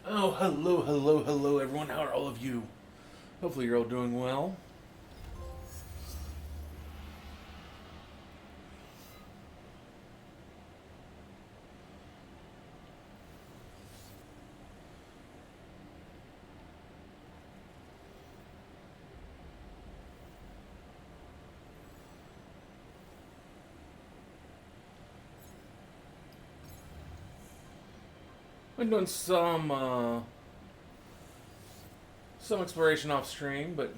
Oh, hello, hello, hello, everyone. How are all of you? Hopefully, you're all doing well. Been doing some exploration off stream, but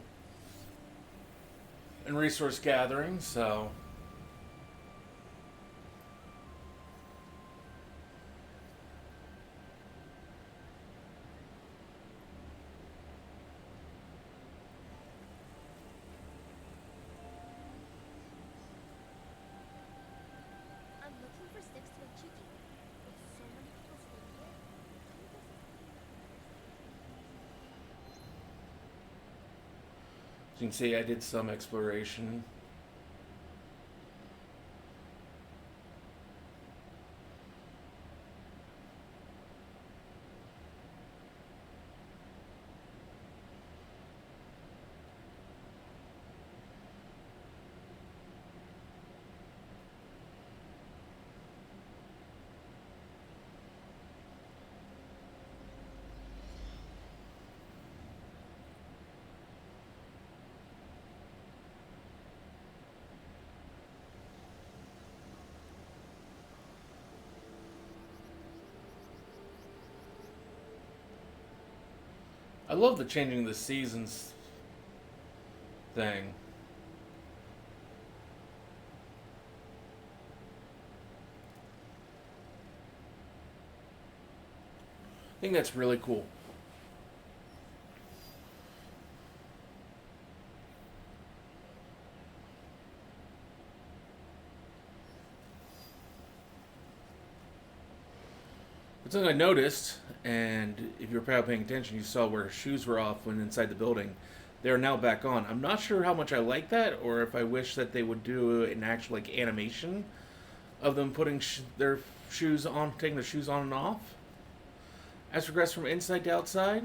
and resource gathering. So I'm looking for sticks to make chicken. With so many people staying here, can you guess? as you can see, I did some exploration. I love the changing the seasons thing. I think that's really cool. But something I noticed, and if you were probably paying attention, you saw where shoes were off when inside the building. They are now back on. I'm not sure how much I like that, or if I wish that they would do an actual like animation of them putting their shoes on, taking their shoes on and off. As progressed from inside to outside.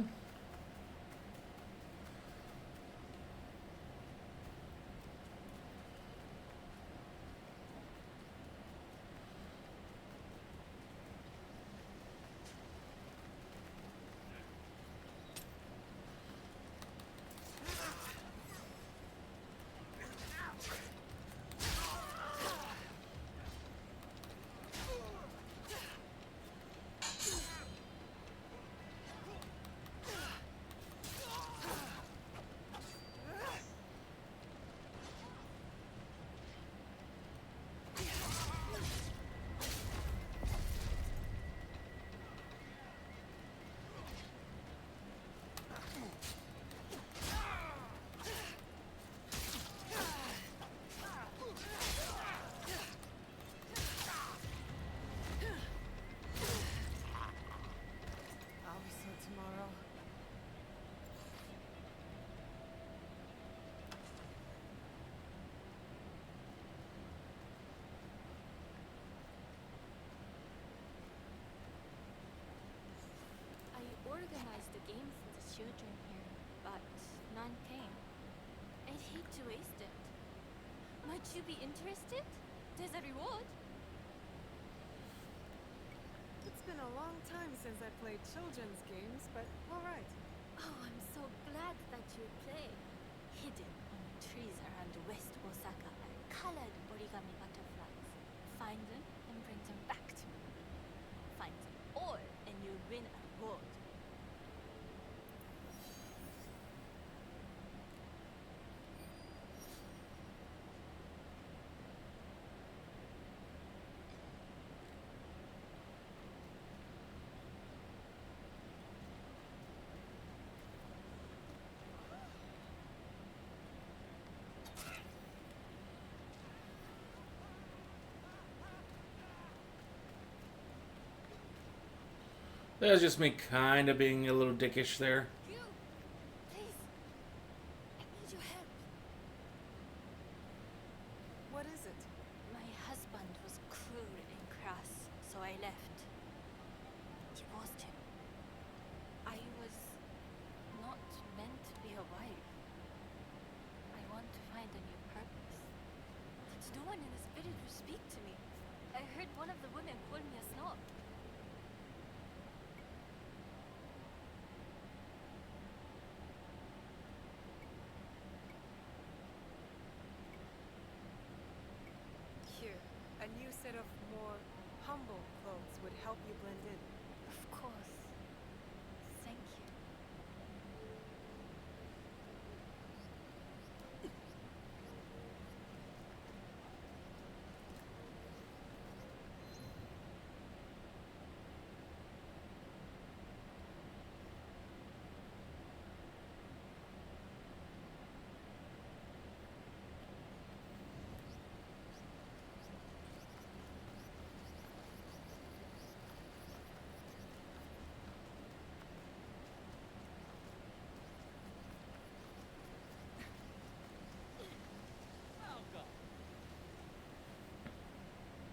I'll whistle tomorrow. I organized the game for the children here, but none came. I'd hate to waste it. Might you be interested? There's a reward. It's been a long time since I played children's games, but alright. Oh, I'm so glad that you play. Hidden on the trees around West Osaka are colored origami butterflies. Find them and bring them back to me. Find them all and you win a reward. That was just me kind of being a little dickish there. You, please. I need your help. What is it? My husband was cruel and crass, so I left. Divorced him. speak to me? I heard one of the women call me a snob. Here, a new set of more humble clothes would help you blend in. Of course. Thank you. Welcome.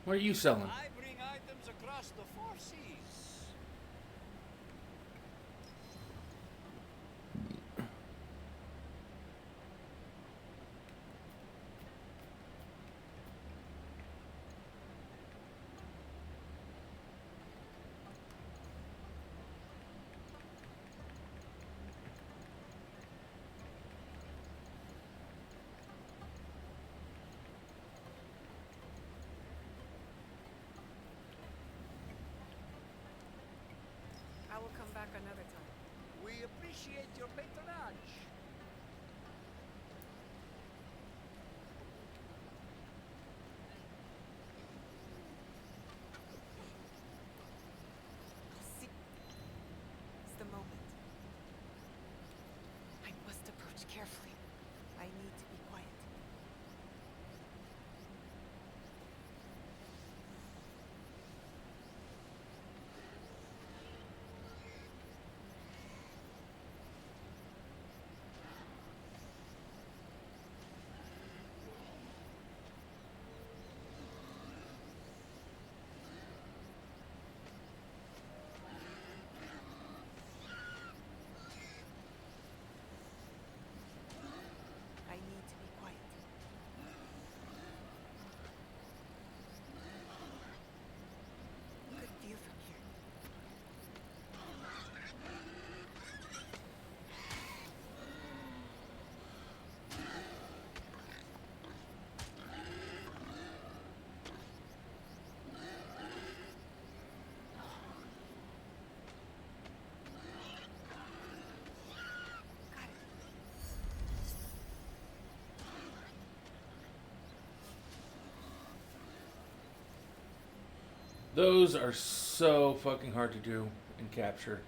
What are you selling? I bring items across the four seas. I will come back another time. We appreciate your patronage. I'll see. It's the moment. I must approach carefully. I need to be quiet. I need to be quiet. Good view from here. Got it. Those are so fucking hard to do and capture.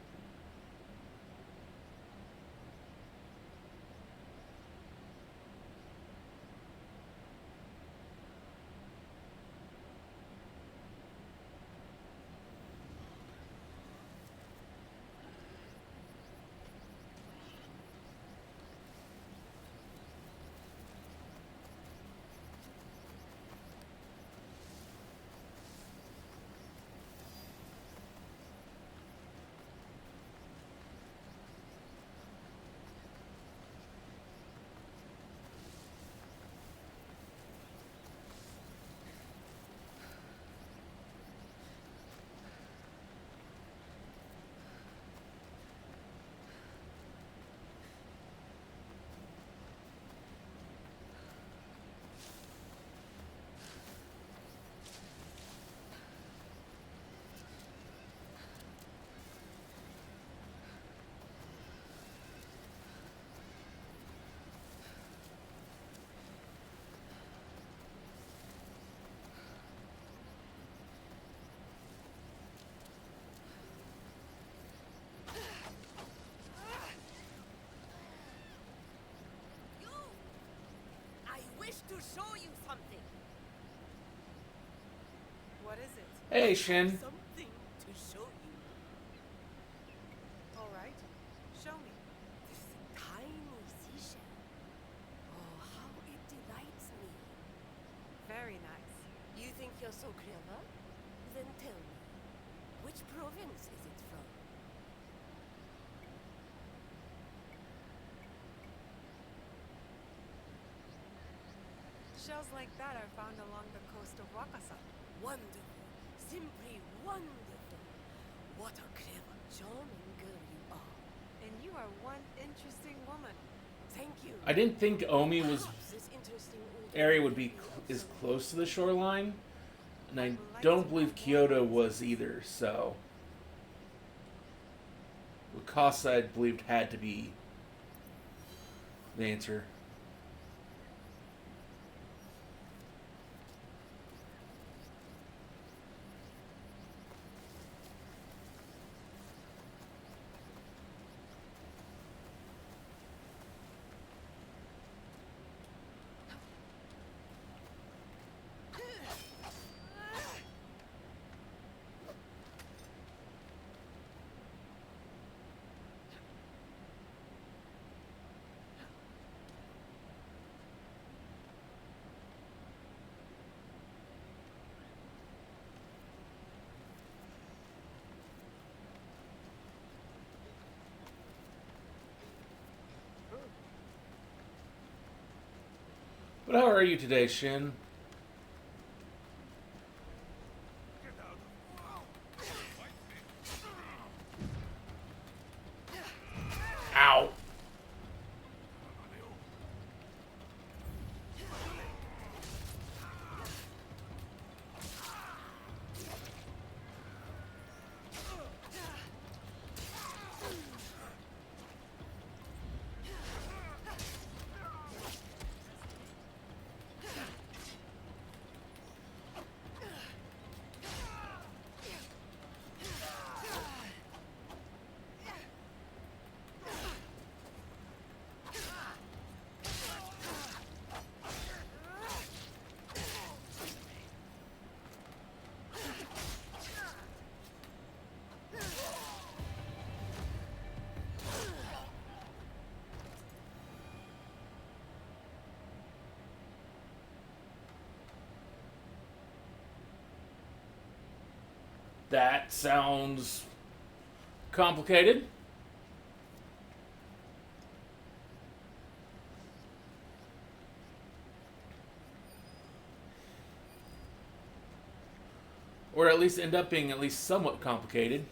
I wish to show you something. What is it? Hey, Shin. Something to show you. All right. Show me. This tiny seashell. Oh, how it delights me. Very nice. You think you're so clever? Then tell me, which province is it from? Shells like that are found along the coast of Wakasa. Wonderful. Simply wonderful. What a clever, charming girl you are. And you are one interesting woman. Thank you. I didn't think Omi was Perhaps this interesting old area would lady be will as also- close to the shoreline, and I don't believe Kyoto was either. So Wakasa, I believed, had to be the answer. But how are you today, Shin? Ow. That sounds complicated. Or at least end up being at least somewhat complicated.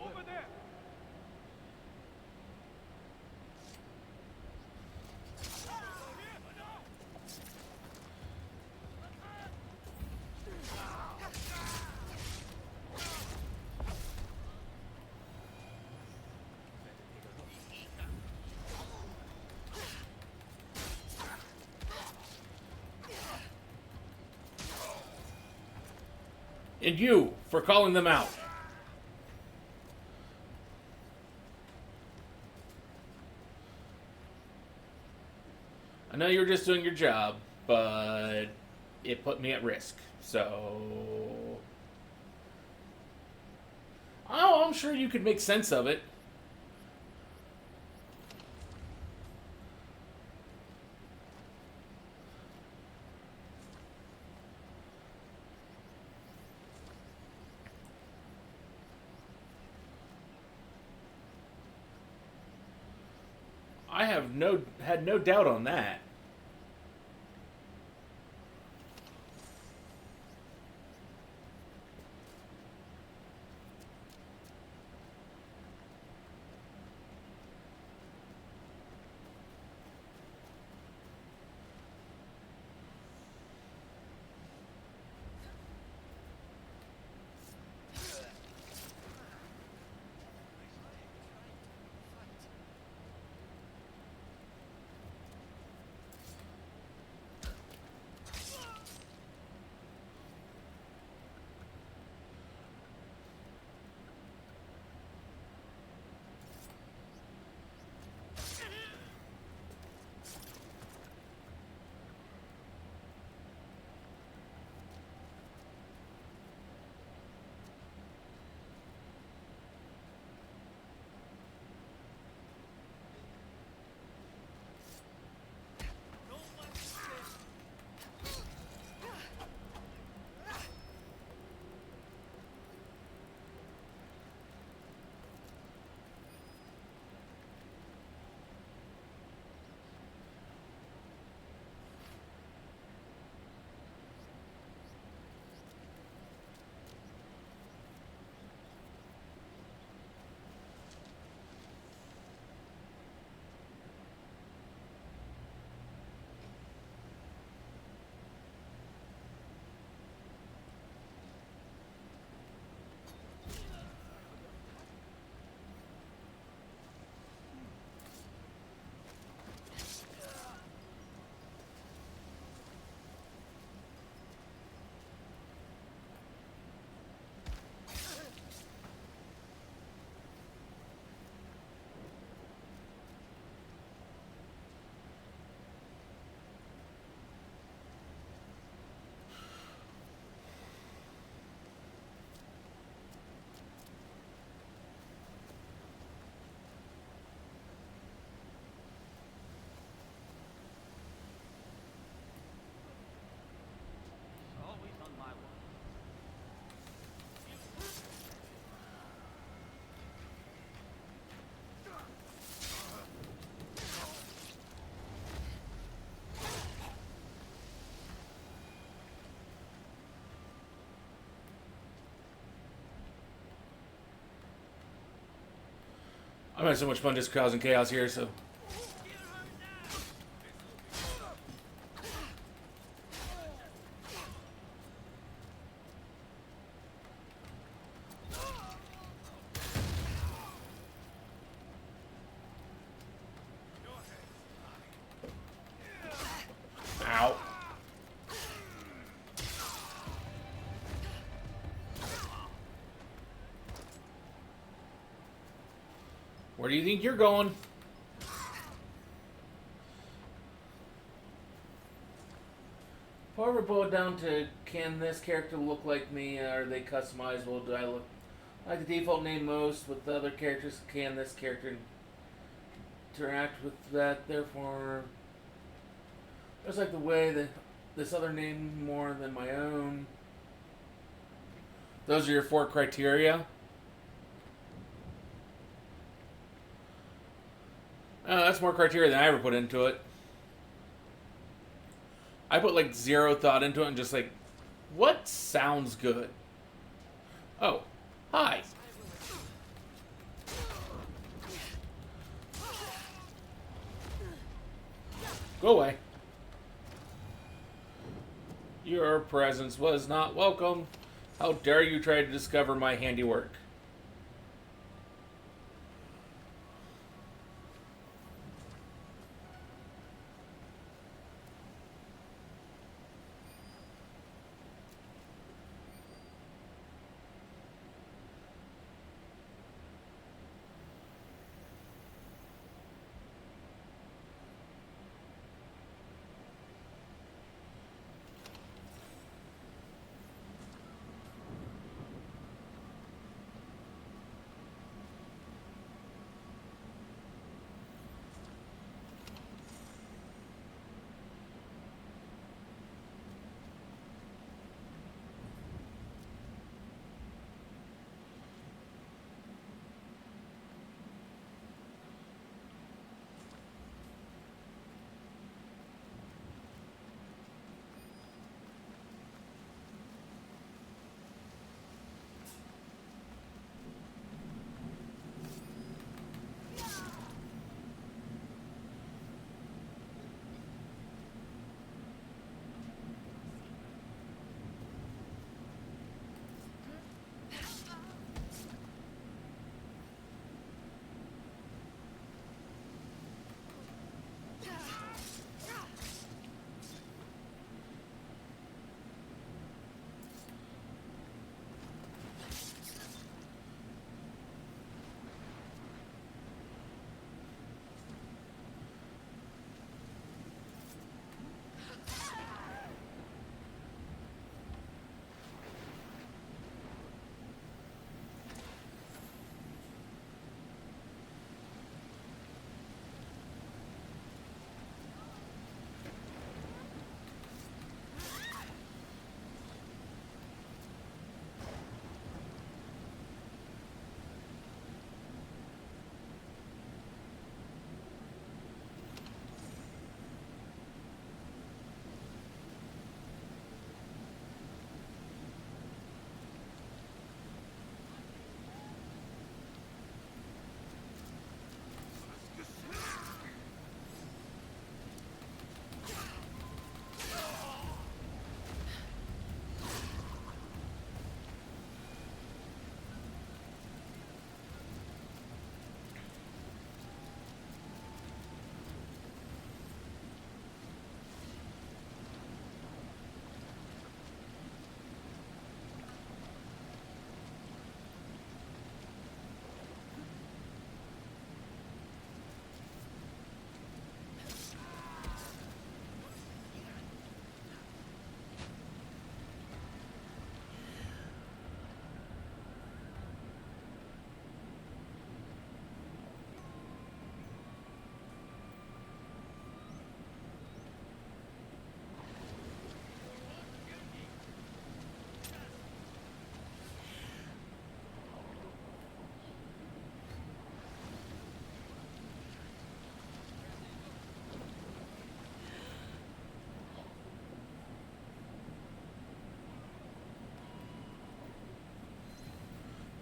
Over there! And you for calling them out. I know you were just doing your job, but it put me at risk. So, oh, I'm sure you could make sense of it. I have had no doubt on that. I'm having so much fun just causing chaos here, so. Ow. Where do you think you're going? If I ever boil it down to, can this character look like me? Are they customizable? Do I look like the default name most with the other characters? Can this character interact with that? Therefore, I just like the way that this other name more than my own. Those are your 4 criteria. Oh, that's more criteria than I ever put into it. I put like 0 thought into it and just like, what sounds good? Oh, hi. Go away. Your presence was not welcome. How dare you try to discover my handiwork?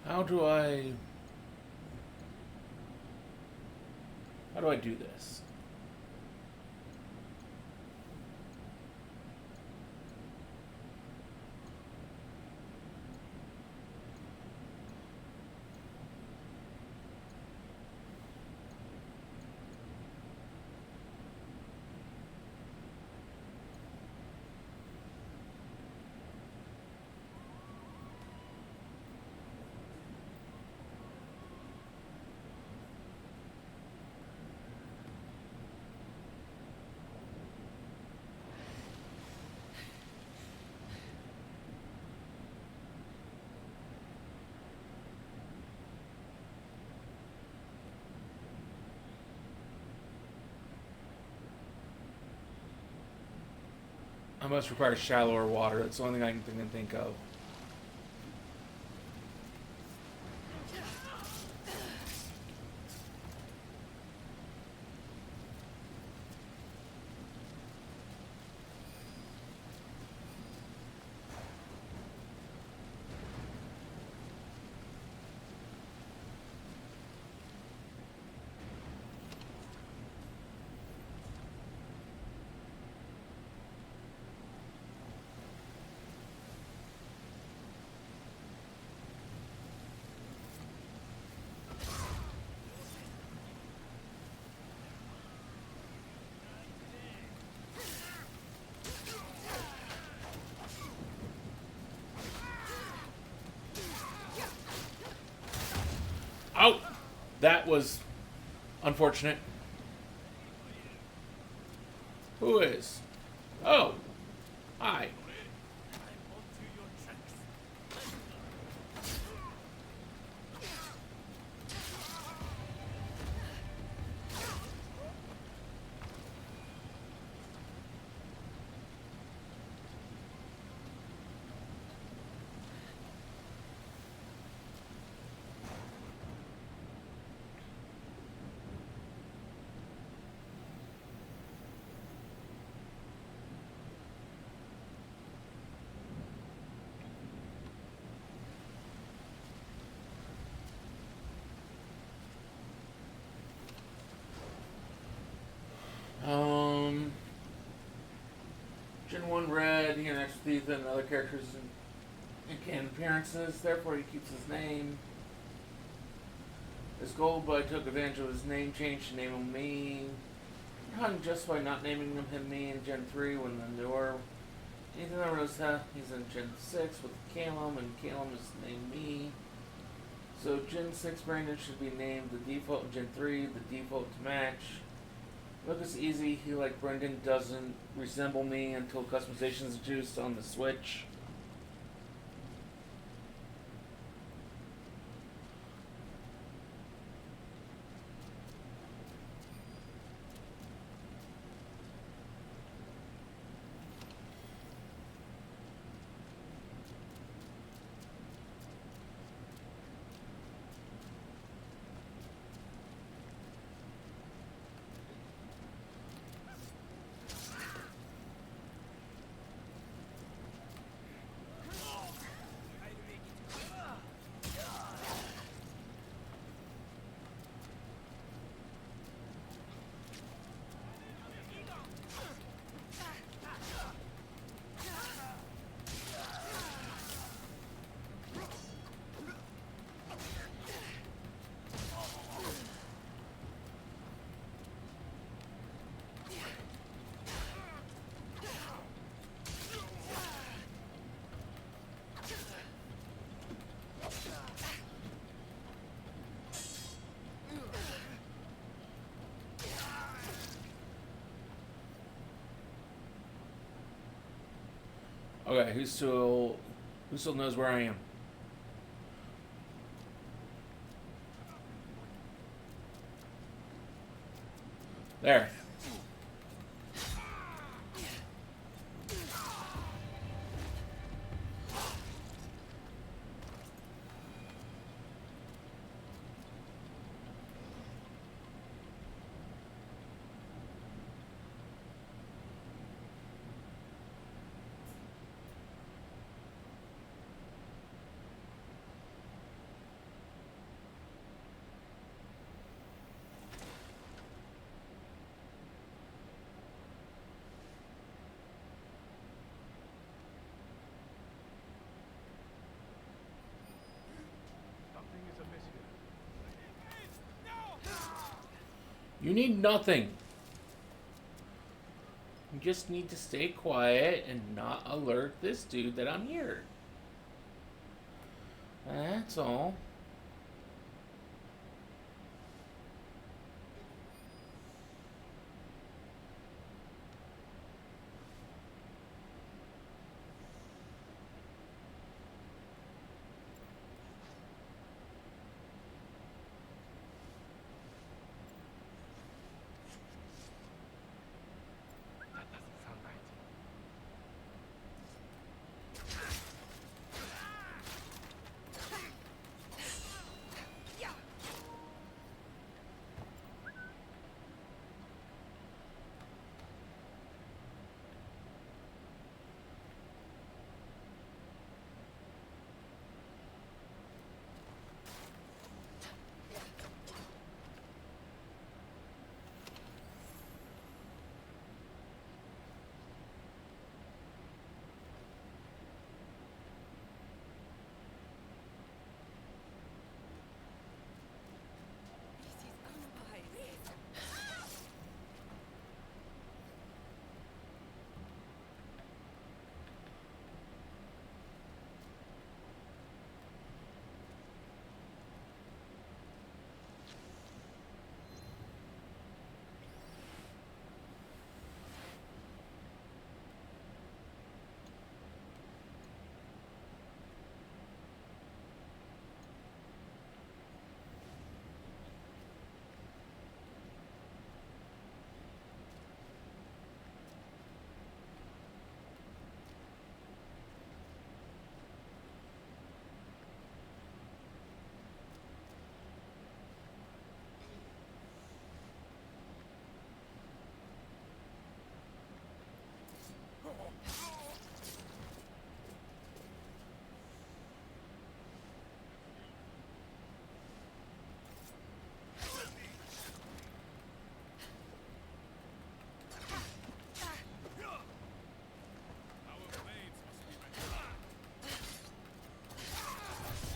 How do I... do I do this? I must require shallower water. That's the only thing I can think of. Oh! That was unfortunate. Who is? Oh! Hi. Gen 1 Red, he interacts with Ethan and other characters in canon appearances, therefore he keeps his name. His goal, but I took advantage of his name change to name him me. Hung just by not naming him me in Gen 3 when the newer Ethan never knows that he's in Gen 6 with Calum, and Calum is named me. So Gen 6 Brandon should be named the default in Gen 3, the default to match. Look, it's easy. He, like Brendan, doesn't resemble me until customization is juiced on the Switch. Okay, who still knows where I am? There. You need nothing. You just need to stay quiet and not alert this dude that I'm here. That's all. That doesn't sound right. This is unwise.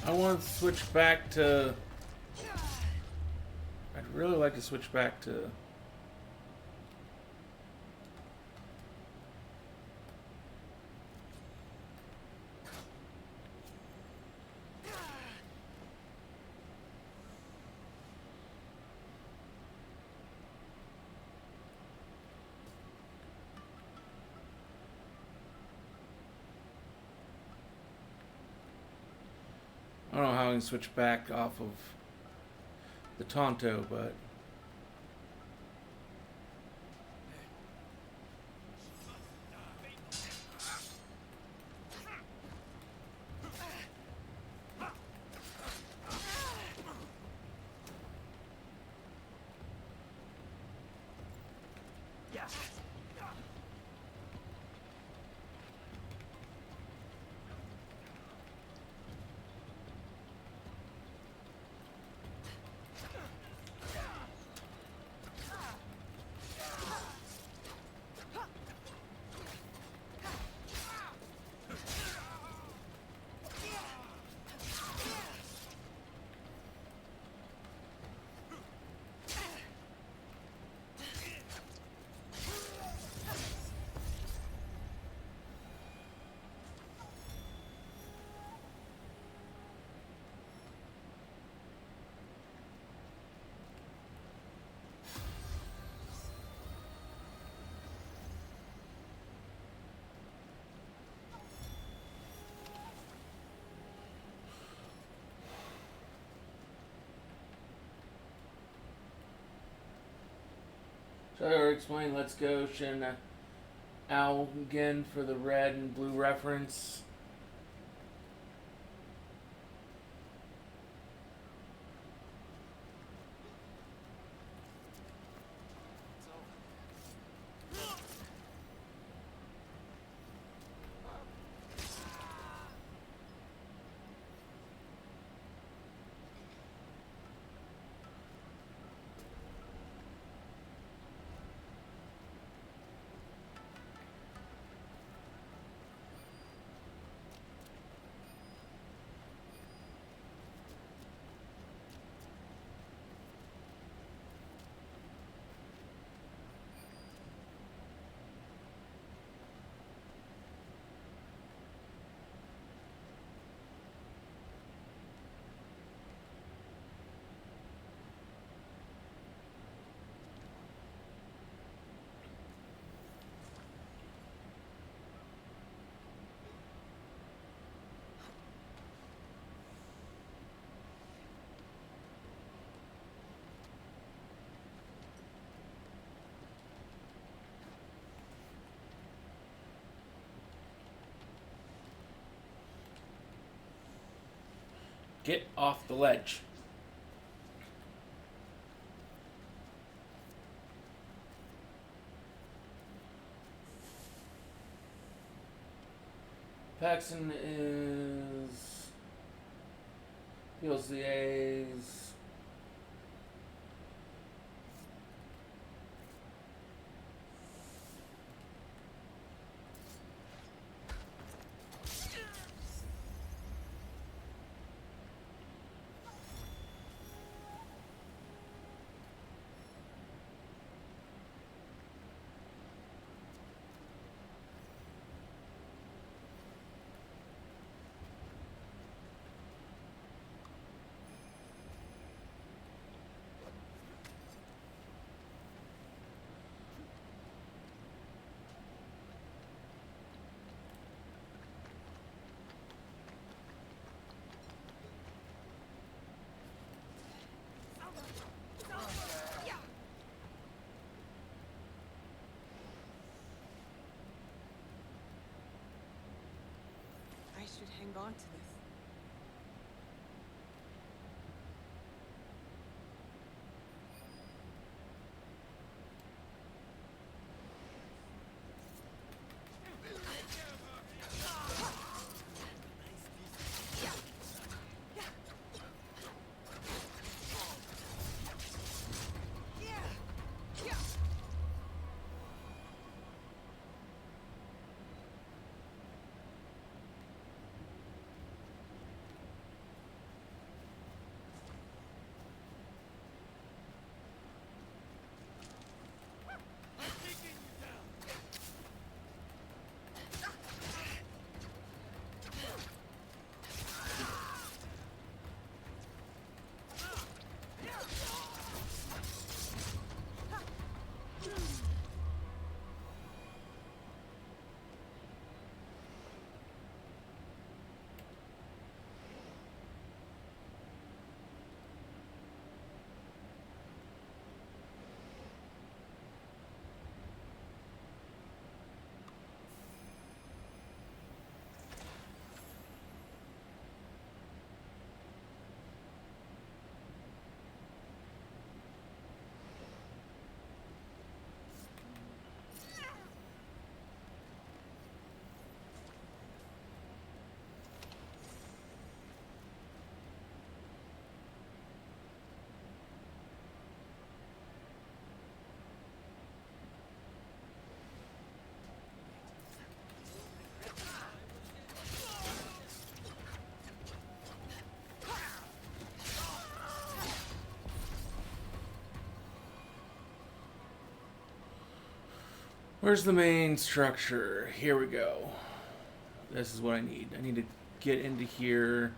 I want to switch back to... I'd really like to switch back to... I don't know how I can switch back off of the Tonto, but... Should I already explain Let's Go Shin Owl again for the red and blue reference? Get off the ledge. Paxton is heals the A's. I should hang on to this. Where's the main structure? Here we go. This is what I need. I need to get into here.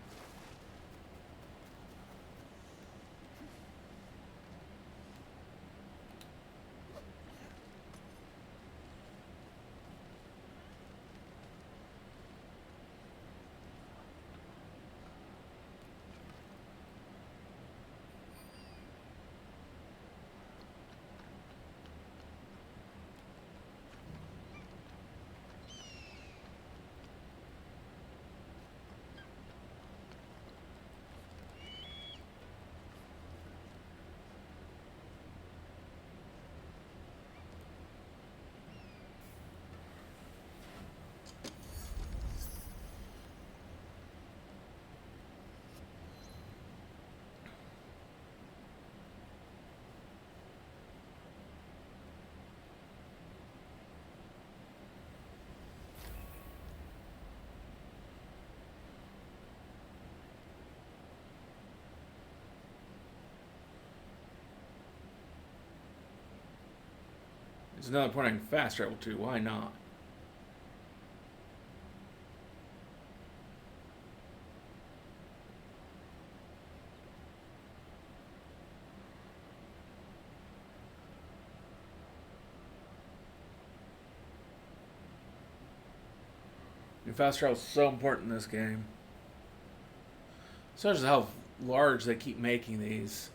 There's another point I can fast travel to. Why not? And fast travel is so important in this game. Such as how large they keep making these.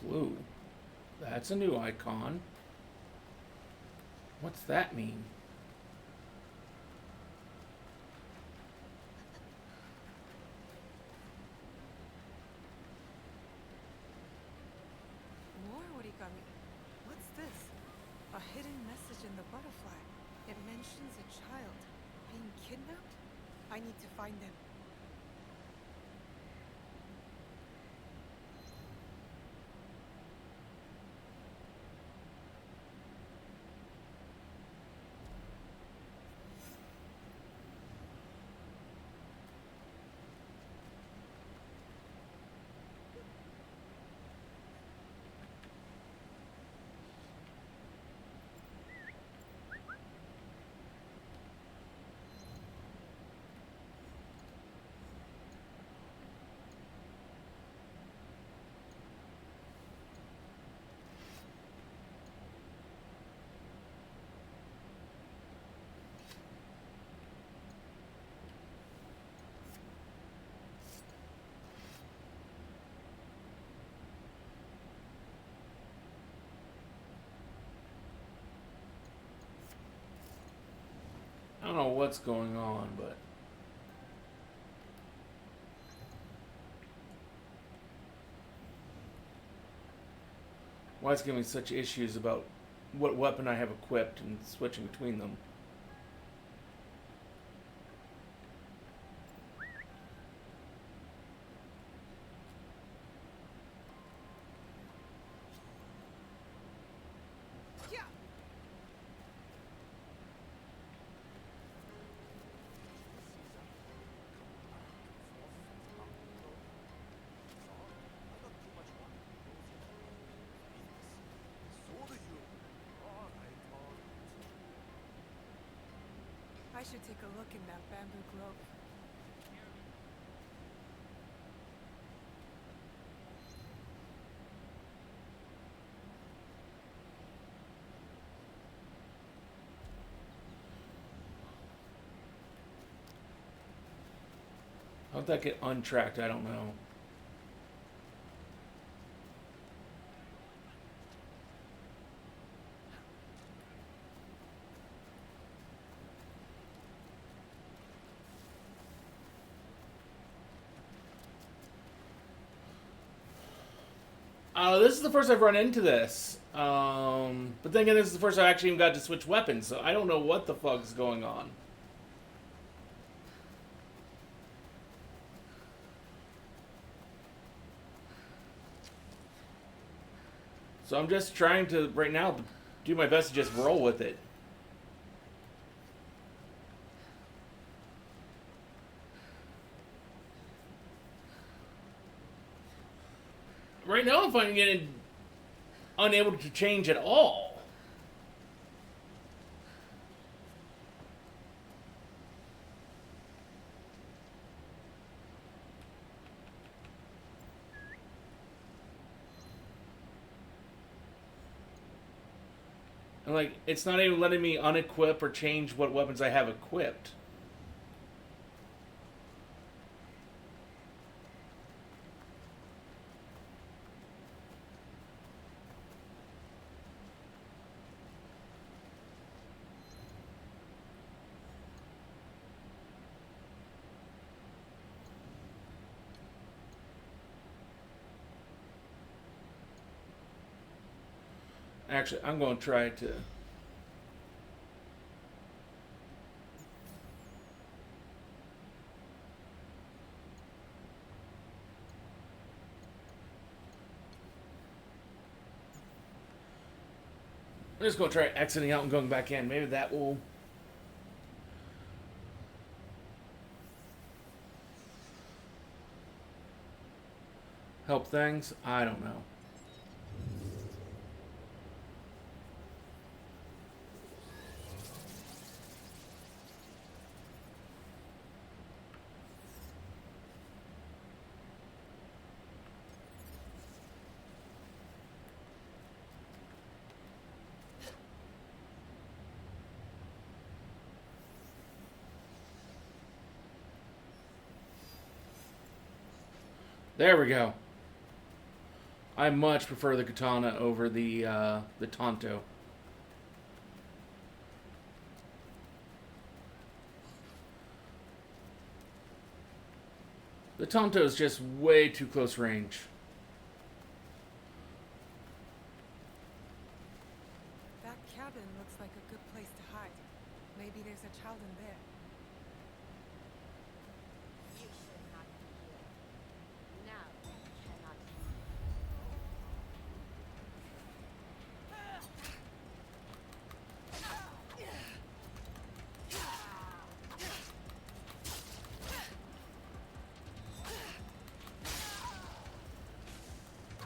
Glue. That's a new icon. What's that mean? More origami. What's this? A hidden message in the butterfly. It mentions a child being kidnapped? I need to find them. I don't know what's going on, but why it's giving me such issues about what weapon I have equipped and switching between them. Yeah. I should take a look in that bamboo grove. How'd that get untracked? I don't know. This is the first I've run into this. But then again, this is the first I actually even got to switch weapons, so I don't know what the fuck is going on. So I'm just trying to, right now, do my best to just roll with it. Right now I'm finding it unable to change at all. And like, it's not even letting me unequip or change what weapons I have equipped. Actually, I'm going to try to... I'm just going to try exiting out and going back in. Maybe that will... help things? I don't know. There we go. I much prefer the katana over the Tonto. The Tonto is just way too close range. That cabin looks like a good place to hide. Maybe there's a child in there. You should not be here. Now you cannot leave.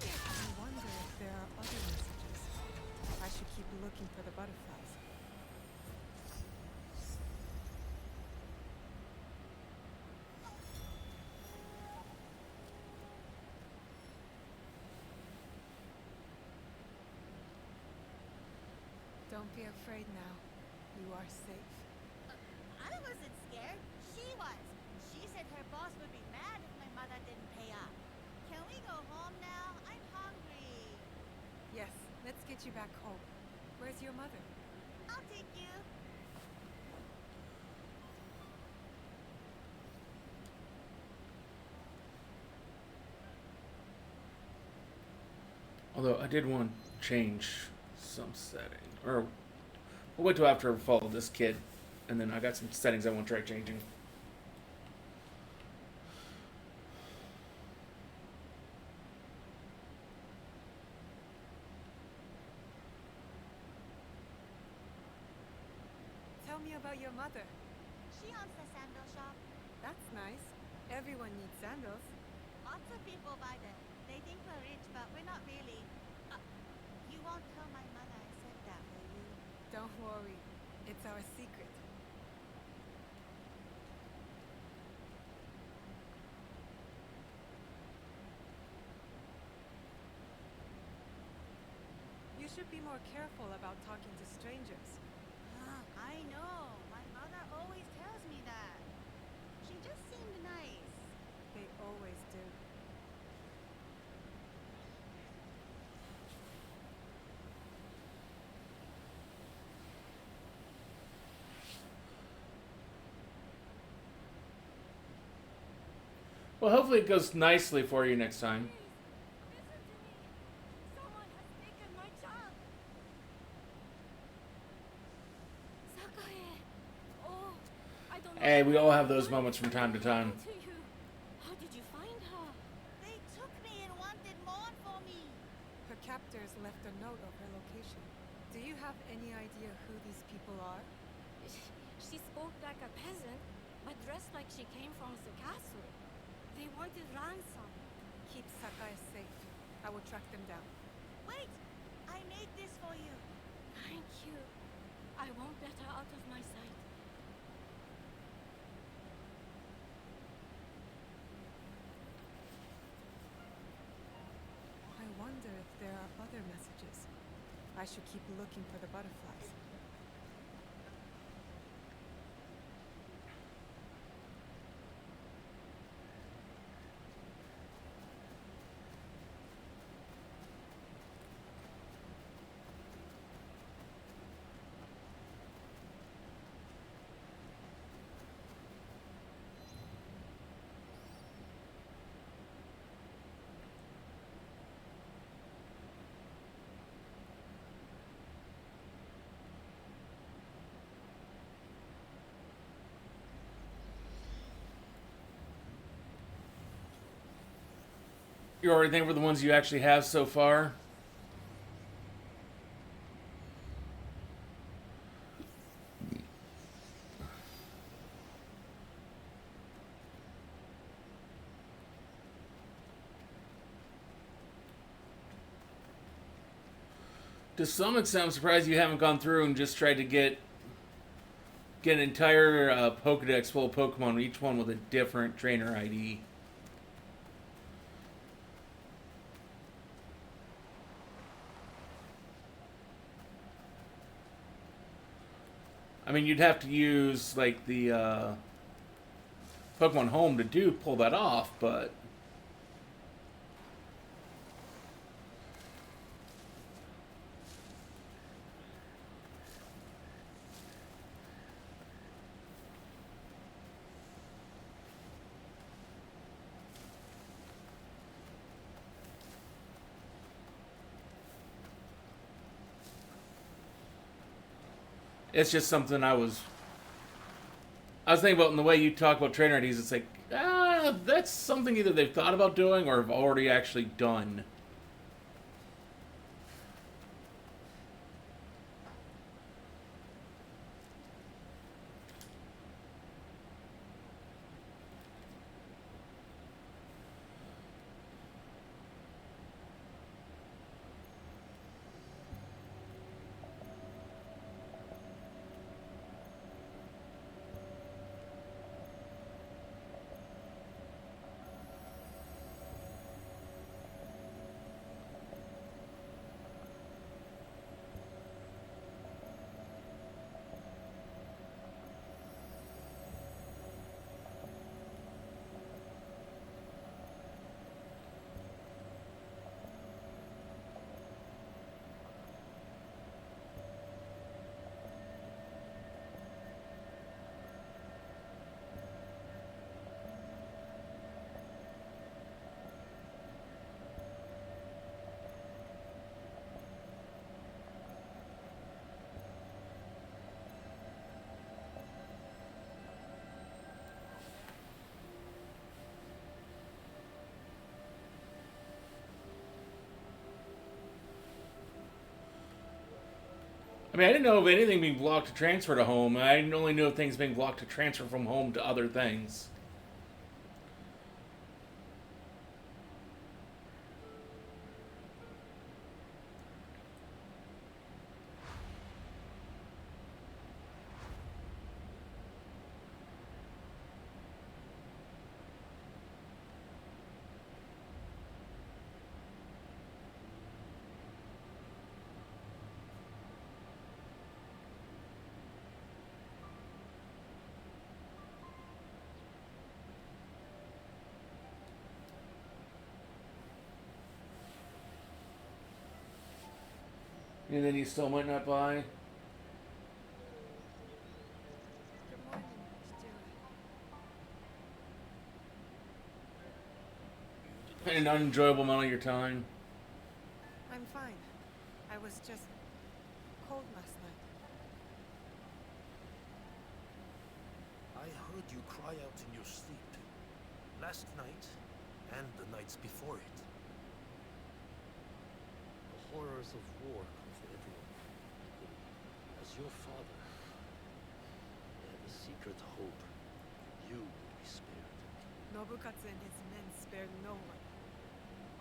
I wonder if there are other messages. I should keep looking for the butterflies. Don't be afraid now. You are safe. I wasn't scared. She was. She said her boss would be mad if my mother didn't pay up. Can we go home now? I'm hungry. Yes, let's get you back home. Where's your mother? I'll take you. Although I did want to change some setting. Or we'll wait till after I follow this kid. And then I got some settings I want to try changing. Tell me about your mother. She owns the sandal shop. That's nice. Everyone needs sandals. Lots of people buy them. They think we're rich, but we're not really. You won't tell my mother I said that, will you? Don't worry. It's our secret. You should be more careful about talking to strangers. I know. My mother always tells me that. She just seemed nice. They always do. Well, hopefully it goes nicely for you next time. Listen to me. Someone has taken my child. Sakae. Oh, I don't know. Hey, we all have those moments from time to time. To you. How did you find her? They took me and wanted more for me. Her captors left a note of her location. Do you have any idea who these people are? She spoke like a peasant, but dressed like she came from the castle. They wanted ransom. Keep Sakai safe. I will track them down. Wait! I made this for you. Thank you. I won't let her out of my sight. I wonder if there are other messages. I should keep looking for the butterflies. You already think for the ones you actually have so far? To some extent, I'm surprised you haven't gone through and just tried to get an entire Pokedex full of Pokemon, each one with a different trainer ID. I mean, you'd have to use like the Pokemon Home to pull that off, but It's just something I was thinking about in the way you talk about trainer IDs. It's like, that's something either they've thought about doing or have already actually done. I mean, I didn't know of anything being blocked to transfer to home. I only knew of things being blocked to transfer from home to other things. And then you still might not buy. Good morning, Stuart. An unenjoyable amount of your time. I'm fine. I was just cold last night. I heard you cry out in your sleep. Last night, and the nights before it. The horrors of war come for everyone. As your father, I have a secret hope. You will be spared. Nobukatsu and his men spared no one.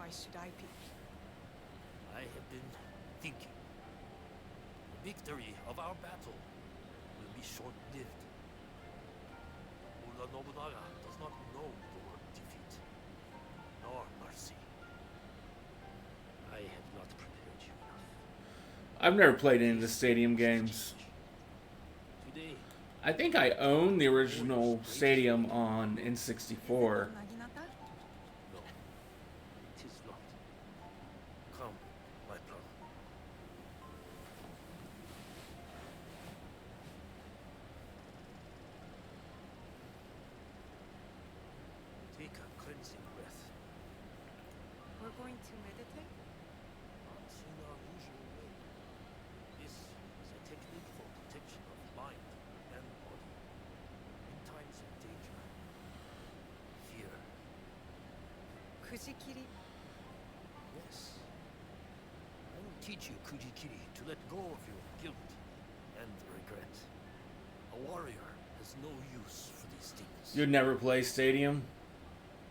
Why should I be? I have been thinking. The victory of our battle will be short-lived. Oda Nobunaga does not know the word defeat, nor mercy. I have not prepared you enough. I've never played any of the Stadium games. Today, I think I own the original Stadium on N64. Naginata? no, it is not. Come, my brother. Take a cleansing breath. We're going to meditate? Not in our usual way. This is a technique for protection of mind and body. In times of danger, fear. Kujikiri? Yes. I will teach you, Kujikiri, to let go of your guilt and regret. A warrior has no use for these things. You'd never play Stadium?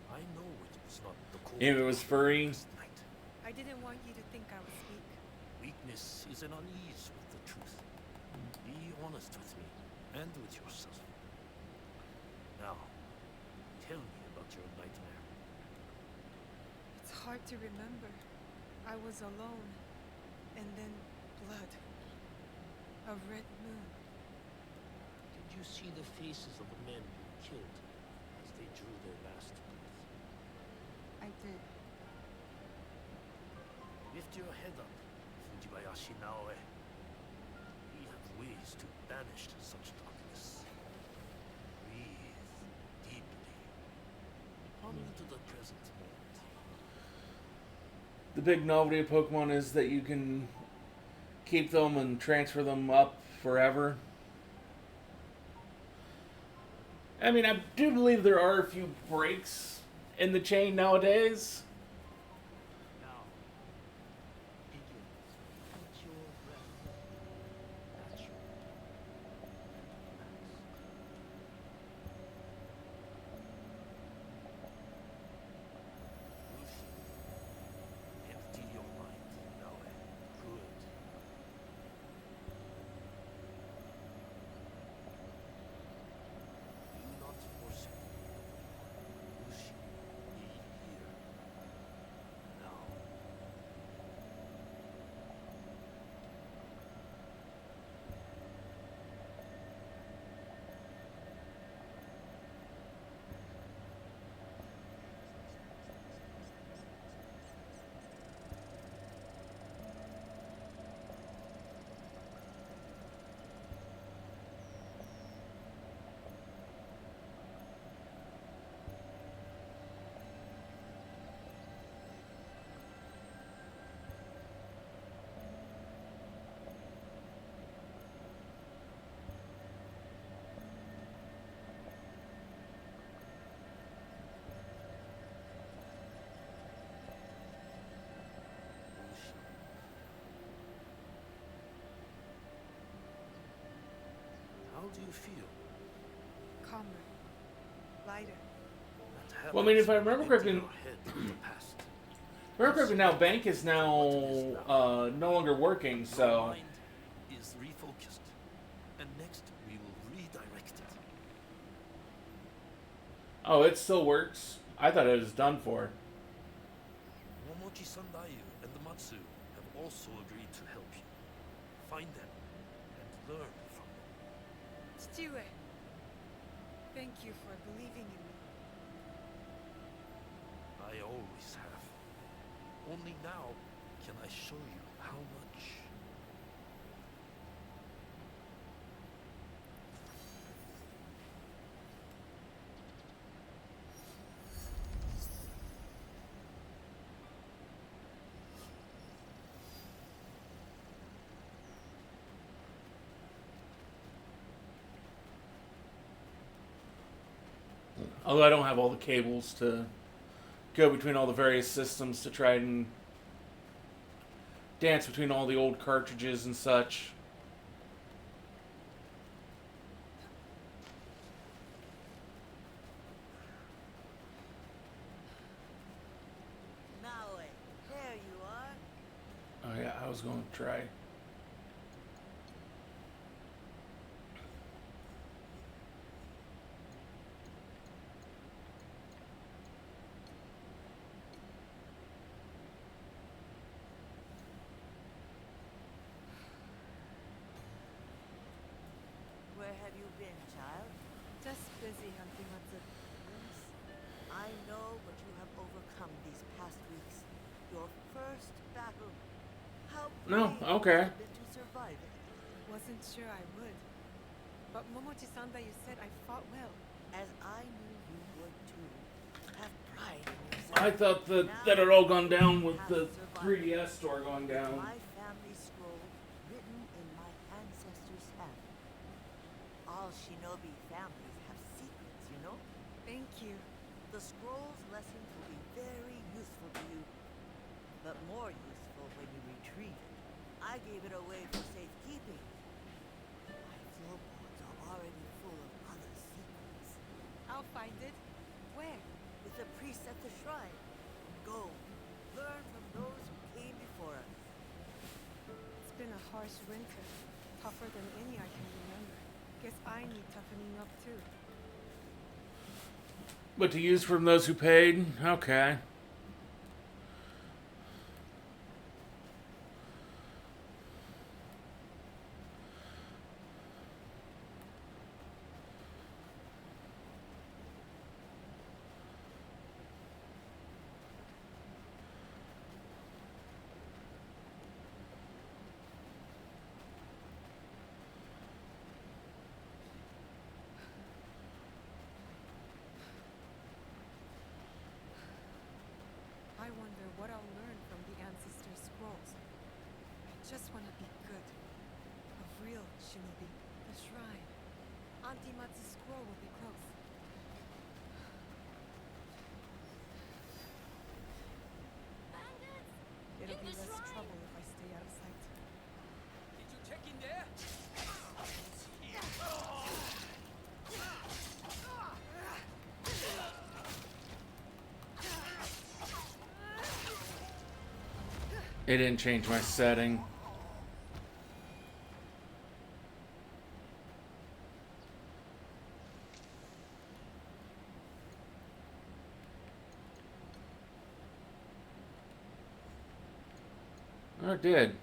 I know it was not the cold If it was free? last night. I didn't want you to think I was weak. Weakness is an unease with the truth. Be honest with me and with yourself. Now, tell me about your nightmare. It's hard to remember. I was alone. And then blood. A red moon. Did you see the faces of the men you killed as they drew their last breath? I did. Lift your head up, Fujibayashi Naoe. We have ways to banish such darkness. Breathe deeply. Come into the present moment. The big novelty of Pokemon is that you can keep them and transfer them up forever. I mean, I do believe there are a few breaks in the chain nowadays. Now, begin. Let your breath natural. Relax. Lucy, empty your mind now. Good. Do not forsake. Lucy, be here. Now. Lucy. How do you feel? Calmer. Lighter. That Well, I mean, if I happens remember when correctly- empty your head of the past. Remember correctly, now Bank is now no longer working, Your so mind is refocused, and next we will redirect it. oh, it still works. I thought it was done for. Momochi Sandayu and the Matsu have also agreed to help you. Find them and learn from them. Chichiue. Thank you for believing in me. I always have. Only now can I show you how much. Although I don't have all the cables to go between all the various systems to try and dance between all the old cartridges and such. Now, there you are. Oh yeah, I was going to try. Where have you been, child? Just busy hunting Matsu. Yes, I know what you have overcome these past weeks. Your first battle. How No, brave okay. you have been to survive it. Wasn't sure I would. But Momochi-sanda, you said I fought well. As I knew you would too. Have pride in yourself. I thought that that had all gone down with the 3DS store going down. My family scroll written in my ancestors' hand. All shinobi families have secrets, you know? Thank you. The scroll's lessons will be very useful to you, but more useful when you retrieve it. I gave it away for safekeeping. My floorboards are already full of other secrets. I'll find it. Where? With the priest at the shrine. Go, learn from those who came before us. It's been a harsh winter. Tougher than any I can remember. Guess I need toughening up too. But to use from those who paid? Okay. I wonder what I'll learn from the ancestor scrolls. I just want to be good. A real Shinobi, the shrine. Auntie Matsu's scroll will be close. Bandits! It'll In be the less shrine! trouble if I stay out of sight. Did you check in there? It didn't change my setting. Oh, it did.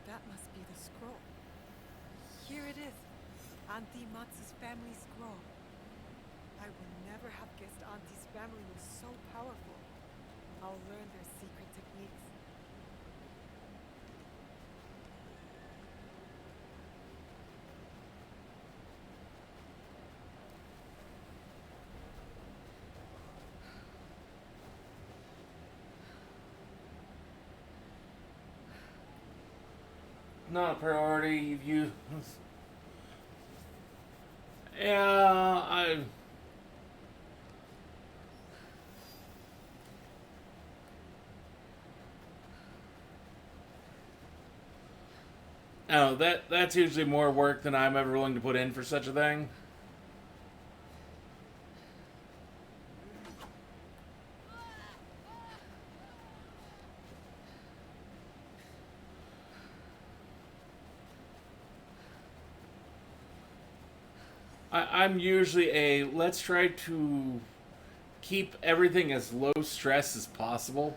That must be the scroll. Here it is. Auntie Matsu's family scroll. I would never have guessed Auntie's family was so powerful. I'll learn their secret techniques. Not a priority. You. Yeah, I. Oh, that's usually more work than I'm ever willing to put in for such a thing. I'm usually a let's try to keep everything as low stress as possible.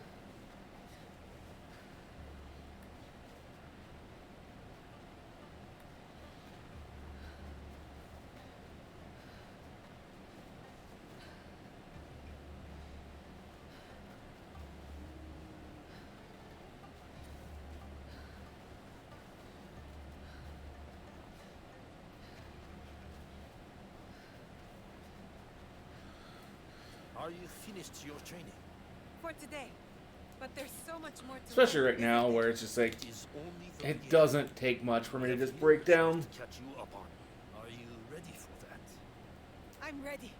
Are you finished your training? For today. But there's so much more to Especially learn, right now, isn't where there? it's just like It is only the it beginning. doesn't take much for me to We have just break news down. to catch you up on. Are you ready for that? I'm ready.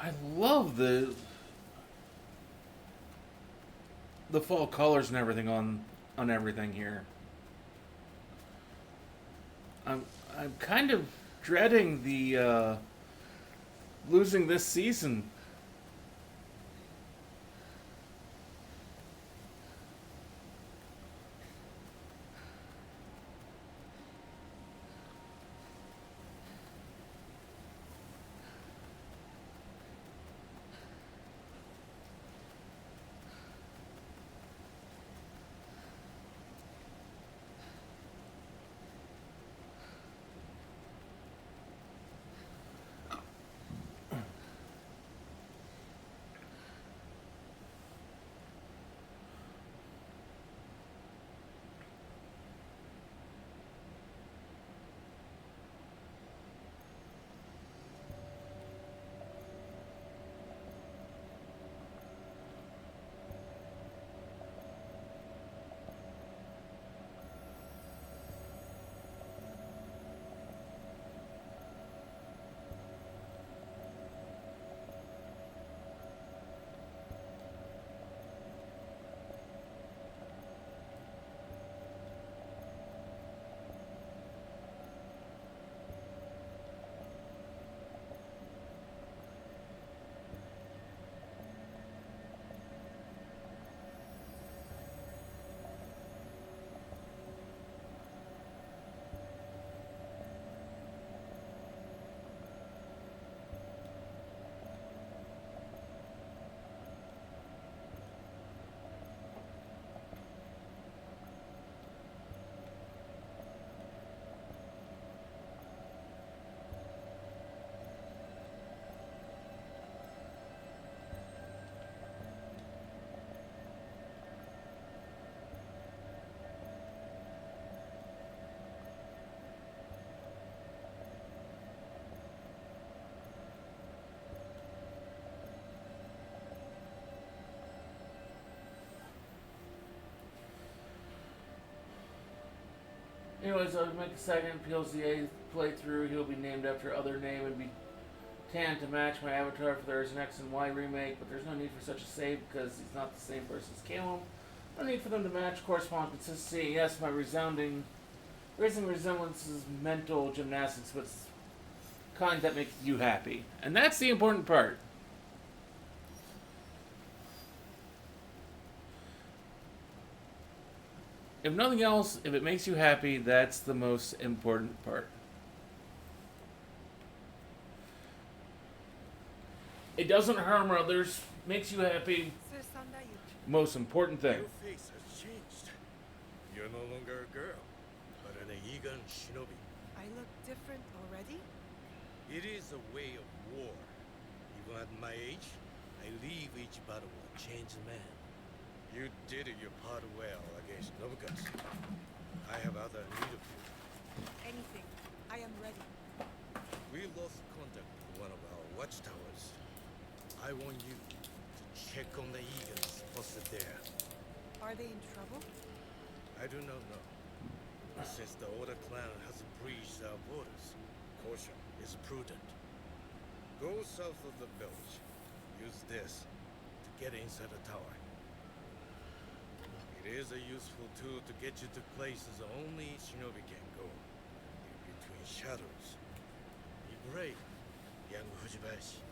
I love the fall colors and everything on everything here. I'm kind of dreading the losing this season. Anyways, I'll make a second PLCA playthrough. He'll be named after other name and be tan to match my avatar if there's an X and Y remake, but there's no need for such a save because he's not the same person as Calum. No need for them to match, correspond, consistency. Yes, my raising resemblance is mental gymnastics, but it's kind that makes you happy. And that's the important part. If nothing else, if it makes you happy, that's the most important part. It doesn't harm others, makes you happy, Sir Sandayuki. most important thing. Your face has changed. You're no longer a girl, but an Egan shinobi. I look different already? It is a way of war. Even at my age, I leave each battle a changed man. You did your part well against Nobukatsu. I have other need of you. Anything. I am ready. We lost contact with one of our watchtowers. I want you to check on the Egans posted there. Are they in trouble? I do not know. Since the Oda clan has breached our borders, caution is prudent. Go south of the village. Use this to get inside the tower. It is a useful tool to get you to places only shinobi can go. In between shadows. Be brave, young Fujibayashi.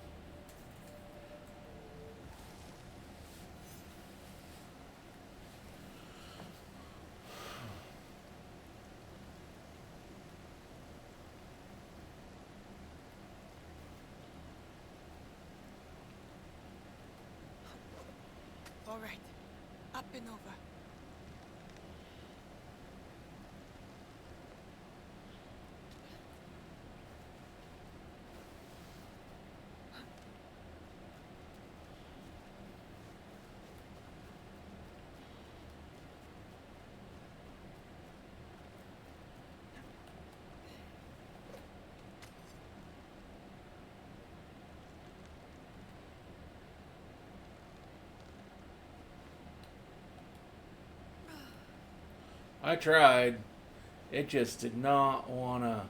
All right. Up and over. I tried. It just did not wanna.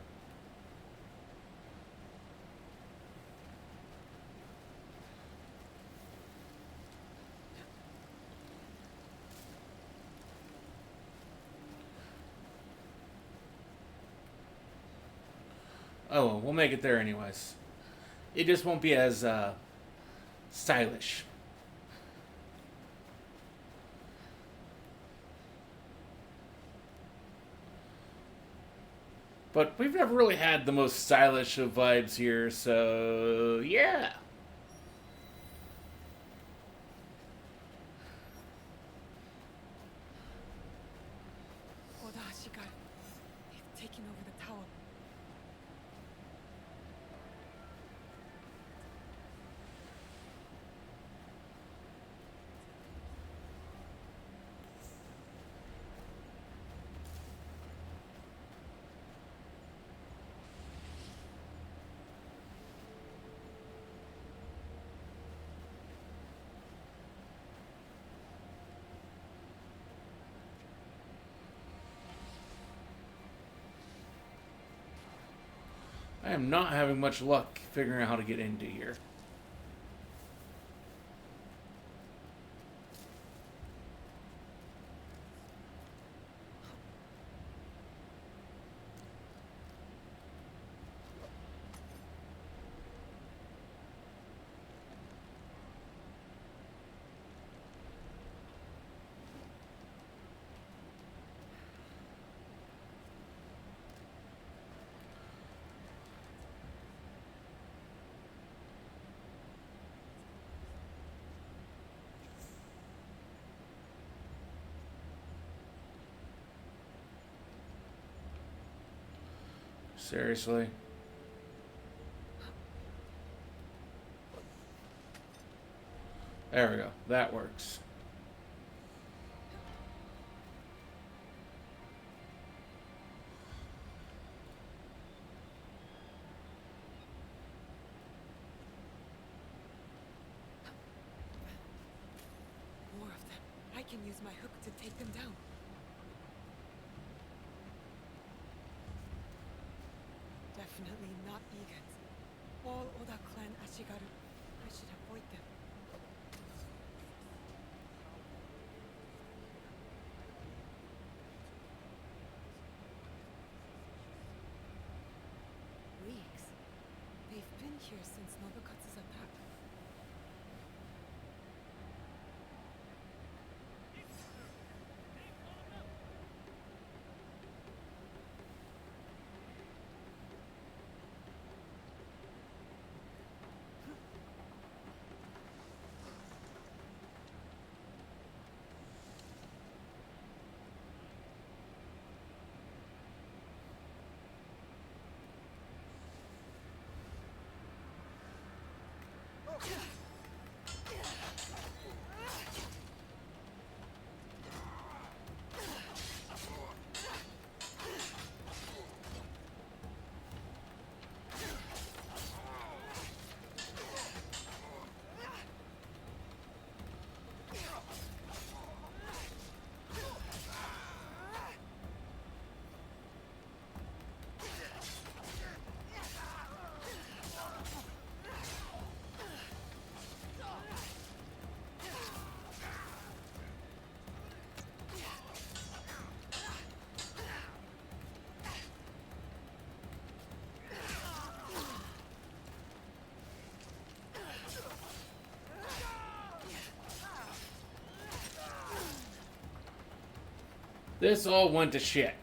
Oh, well, we'll make it there anyways. It just won't be as stylish. But we've never really had the most stylish of vibes here, so yeah. Oda Ashigaru. They've taken over the tower. I am not having much luck figuring out how to get into here. Seriously? There we go. That works. More of them. I can use my hook to take them down. Definitely not vegans. All Oda clan Ashigaru. I should avoid them. Weeks. They've been here since Nobukatsu's attack. This all went to shit.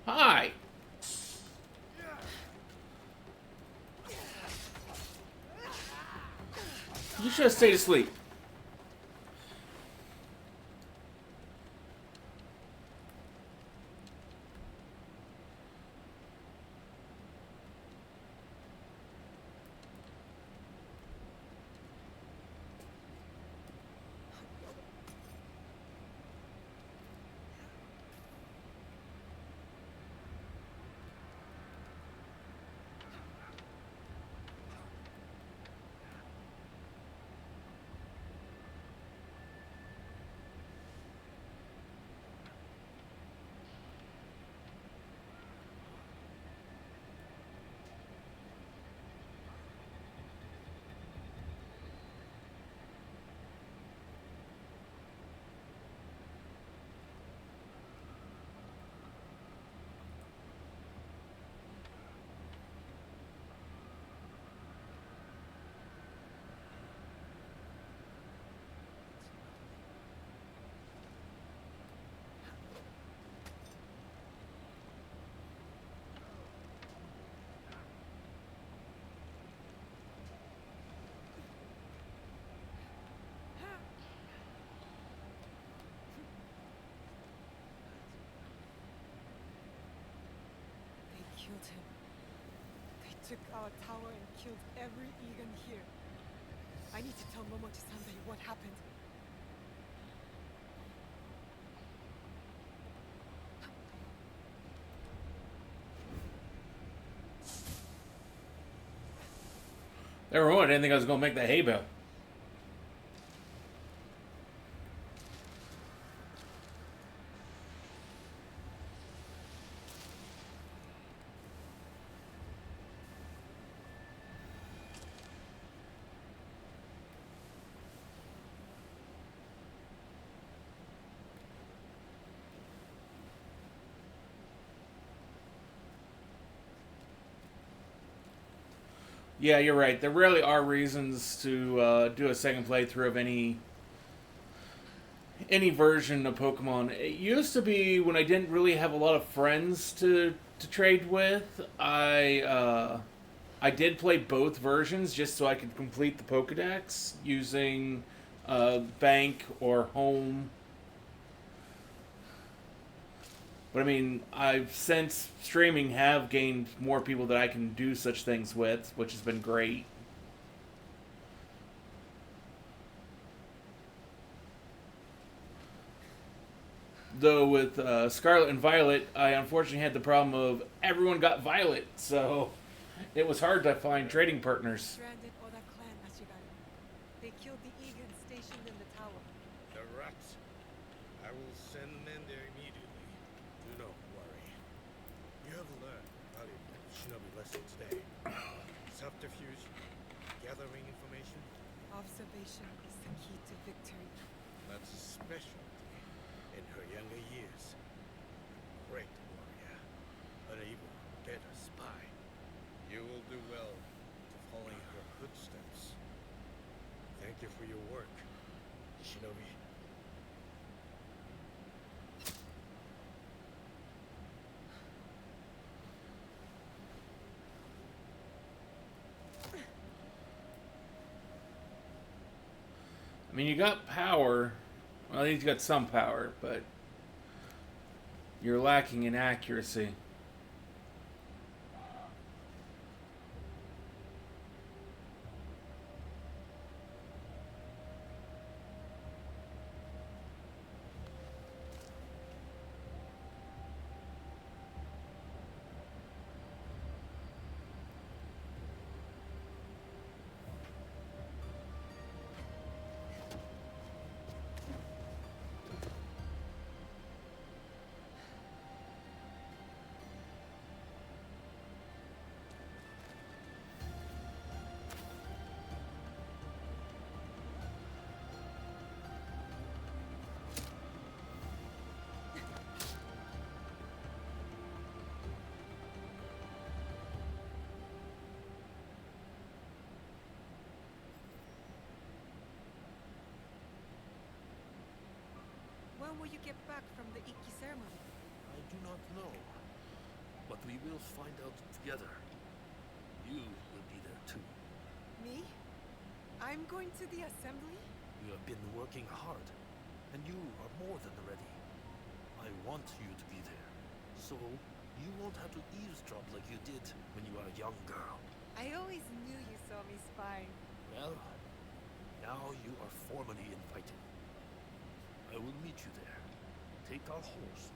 Hi. You should have stayed asleep. took our tower and killed every Egan here. I need to tell Momochi-Sandai what happened. Never mind, I didn't think I was going to make that hay bale. Yeah, you're right. There really are reasons to do a second playthrough of any version of Pokemon. It used to be when I didn't really have a lot of friends to trade with. I did play both versions just so I could complete the Pokedex using Bank or Home. But I mean, I've since streaming have gained more people that I can do such things with, which has been great. Though with Scarlet and Violet, I unfortunately had the problem of everyone got Violet, so it was hard to find trading partners. Stranded Oda clan, Ashigaru. They killed the Egan stationed in the tower. The rats. I will send men there immediately. Do not worry. You have learned valuable shinobi lessons today. Subterfuge, gathering information, Observation is the key to victory. that's a specialty in her younger years. A great warrior, an evil, better spy. You will do well to follow her footsteps. Thank you for your work, shinobi. I mean, you got power. Well, he's got some power, but you're lacking in accuracy. When will you get back from the Ikki ceremony? I do not know, but we will find out together. You will be there too. Me? I'm going to the assembly? You have been working hard, and you are more than ready. I want you to be there, so you won't have to eavesdrop like you did when you were a young girl. I always knew you saw me spying. Well, now you are formally invited. I will meet you there. Take our horse.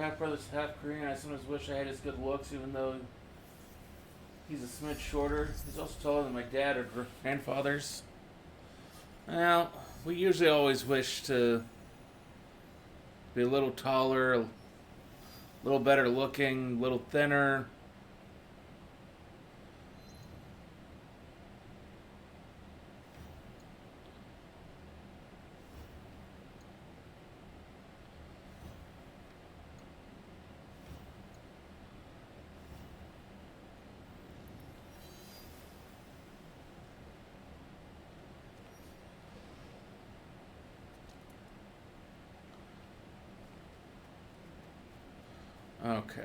half brother's half Korean. I sometimes wish I had his good looks, even though he's a smidge shorter. He's also taller than my dad or grandfather's. Well, we usually always wish to be a little taller, a little better looking, a little thinner. Okay.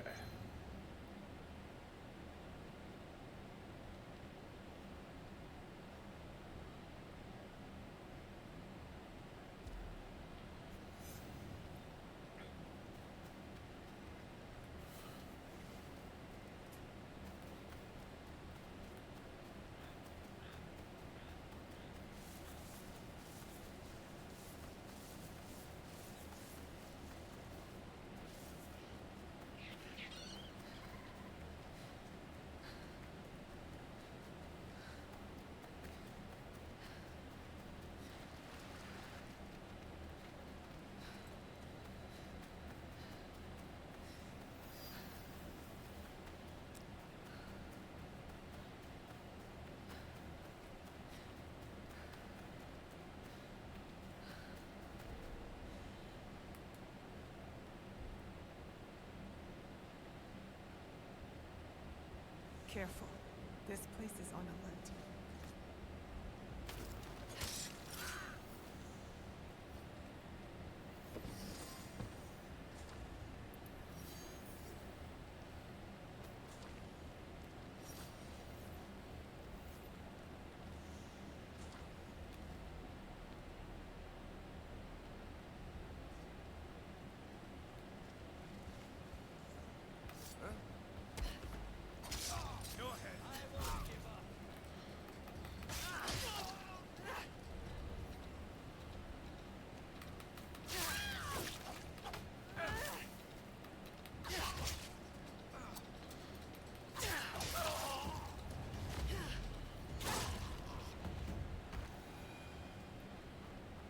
Careful. This place is on alert. Go ahead. I won't give up.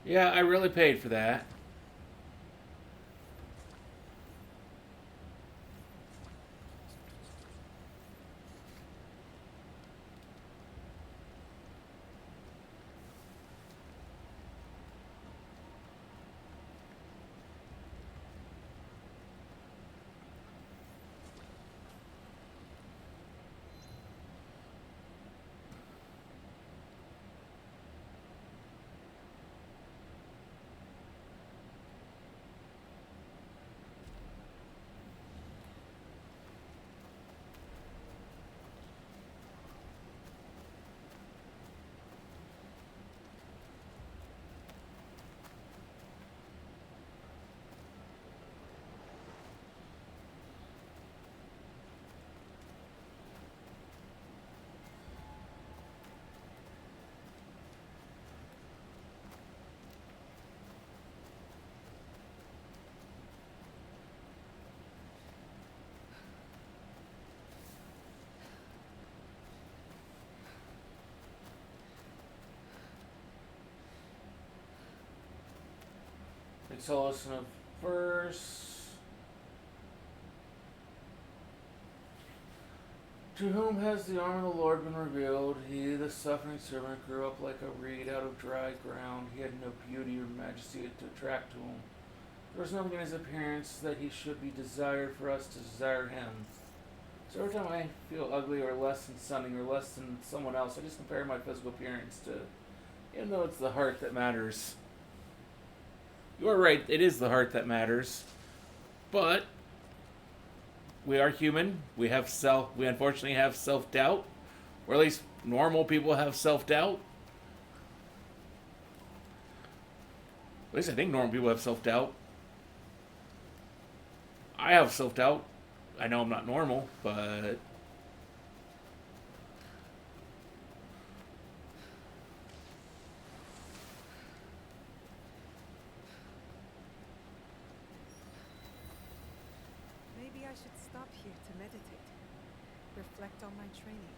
Yeah, I really paid for that. Exhalation of verse. To whom has the arm of the Lord been revealed? He, the suffering servant, grew up like a reed out of dry ground. He had no beauty or majesty to attract to him. There was nothing in his appearance that he should be desired for us to desire him. So every time I feel ugly or less than stunning or less than someone else, I just compare my physical appearance to, even though it's the heart that matters. You're right, it is the heart that matters. But we are human. We unfortunately have self-doubt. Or at least normal people have self-doubt. At least I think normal people have self-doubt. I have self-doubt. I know I'm not normal, but should stop here to meditate, reflect on my training.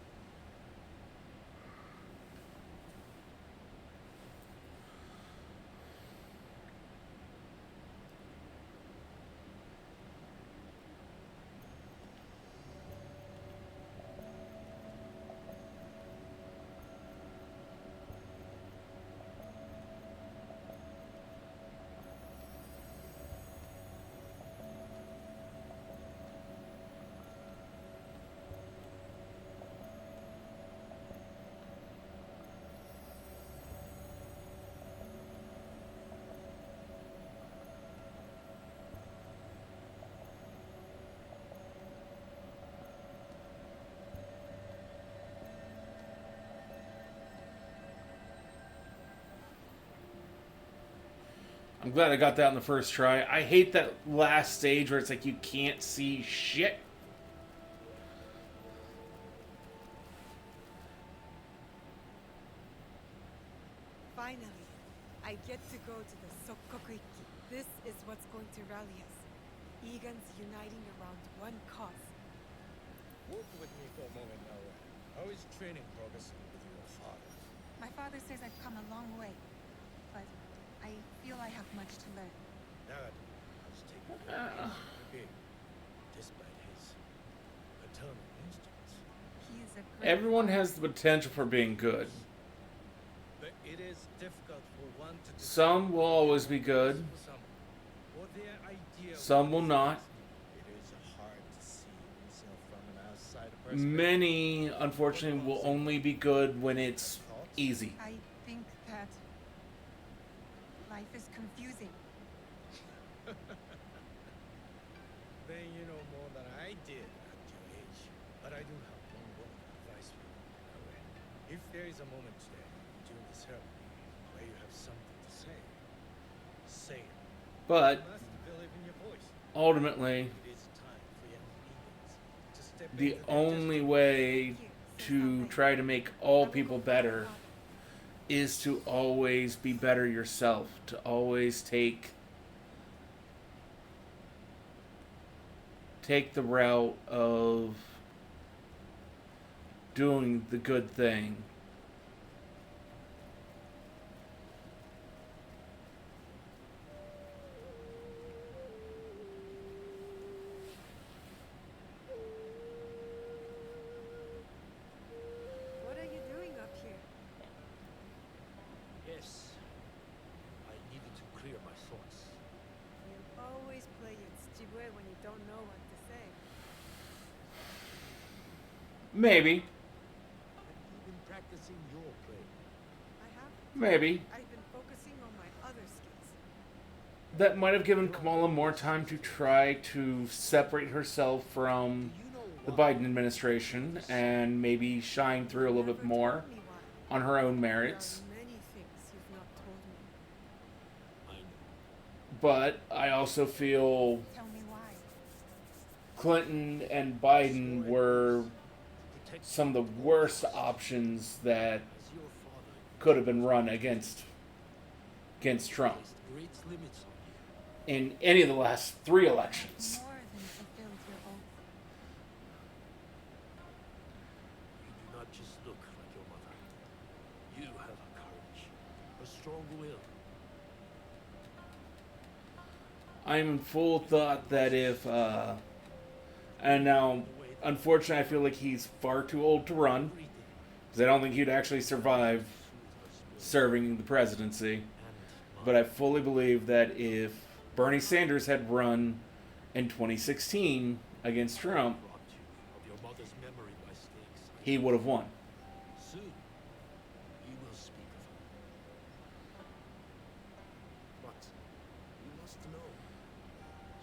I'm glad I got that in the first try. I hate that last stage where it's like you can't see shit. Finally, I get to go to the Sokkoku Ikki. This is what's going to rally us. Egan's uniting around one cause. Walk with me for a moment, Naoe. How is training progressing with your father? My father says I've come a long way, but I feel I have much to learn. Dad has taken very big, despite his paternal instincts. He is a great Everyone father. has the potential for being good. But it is difficult for one to Some will always be good. for some, or their idea of Some will what not. It is hard to see oneself from an outside perspective. Many, unfortunately, will only be good when it's easy. I think that life is confusing. Then you know more than I did at your age. But I do have one word of advice for you, Naoe. If there is a moment today, during the ceremony, where you have something to say, say it. But You must believe in your voice. ultimately, It is time for young Egans to step the into their only destiny. way to try to make all people better is to always be better yourself, to always take the route of doing the good thing. What are you doing up here? Yes. I needed to clear my thoughts. You always play it Tsujibue when you don't know what to say. Maybe, Have you been practicing your play? I have. maybe. I've been focusing on my other skills. That might have given Kamala more time to try to separate herself from Do you know the why? Biden administration and maybe shine through a little bit Never more told me why. on her own There merits. are many things you've not told me. I know. But I also feel Tell me why. Clinton and Biden were Protect some of the worst options that as your father could have been run against Trump placed great limits on you. in any of the last 3 elections. More than fulfilled your oath. You do not just look like your mother. You have a courage, a strong will. I'm in full thought that if, and now, unfortunately, I feel like he's far too old to run, Every day, because I don't think he'd actually survive soothe her spirit serving the presidency. and But I fully believe that if Bernie Sanders had run in 2016 against Trump, robbed you of your mother's memory by stakes. he would have won. Soon, you will speak of her. But you must know,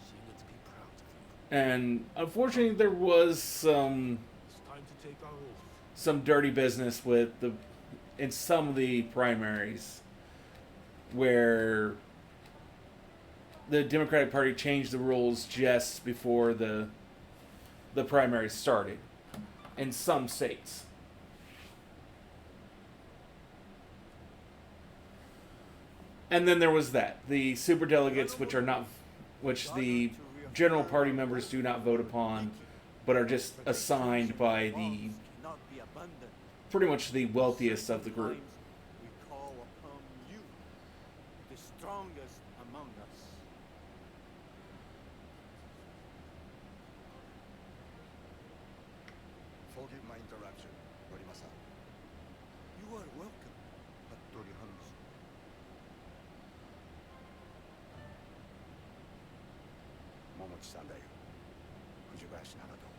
she would be proud of you. And unfortunately, there was some It's time to take our oath. dirty business with in some of the primaries where the Democratic Party changed the rules just before the primaries started in some states. And then there was the super delegates, which the general party members do not vote upon, but are just assigned by the Cannot be abandoned. pretty much the wealthiest of the group. We call upon you, the strongest among us. Forgive my interruption, Morimasa. You are welcome, Hattori Hanzo. Momochi-sanだよ。Fujibayashi Nagato.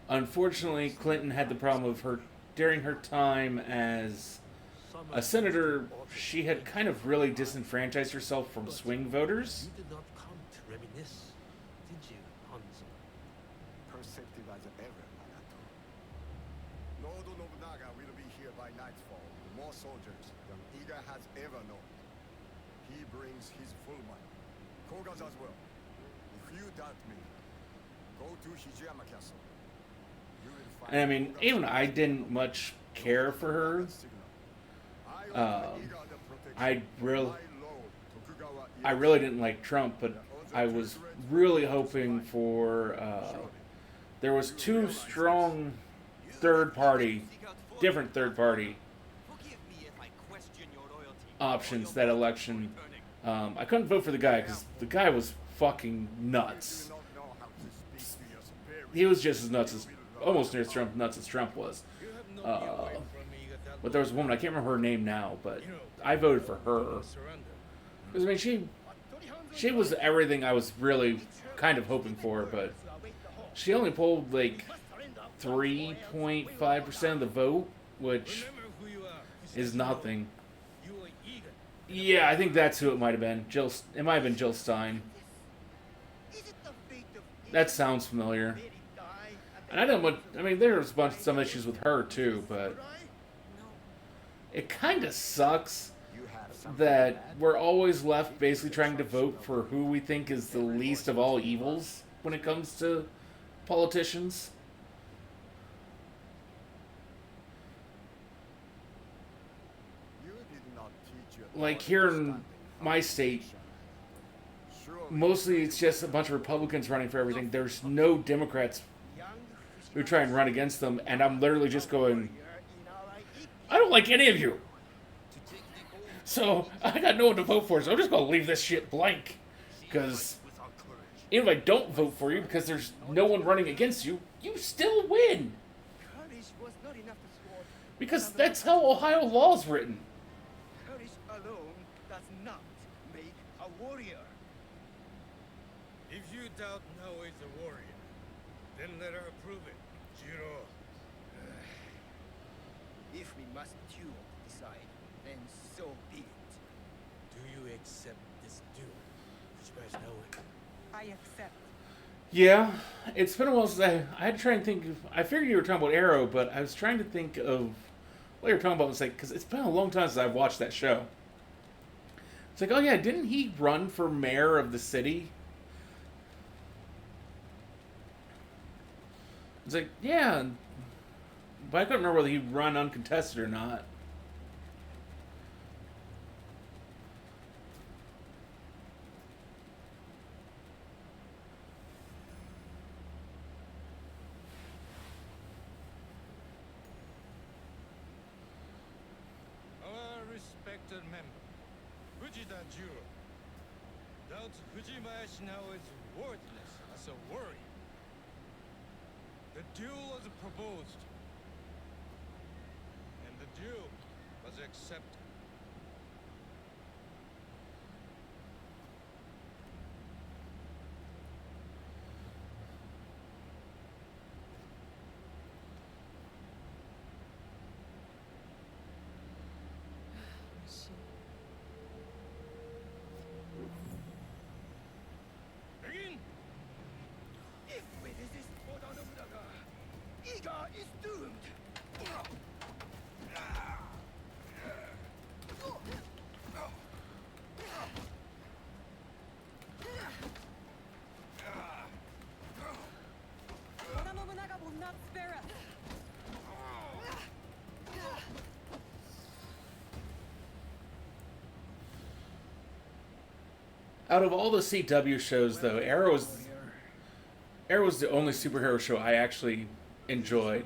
Unfortunately, Clinton had the problem of her during her time as a senator. She had kind of really disenfranchised herself from swing voters. You did not come to reminisce, did you, Hanzo? Perceptive as ever, Nagato. Lord Nobunaga will be here by nightfall with more soldiers than Iga has ever known. He brings his full might. Koga's as well. If you doubt me, go to Hijiyama Castle. You will find And I mean, Koga's even I didn't much care for her. signal. I offer Iga the protection. I really didn't like Trump, but I was really hoping for. There was two strong different third party options that election. I couldn't vote for the guy because the guy was fucking nuts. He was just as nuts as, almost near Trump nuts as Trump was. You have no be away from Iga But there was a woman, I can't remember her name now, but I voted for her. surrender. Because, I mean, she was everything I was really kind of hoping for, but she only pulled like 3.5% of the vote, which Remember who you are. is nothing. You are Iga. Yeah, I think that's who it might have been. It might have been Jill Stein. That sounds familiar. And I don't know what, I mean, there's some issues with her too, but it kind of sucks that we're always left basically trying to vote for who we think is the least of all evils when it comes to politicians. Like here in my state, mostly it's just a bunch of Republicans running for everything. There's no Democrats who try and run against them, and I'm literally just going, I don't like any of you. So I got no one to vote for, so I'm just going to leave this shit blank. Because even if I don't vote for you, because there's no one running against you, you still win. Courage was not enough to sword. Because that's how Ohio law is written. Courage alone does not make a warrior. If you doubt Naoe is a warrior, then let her prove it, Jiro. If we must duel to decide, then so be it. Do you accept this duel? Fujibayashi Naoe. I accept. Yeah, it's been a while since I had to try and think of, I figured you were talking about Arrow, but I was trying to think of what you were talking about. It's like, because it's been a long time since I've watched that show. It's like, oh yeah, didn't he run for mayor of the city? It's like, yeah, but I couldn't remember whether he run uncontested or not. Our respected member, Fujita Jiro, doubts Fujibayashi Naoe's worthiness as a warrior. The duel was proposed, and the duel was accepted. Begin! If we resist Oda Nobunaga, Iga is doomed. Oda Nobunaga will not spare us. Out of all the CW shows, though, Arrow is Arrow was the only superhero show I actually enjoyed.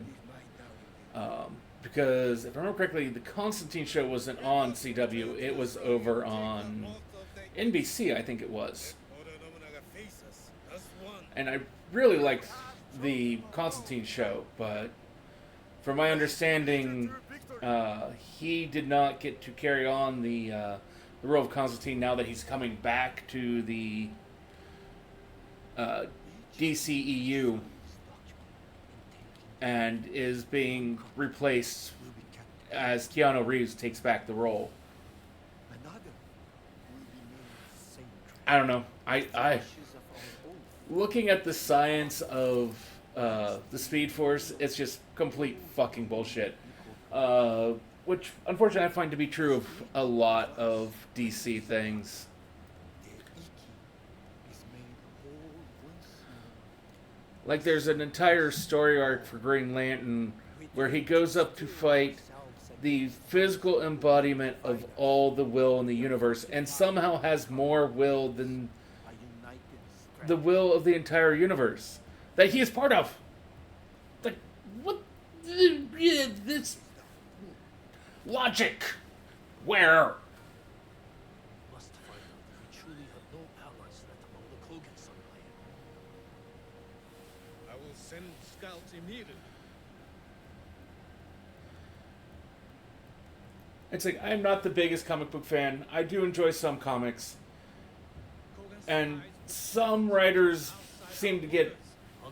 Because if I remember correctly, the Constantine show wasn't on CW. It was over on NBC, I think it was. And I really liked the Constantine show, but from my understanding, he did not get to carry on the role of Constantine now that he's coming back to the DCEU and is being replaced as Keanu Reeves takes back the role. I don't know. I looking at the science of the Speed Force, it's just complete fucking bullshit. Which, unfortunately, I find to be true of a lot of DC things. Like, there's an entire story arc for Green Lantern where he goes up to fight the physical embodiment of all the will in the universe and somehow has more will than the will of the entire universe that he is part of. Like, what? This logic? Where? Must find out if we truly have no allies left among the Kogans someday. I will send scouts immediately. It's like, I'm not the biggest comic book fan. I do enjoy some comics. And some writers seem to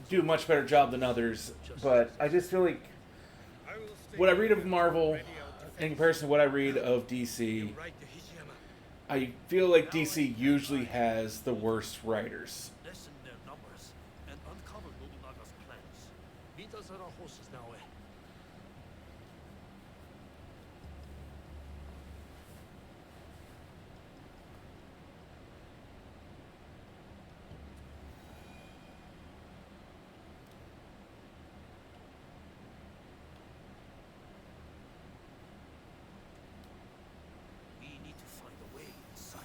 do a much better job than others. But I just feel like what I read of Marvel in comparison to what I read of DC, I feel like DC usually has the worst writers. Lessen their numbers and uncover Nobunaga's plans. Meet us at our horses now, eh? We need to find a way inside.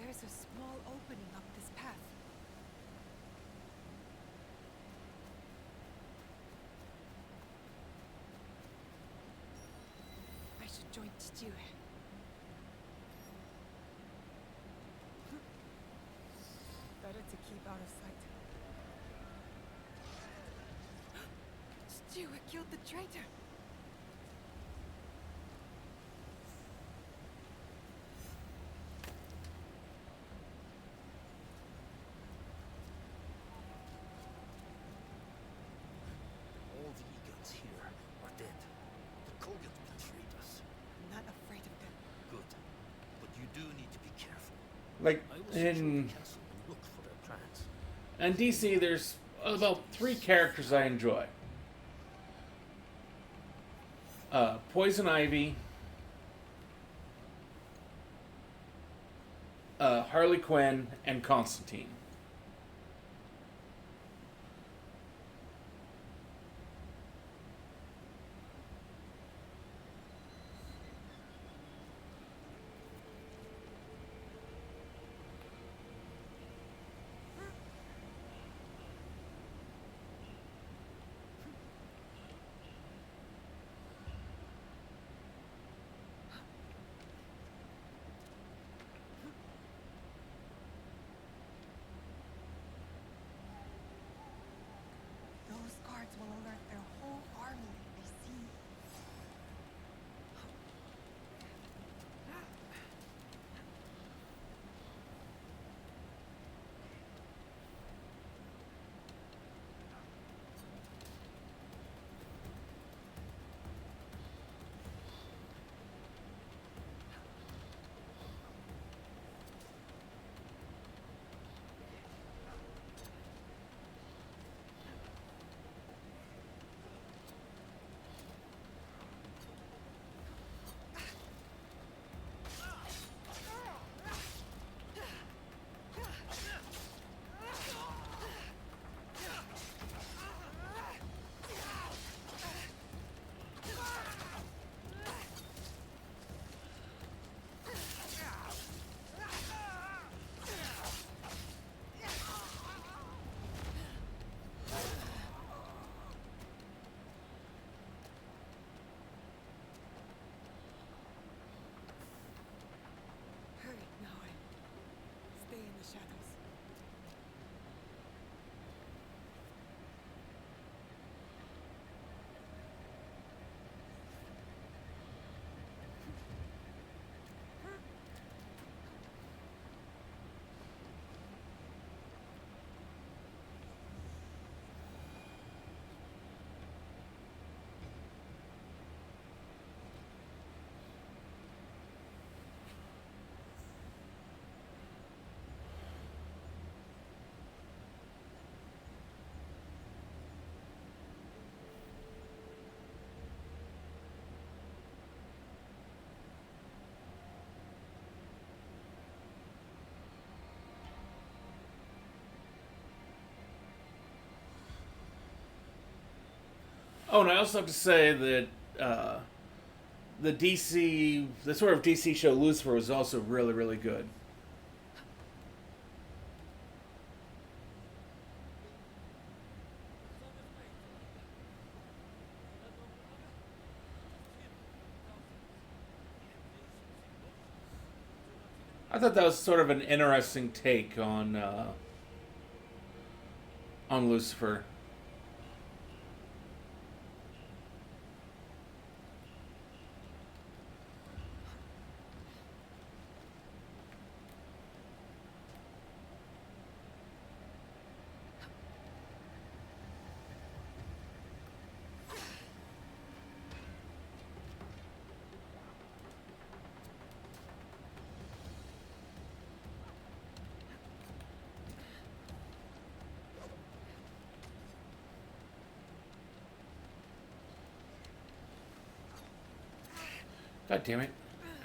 There's a small opening up this path. I should join Chichiue. Better to keep out of sight. Chichiue killed the traitor! All the Egons here are dead. The Kogans betrayed us. I'm not afraid of them. Good. But you do need to be careful. Like, I will search in the castle and look for their plans. And DC, there's about 3 characters I enjoy. Poison Ivy, Harley Quinn, and Constantine. Oh, and I also have to say that the sort of DC show Lucifer was also really, really good. I thought that was sort of an interesting take on Lucifer. God damn it.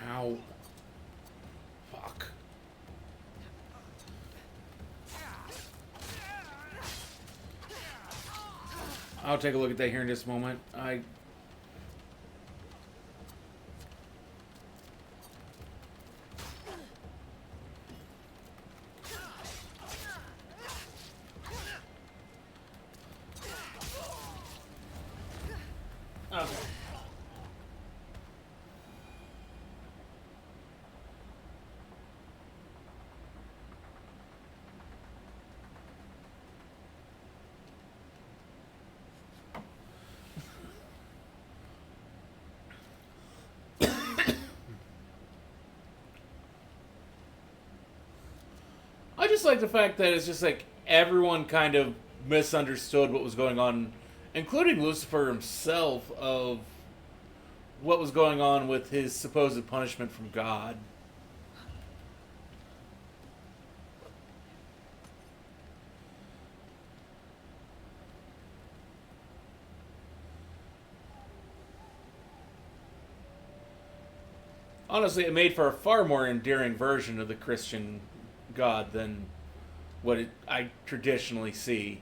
Ow. Fuck. I'll take a look at that here in just a moment. Okay. I just like the fact that it's just like everyone kind of misunderstood what was going on, including Lucifer himself, of what was going on with his supposed punishment from God. Honestly, it made for a far more endearing version of the Christian God than I traditionally see.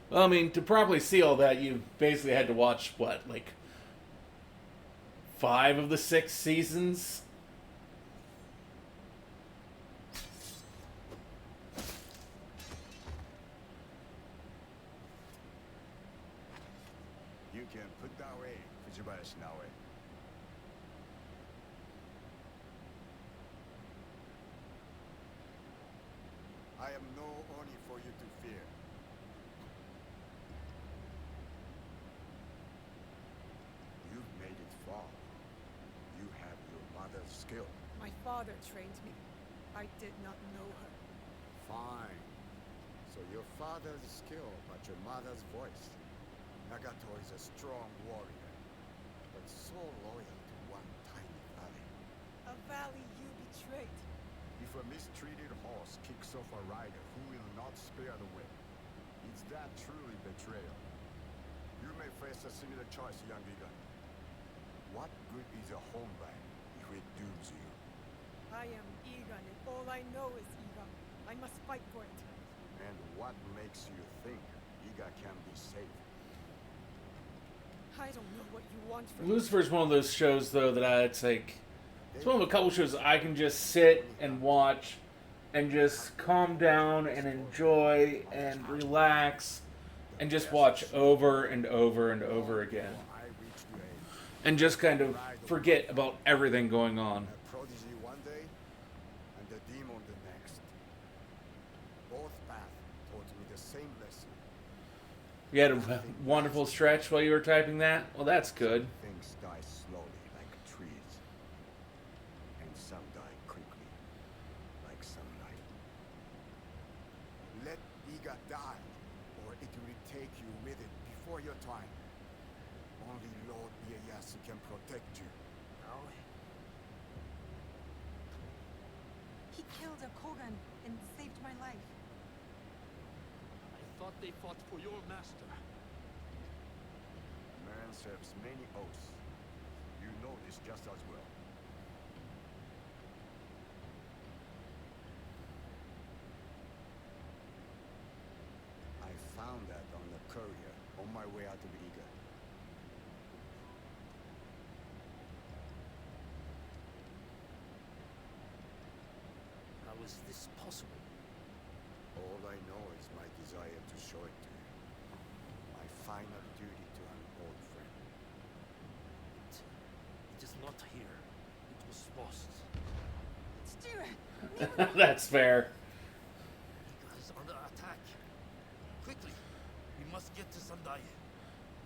Well, I mean, to properly see all that, you basically had to watch, what, like 5 of the 6 seasons? You can put that way, Fujibayashi Naoe. I am no Oni for you to fear. You've made it far. You have your mother's skill. My father trained me. I did not know her. Fine. So your father's skill, but your mother's voice. Nagato is a strong warrior, but so loyal to one tiny valley. A valley you betrayed. If a mistreated horse kicks off a rider who will not spare the whip, is that truly betrayal? You may face a similar choice, young Igan. What good is a homeland if it dooms you? I am Egan, and all I know is Egan. I must fight for it. And what makes you think Iga can be saved? I don't know what you want from me. Lucifer's one of those shows, though, that it's like, it's one of a couple shows I can just sit and watch and just calm down and enjoy and relax and just watch over and over and over again. I reached your age. And just kind of forget about everything going on. A prodigy one day, and a demon the next. Both paths taught me the same lesson. You had a wonderful stretch while you were typing that? Well, that's good. Things die slowly like trees, and some die quickly like sunlight. Let Iga die, or it will take you with it before your time. Only Lord Ieyasu can protect you. Naoe? He killed a Kogan and saved my life. I thought they fought for your master. Man serves many oaths. You know this just as well. I found that on the courier on my way out of Iga. How is this possible? All I know is my desire to show it to you. My final duty to an old friend. It is not here. It was lost. Stuart! That's fair. Iga is under attack. Quickly, we must get to Sendai.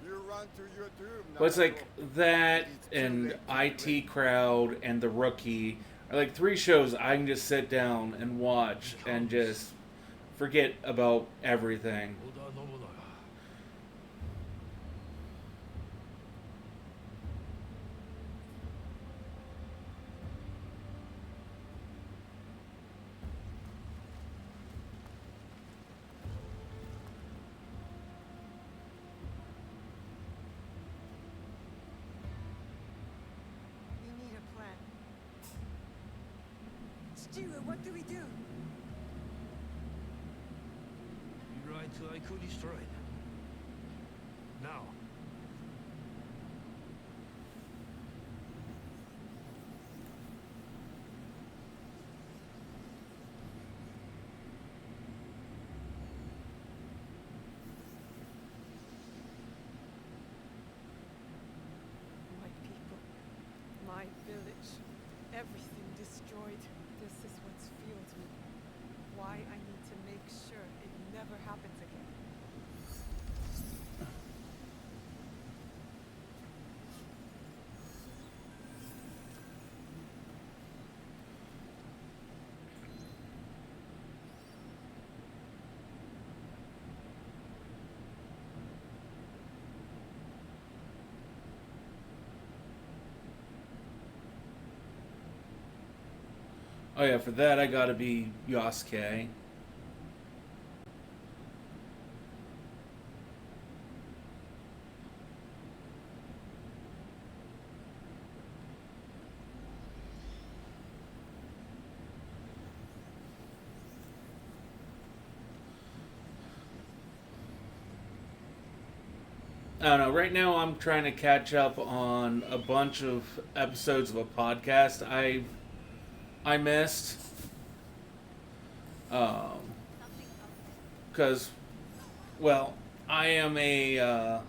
You run to your doom now. But it's like that and IT Crowd and The Rookie are like 3 shows I can just sit down and watch and just forget about everything. Oda Nobunaga. We need a plan. Stuart, what do we do? We ride to Aikuni Shrine. Now. My people, my village, everything destroyed. This is what's fueled me. Why I need to make sure it never happens again. Oh yeah, for that I gotta be Yasuke. I don't know. Right now, I'm trying to catch up on a bunch of episodes of a podcast I missed. Because, well, I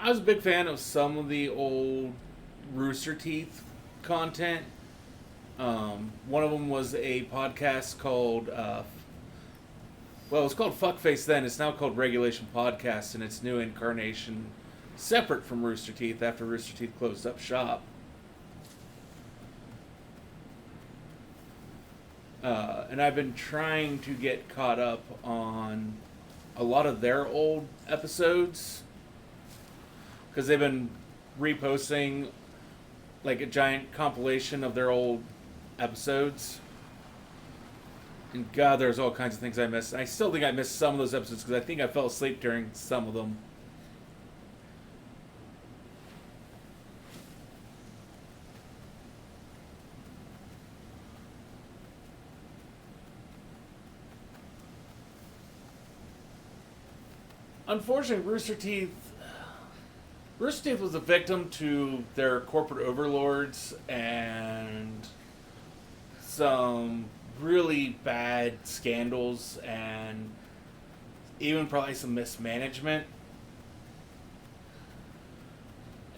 was a big fan of some of the old Rooster Teeth content. One of them was a podcast called, well, it was called Fuckface then. It's now called Regulation Podcast, and its new incarnation, separate from Rooster Teeth after Rooster Teeth closed up shop. And I've been trying to get caught up on a lot of their old episodes, because they've been reposting like a giant compilation of their old episodes. And God, there's all kinds of things I missed. I still think I missed some of those episodes because I think I fell asleep during some of them. Unfortunately, Rooster Teeth was a victim to their corporate overlords and some really bad scandals and even probably some mismanagement.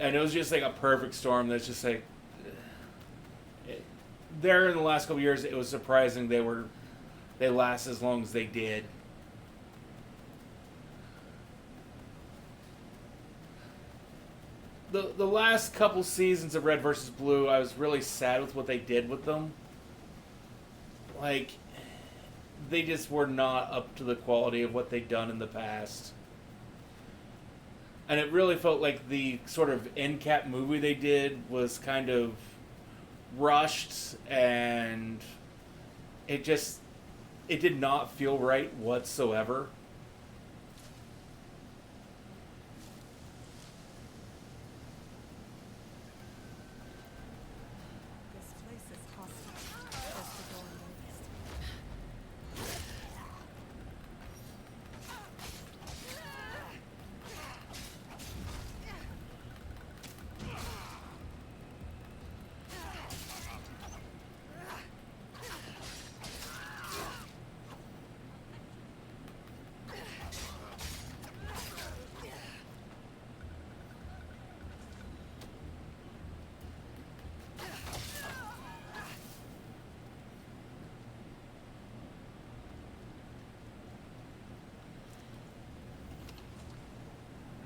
And it was just like a perfect storm that's just like... There in the last couple of years, it was surprising they last as long as they did. The last couple seasons of Red vs. Blue, I was really sad with what they did with them. Like, they just were not up to the quality of what they'd done in the past. And it really felt like the sort of end cap movie they did was kind of rushed, and it did not feel right whatsoever. This place is hostile. As the door noticed.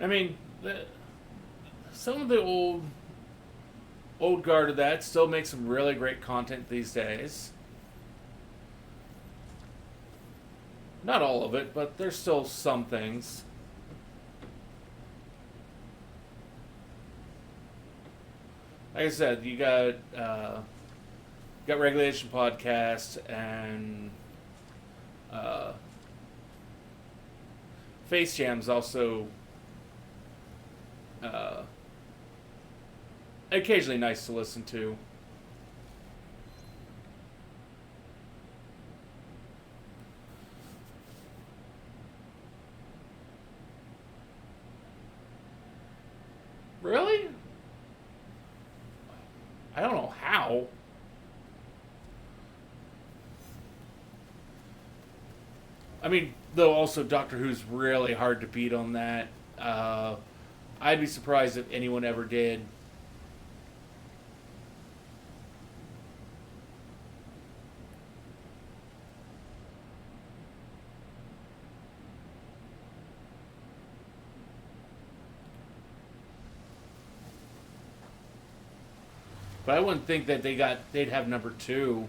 I mean, some of the old guard of that still makes some really great content these days. Not all of it, but there's still some things. Like I said, you got Regulation Podcast and Face Jam's also occasionally nice to listen to. Really? I don't know how. I mean, though also Doctor Who's really hard to beat on that. I'd be surprised if anyone ever did. But I wouldn't think that they'd have number 2.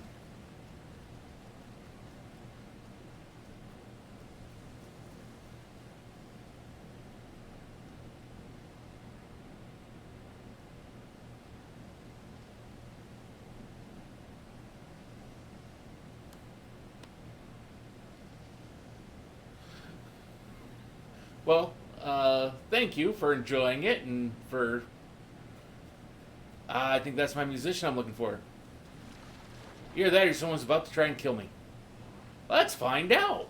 Well, thank you for enjoying it and for... I think that's my musician I'm looking for. Either that or someone's about to try and kill me. Let's find out.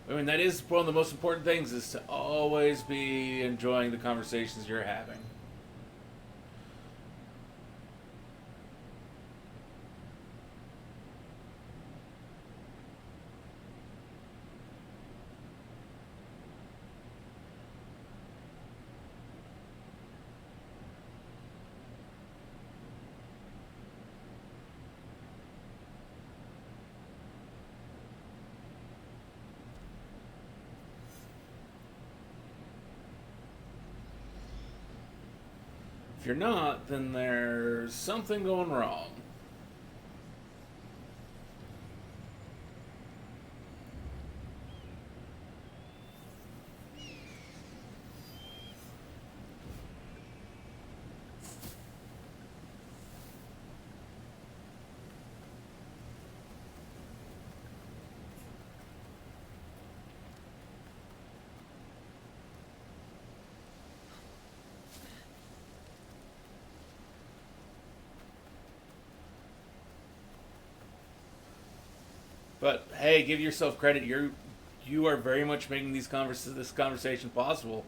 I mean, that is one of the most important things, is to always be enjoying the conversations you're having. If you're not, then there's something going wrong. But hey, give yourself credit. You are very much making this conversation possible.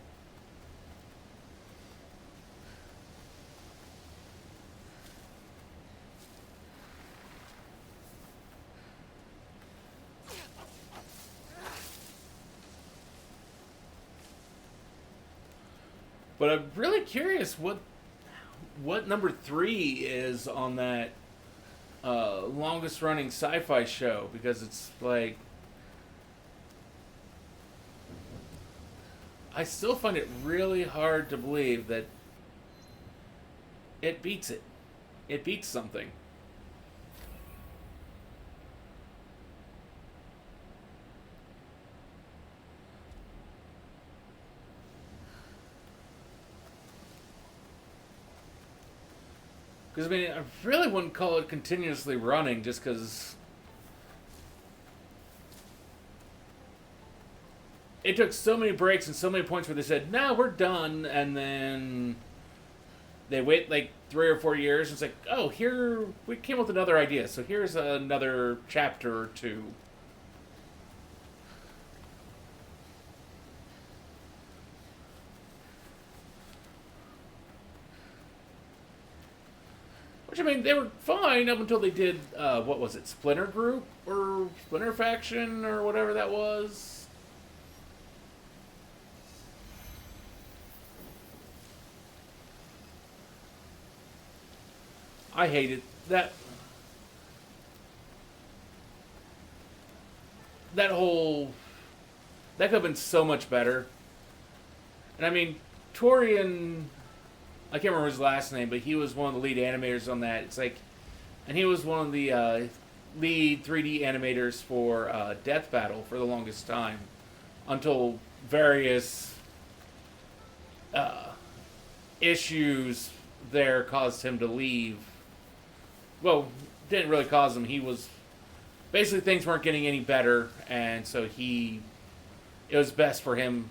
But I'm really curious what number 3 is on that longest running sci-fi show, because it's like I still find it really hard to believe that it beats it. It beats something. Because, I mean, I really wouldn't call it continuously running just because it took so many breaks and so many points where they said, no, we're done. And then they wait like 3 or 4 years. And it's like, oh, here, we came up with another idea. So here's another chapter or two. Which, I mean, they were fine up until they did, what was it, Splinter Group? Or Splinter Faction? Or whatever that was? I hated that. That whole... That could have been so much better. And I mean, Torian... I can't remember his last name, but he was one of the lead animators on that. It's like, and he was one of the lead 3D animators for Death Battle for the longest time, until various issues there caused him to leave. Well, didn't really cause him. He was basically, things weren't getting any better, and so it was best for him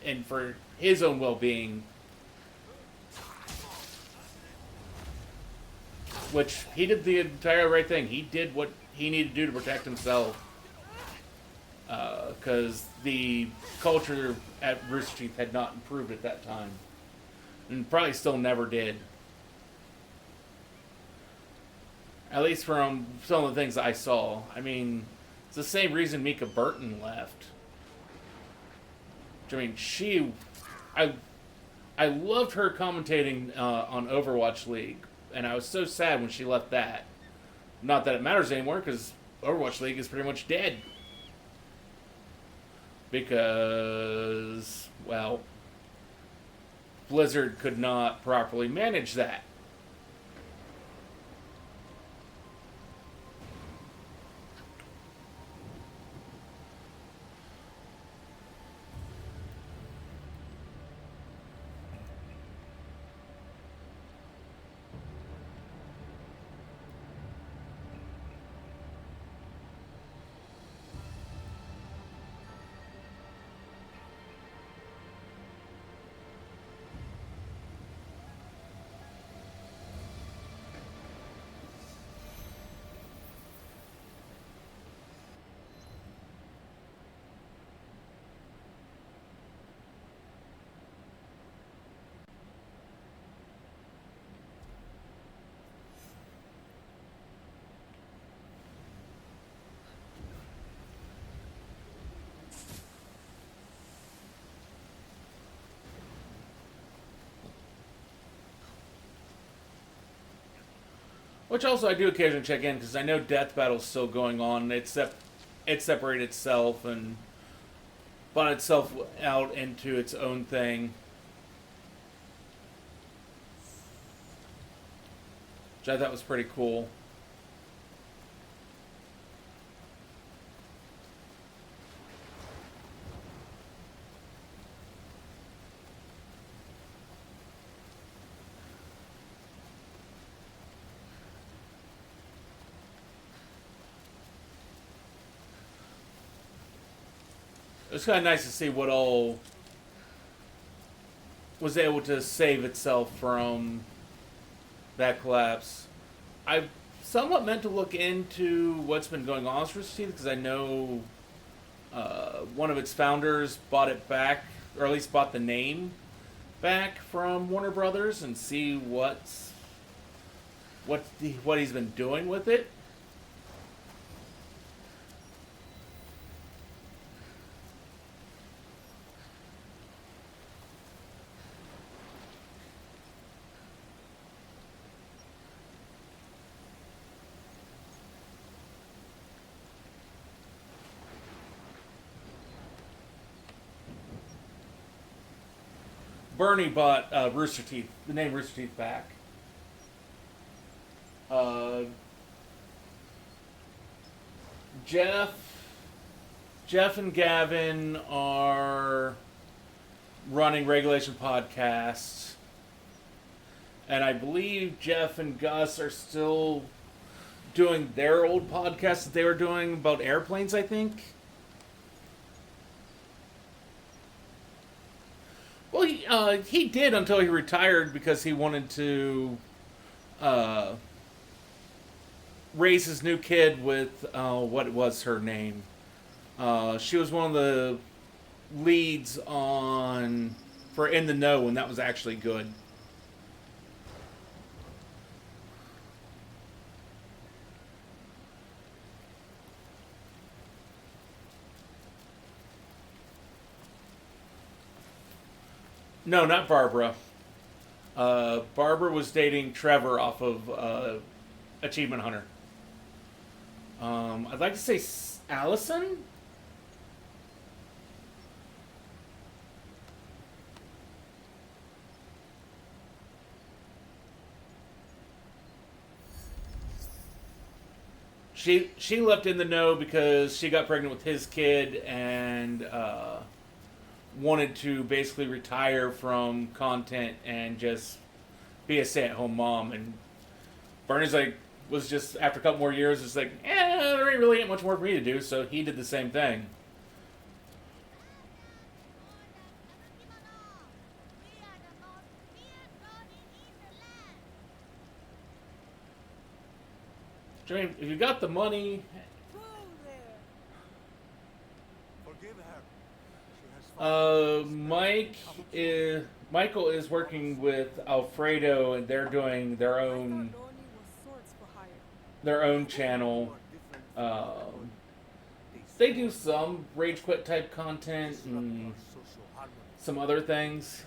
and for his own well-being. Which, he did the entire right thing. He did what he needed to do to protect himself. Because the culture at Rooster Teeth had not improved at that time. And probably still never did. At least from some of the things I saw. I mean, it's the same reason Mika Burton left. I mean, I loved her commentating on Overwatch League. And I was so sad when she left that. Not that it matters anymore, because Overwatch League is pretty much dead. Because, well, Blizzard could not properly manage that. Which also I do occasionally check in, because I know Death Battle's still going on. It separated itself and bought itself out into its own thing. Which I thought was pretty cool. It's kind of nice to see what all was able to save itself from that collapse. I somewhat meant to look into what's been going on with Rooster Teeth, because I know one of its founders bought it back, or at least bought the name back from Warner Brothers, and see what he's been doing with it. Bernie bought Rooster Teeth, the name Rooster Teeth back. Jeff and Gavin are running Regulation Podcasts. And I believe Jeff and Gus are still doing their old podcast that they were doing about airplanes, I think. Well, he did until he retired because he wanted to raise his new kid with, what was her name? She was one of the leads for In the Know, and that was actually good. No, not Barbara. Barbara was dating Trevor off of Achievement Hunter. I'd like to say Allison? She left In the Know because she got pregnant with his kid and wanted to basically retire from content and just be a stay-at-home mom. And Bernie's was just, after a couple more years, it's like, there ain't really much more for me to do, so he did the same thing. I mean, if you got the money... Michael is working with Alfredo, and they're doing their own channel. They do some rage quit type content and some other things.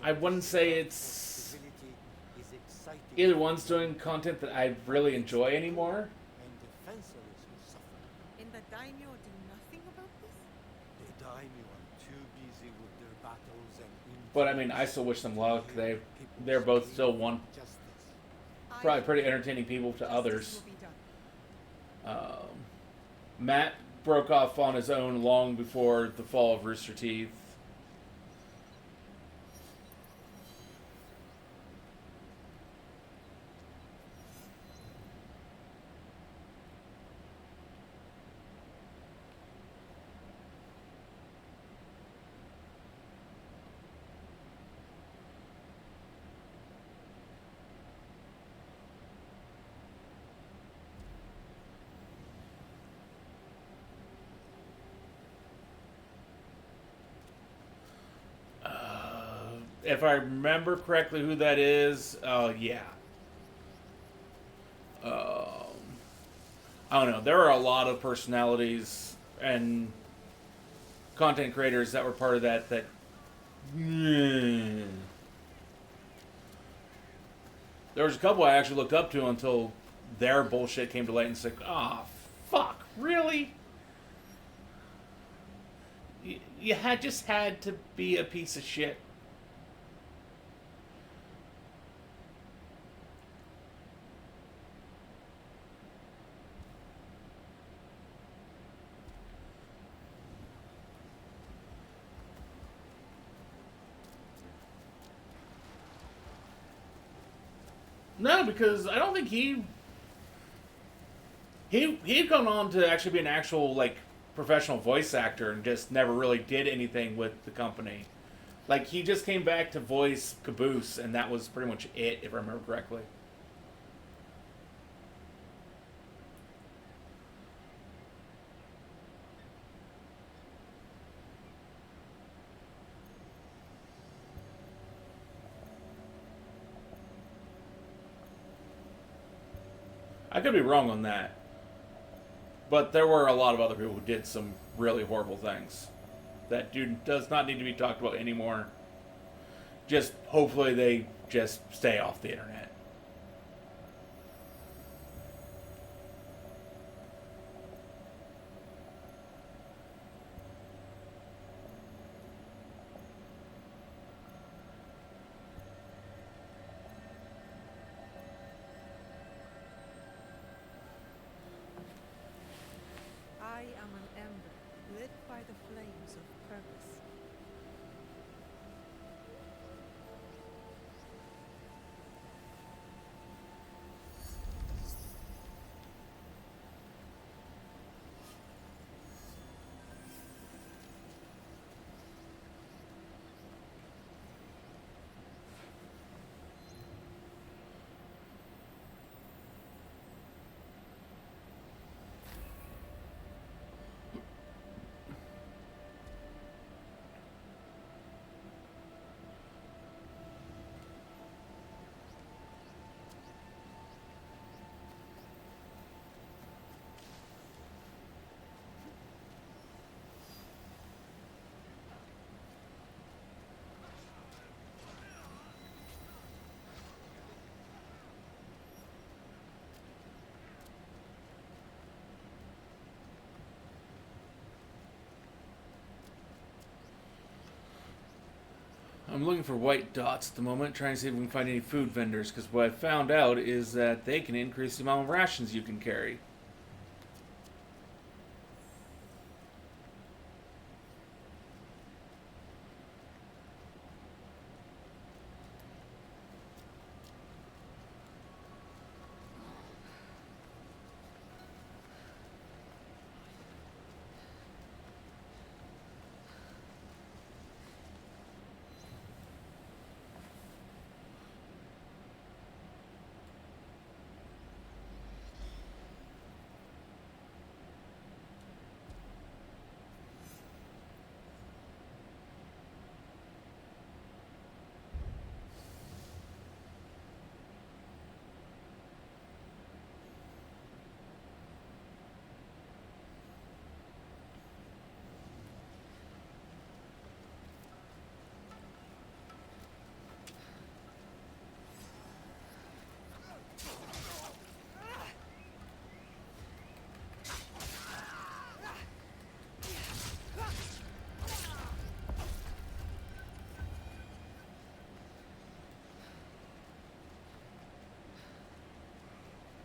I wouldn't say it's either one's doing content that I really enjoy anymore. And the daimyo do nothing about this? The daimyo are too busy with their battles and But I mean, I still wish them luck. They're both still probably pretty entertaining people to others. Matt broke off on his own long before the fall of Rooster Teeth. If I remember correctly who that is, yeah. I don't know. There are a lot of personalities and content creators that were part of that. There was a couple I actually looked up to until their bullshit came to light and said, fuck, really? You just had to be a piece of shit. No, because I don't think he'd gone on to actually be an actual professional voice actor and just never really did anything with the company. He just came back to voice Caboose, and that was pretty much it, if I remember correctly. I could be wrong on that. But there were a lot of other people who did some really horrible things. That dude does not need to be talked about anymore. Just hopefully they just stay off the internet. by the flames of purpose. I'm looking for white dots at the moment, trying to see if we can find any food vendors, because what I found out is that they can increase the amount of rations you can carry.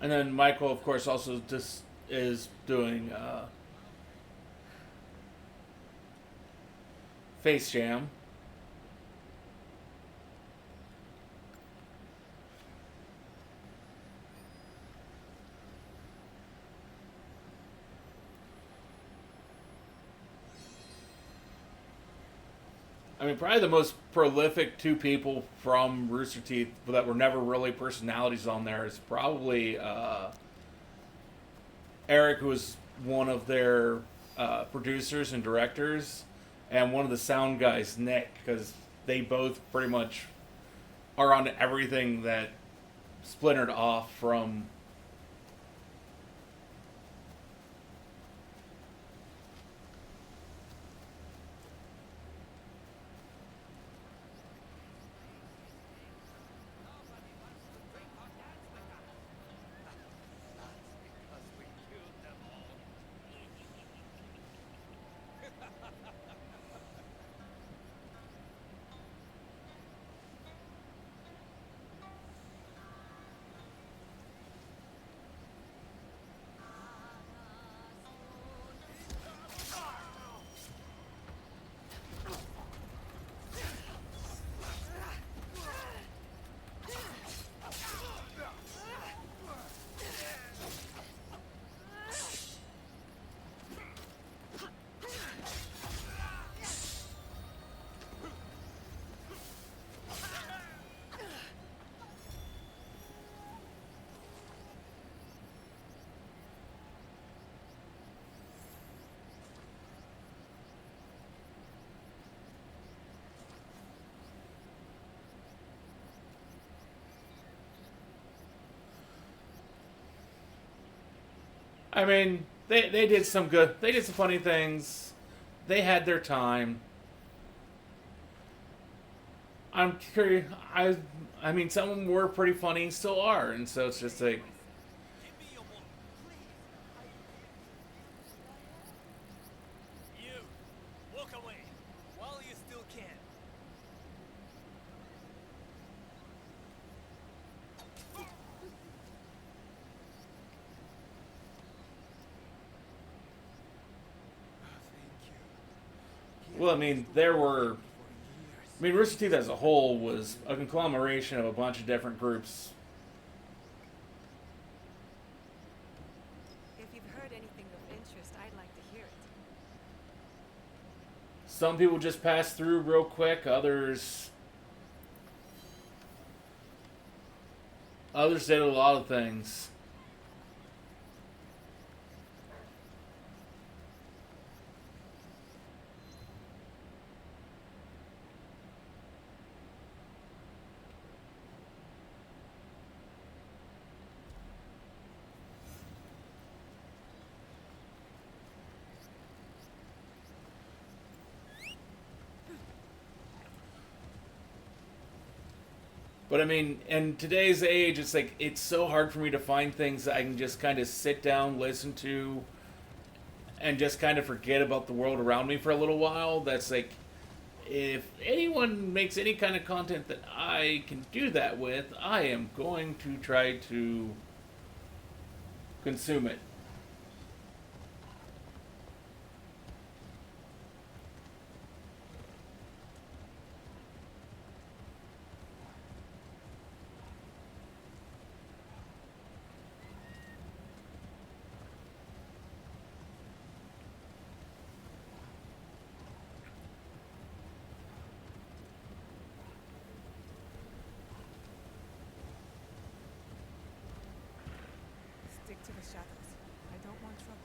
And then Michael, of course, also just is doing Face Jam. I mean, probably the most prolific two people from Rooster Teeth that were never really personalities on there is probably Eric, who was one of their producers and directors, and one of the sound guys, Nick, because they both pretty much are on everything that splintered off from. I mean, they did some good. They did some funny things. They had their time. I'm curious. I mean, some of them were pretty funny, still are, and so it's just like. You, walk away while you still can. Thank you. Well, I mean, there were. I mean, Rooster Teeth as a whole was a conglomeration of a bunch of different groups. If you've heard anything of interest, I'd like to hear it. Some people just passed through real quick. Others did a lot of things. But I mean, in today's age, it's like it's so hard for me to find things that I can just kind of sit down, listen to, and just kind of forget about the world around me for a little while. That's like, if anyone makes any kind of content that I can do that with, I am going to try to consume it. Stick to the shadows. I don't want trouble.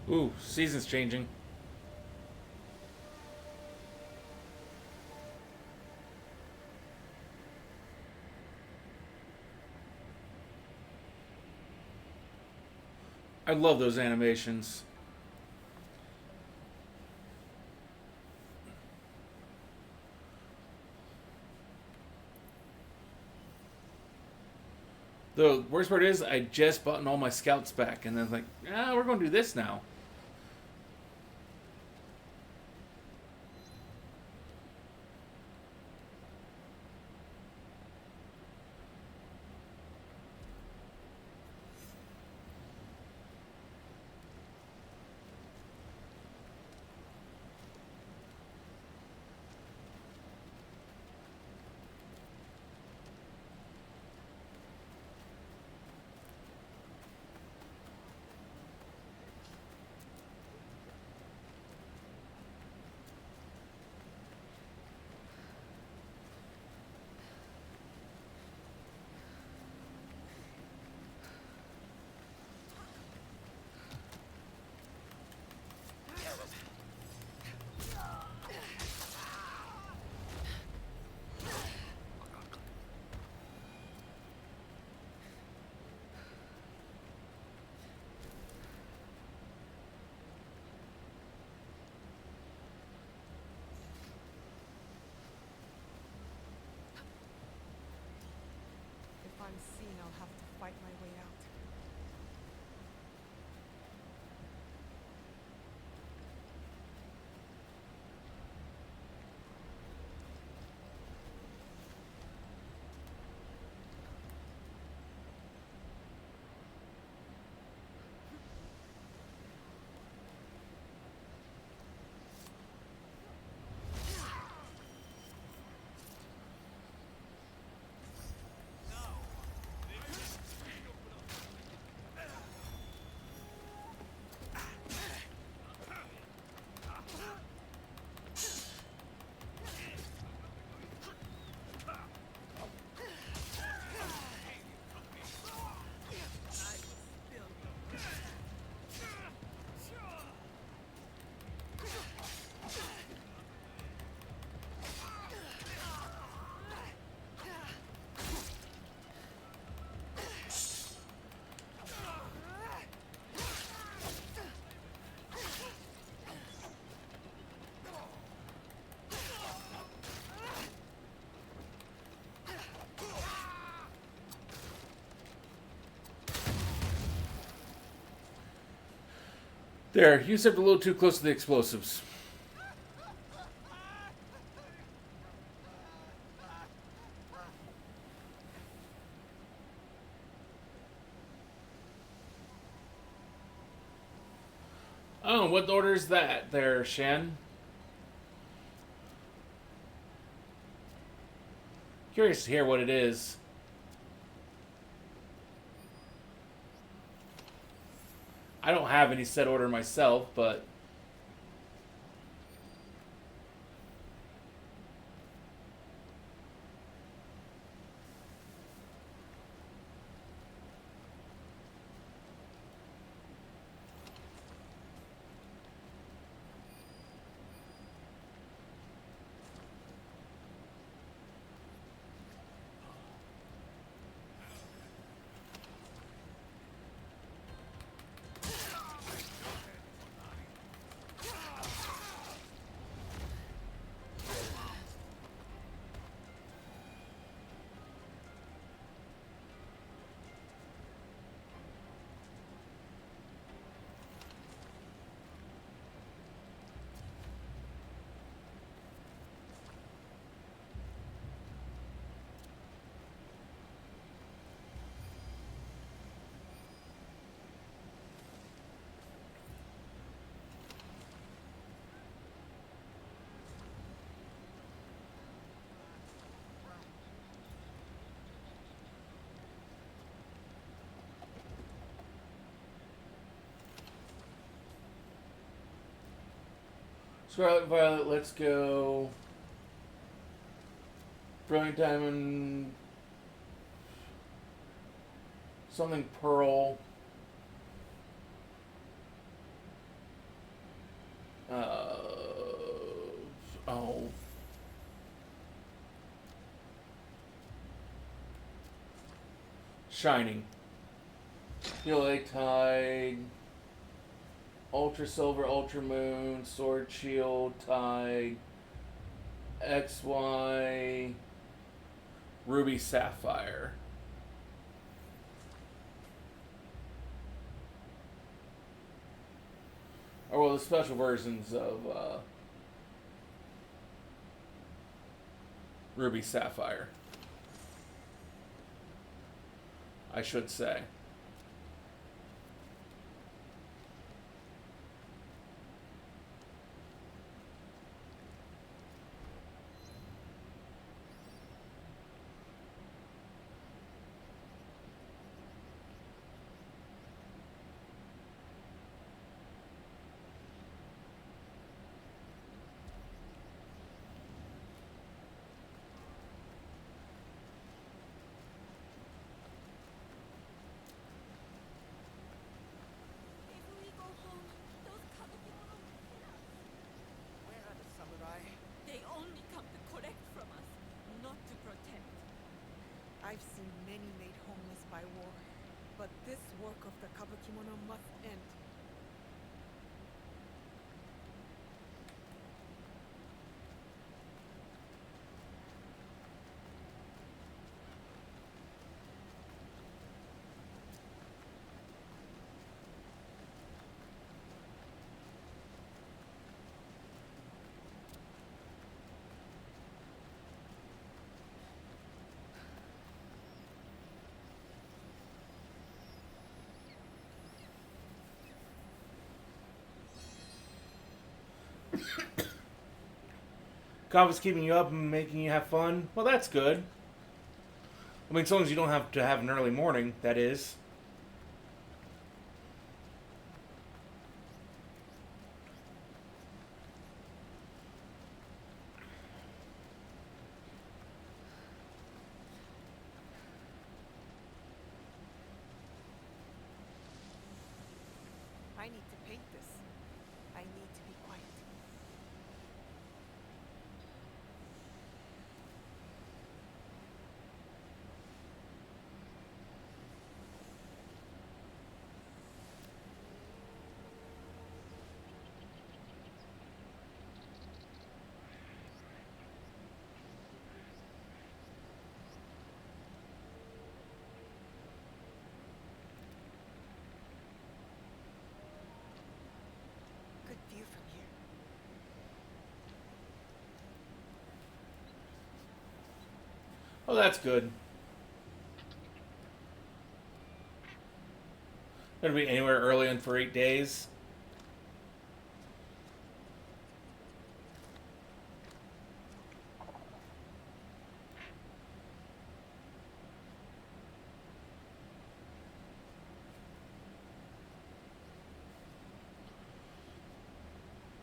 Ooh, season's changing. I love those animations. The worst part is, I just bought all my scouts back, and then like, we're going to do this now. fight my way out. There, you stepped a little too close to the explosives. Oh, what order is that there, Shen? Curious to hear what it is. I don't have any set order myself, but Scarlet Violet, let's go. Brilliant Diamond. Something Pearl. Oh. Shining. PLA Tide. Ultra Silver, Ultra Moon, Sword Shield, Tide, XY, Ruby Sapphire. Or well, the special versions of Ruby Sapphire, I should say. If we go home, those Kabukimono will kill us. Where are the samurai? They only come to collect from us, not to protect. I've seen many made homeless by war, but this work of the Kabukimono must end. Kava's keeping you up and making you have fun. Well, that's good. I mean, as long as you don't have to have an early morning, that is. I need to paint this. I need to be quiet. Good view from here. Oh, that's good. Gonna be anywhere early in for 8 days.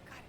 Got it.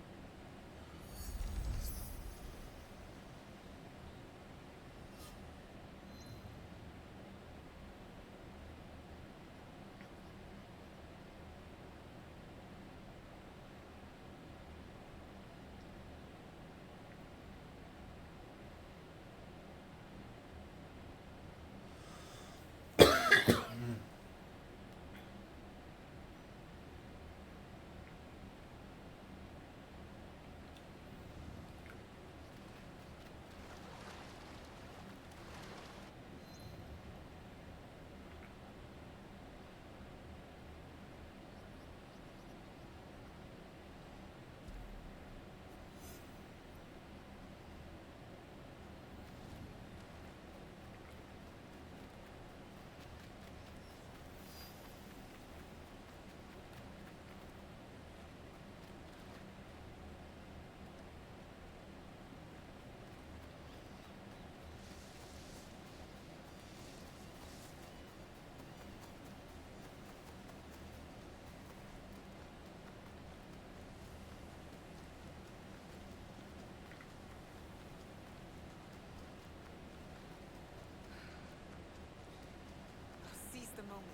I'll seize the moment.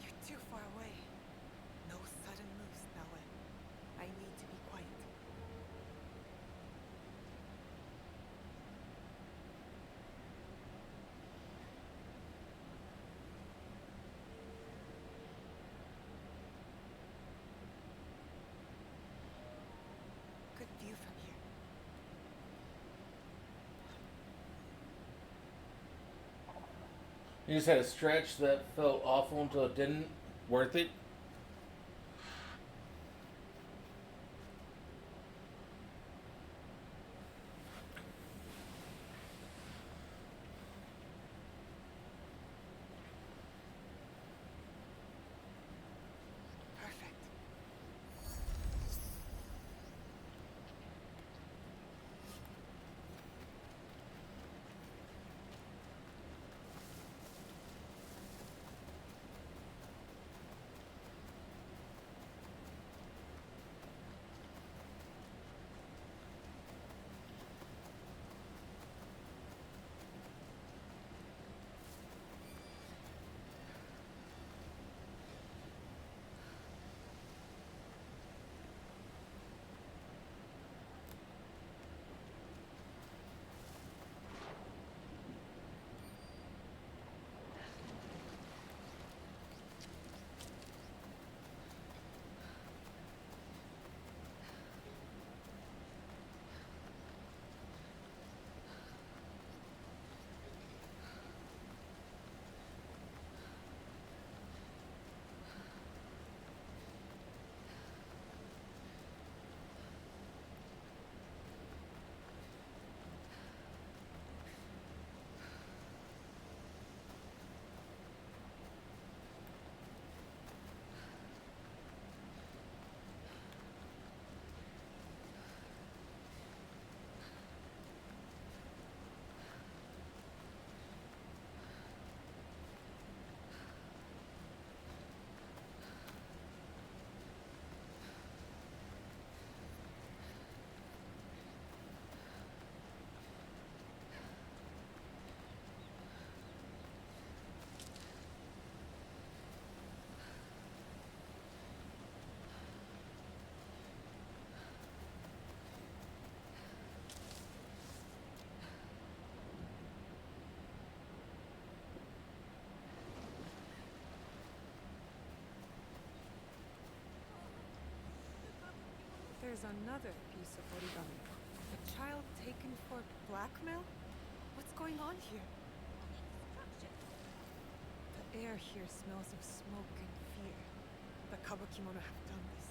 You're too far away. No sudden moves, Naoe. I need to be quiet. Good view from here. You just had a stretch that felt awful until it didn't. Worth it. Perfect. Here's another piece of origami. A child taken for blackmail? What's going on here? The air here smells of smoke and fear. The Kabakimono have done this.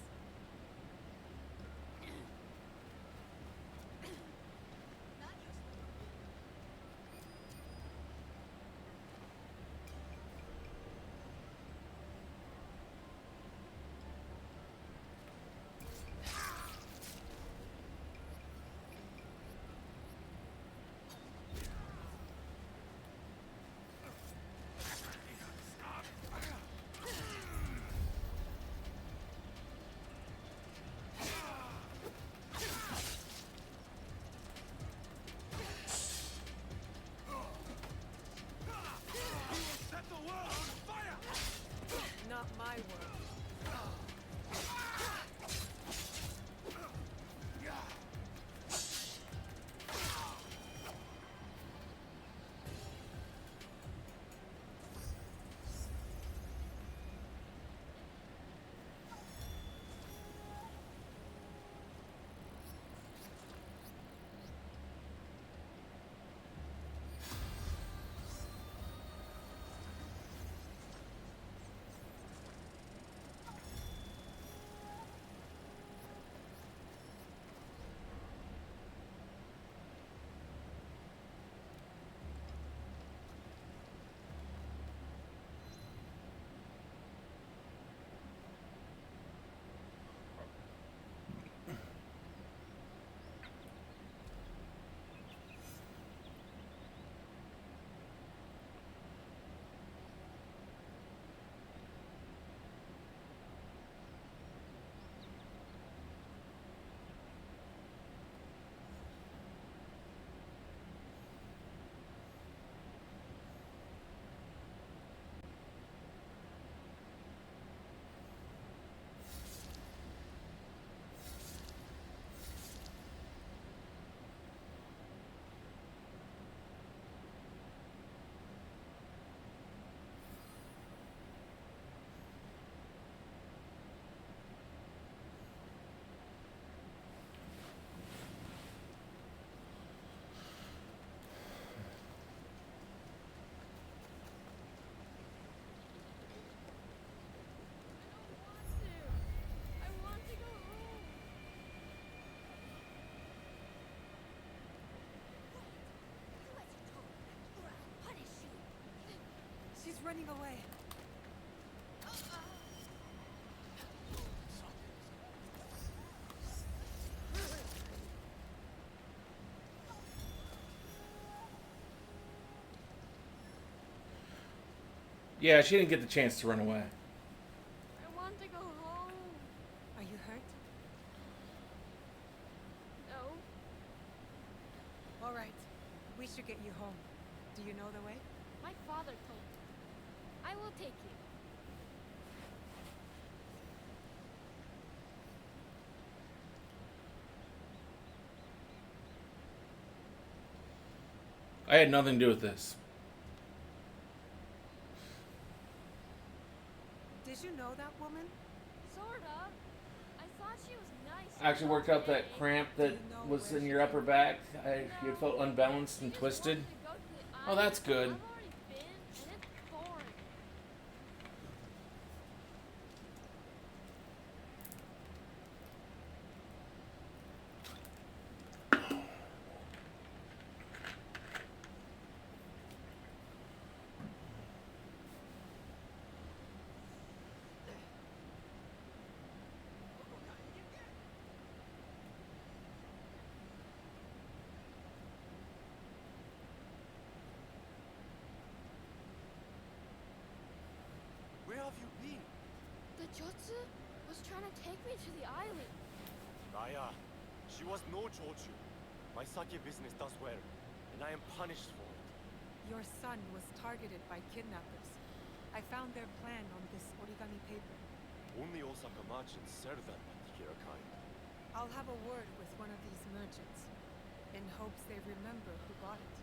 Not my world. I want to go home. Do as you're told, or I'll punish you. She's running away. Yeah, she didn't get the chance to run away. I want to go home. Are you hurt? No. All right. We should get you home. Do you know the way? My father told me. I will take you. I had nothing to do with this. Did you know that woman? Sorta. I thought she was nice. I actually worked out that cramp that was in your upper back. You felt unbalanced and twisted. Oh, that's good. I've already been, and it's boring. Where have you been? The Jotsu was trying to take me to the island. Naya, she was no Joju. My sake business does well, and I am punished for it. Your son was targeted by kidnappers. I found their plan on this origami paper. Only Osaka merchants sell that particular kind. I'll have a word with one of these merchants, in hopes they remember who bought it.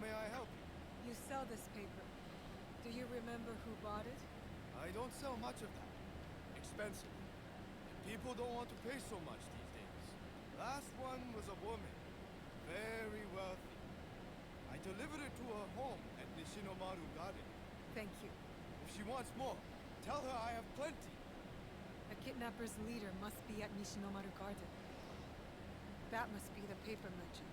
may I help you? You sell this paper. Do you remember who bought it? I don't sell much of that. Expensive. And people don't want to pay so much these days. Last one was a woman. Very wealthy. I delivered it to her home at Nishinomaru Garden. Thank you. If she wants more, tell her I have plenty. The kidnapper's leader must be at Nishinomaru Garden. That must be the paper merchant.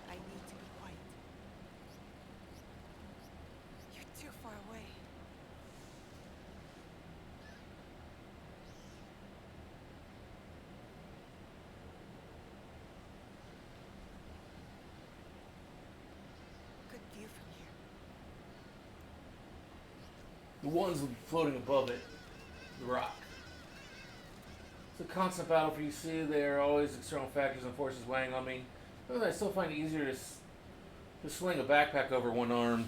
I need to be quiet. You're too far away. Good view from here. The ones floating above it, the rock. It's a constant battle for you. See, there are always external factors and forces weighing on me. But I still find it easier to sling a backpack over one arm.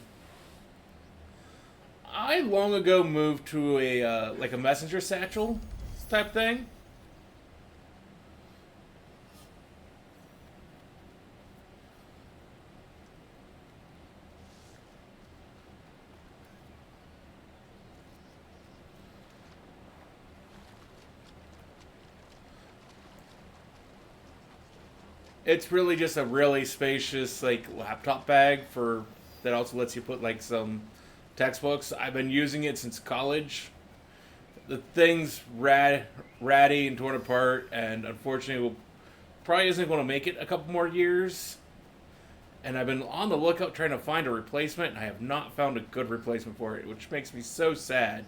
I long ago moved to a like a messenger satchel type thing. It's really just a really spacious like laptop bag for that also lets you put like some textbooks. I've been using it since college. The thing's ratty and torn apart, and unfortunately, will probably isn't going to make it a couple more years. And I've been on the lookout trying to find a replacement, and I have not found a good replacement for it, which makes me so sad.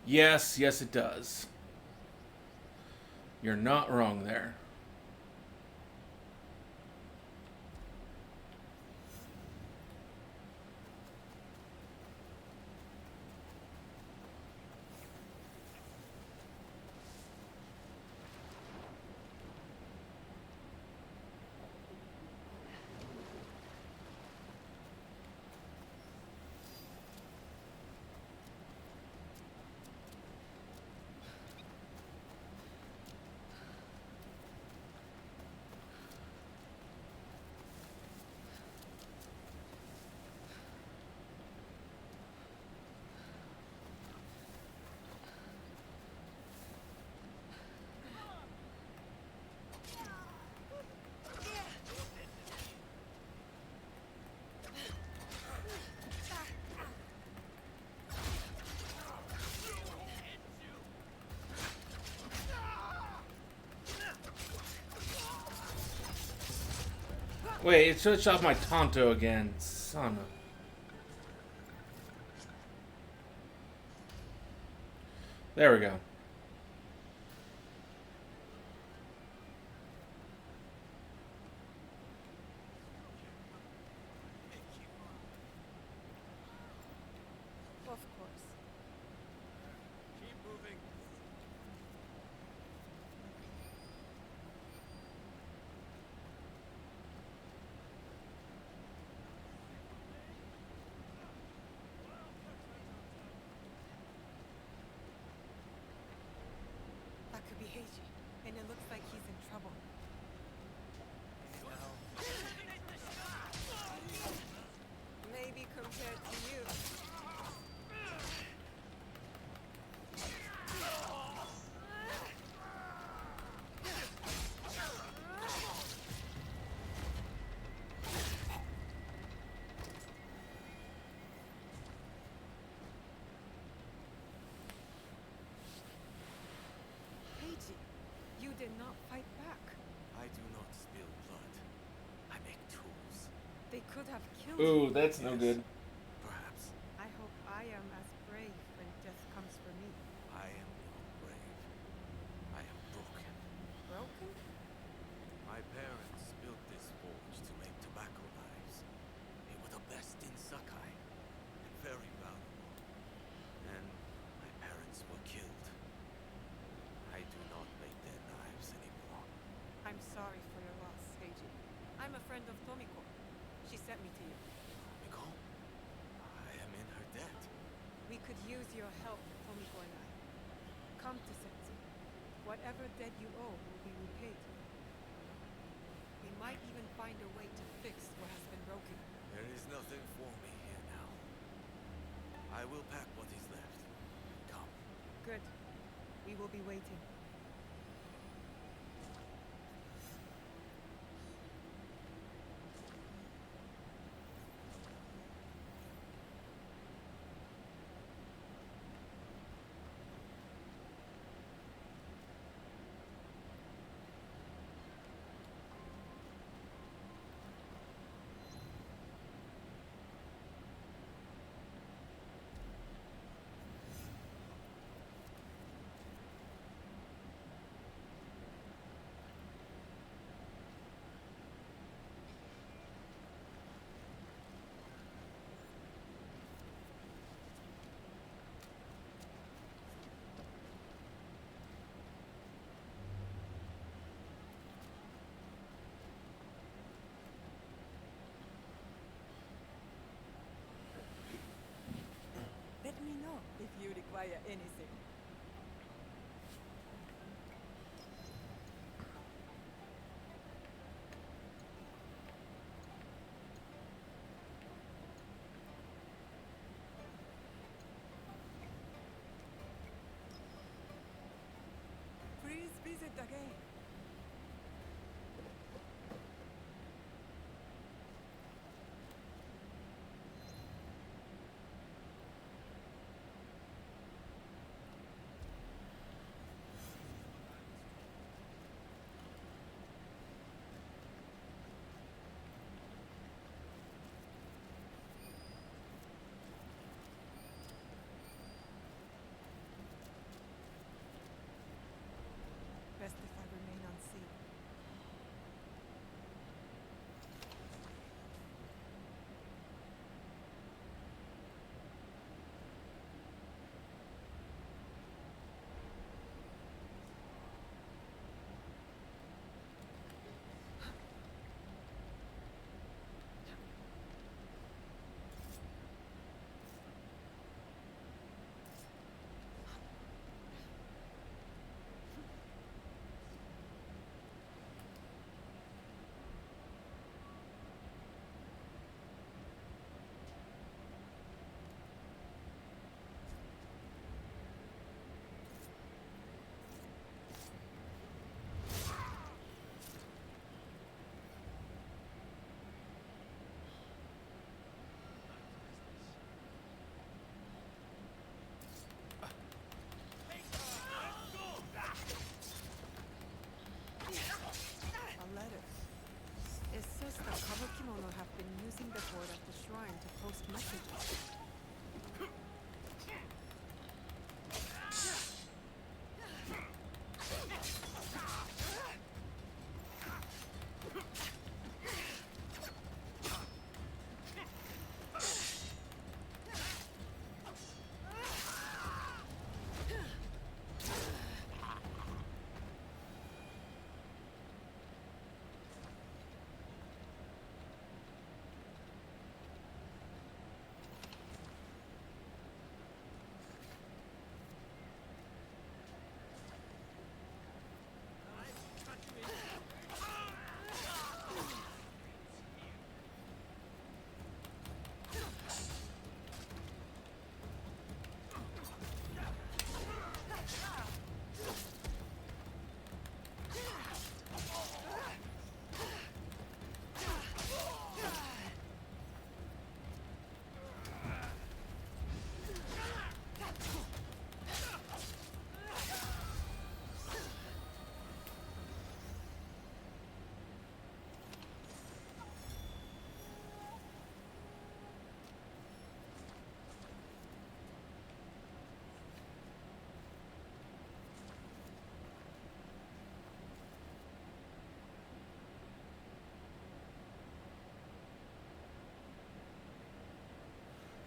Yes, yes, it does. You're not wrong there. Wait, it switched off my Tonto again. Son of... There we go. Of course. Keep moving. That could be Heiji, and it looks like he's in trouble. Maybe compared to you. Heiji, you did not fight back. I do not spill blood. I make tools. They could have killed you. Ooh, that's no good. Perhaps I hope I am as brave when death comes for me. I am not brave. I am broken. Broken? My parents built this forge to make tobacco knives. They were the best in Sakai, and very valuable. And my parents were killed. I do not make their knives anymore. I'm sorry for your loss, Heiji. I'm a friend of Tomiko. She sent me to you. Miko, I am in her debt. We could use your help, Tomiko and I. Come to Setsu. Whatever debt you owe will be repaid. We might even find a way to fix what has been broken. There is nothing for me here now. I will pack what is left. Come. Good. We will be waiting. Let me know if you require anything. Please visit again.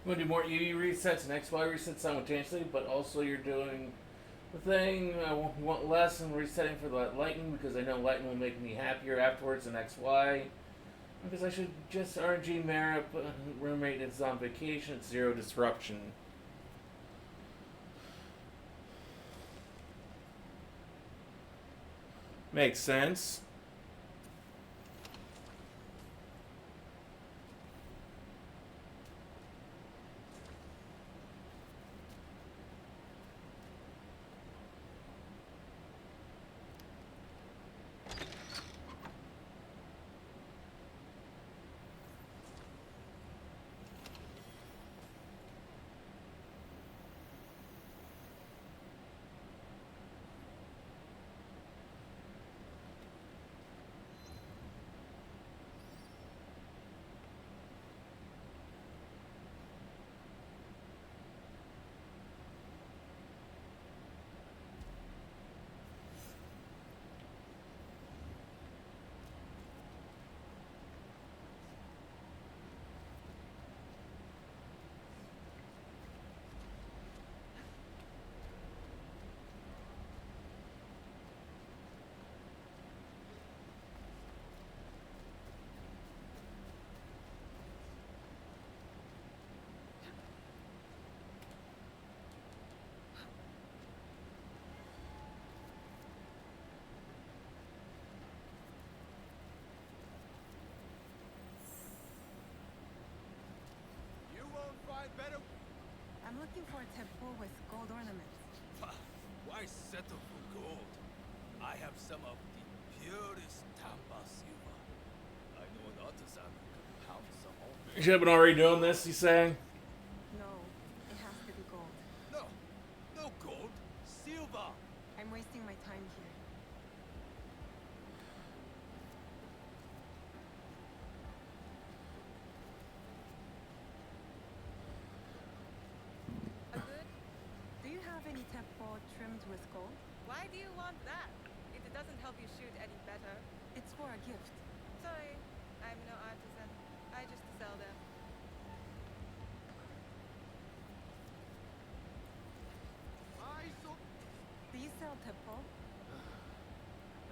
You want to do more EV resets and XY resets simultaneously, but also you're doing the thing. I want less and resetting for the Lightning because I know Lightning will make me happier afterwards than XY. Because I should just RNG Mara roommate is on vacation at 0 disruption. Makes sense. You won't find better. I'm looking for a temple with gold ornaments. Why settle for gold? I have some of the purest Tamba silver. I know an artisan who can pound some home. You should have been already doing this, you saying? No, it has to be gold. No, no gold, silver. I'm wasting my time here. Good? Do you have any temple trimmed with gold? Why do you want that? If it doesn't help you shoot any better. It's for a gift. Sorry, I'm no artisan. I just sell them. I saw. Do you sell temple?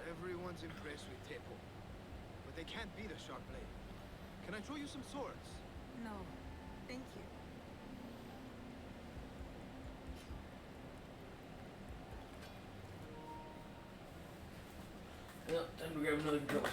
Everyone's impressed with Teppo, but they can't beat a sharp blade. Can I throw you some swords? No, thank you. Yeah, time to grab another controller.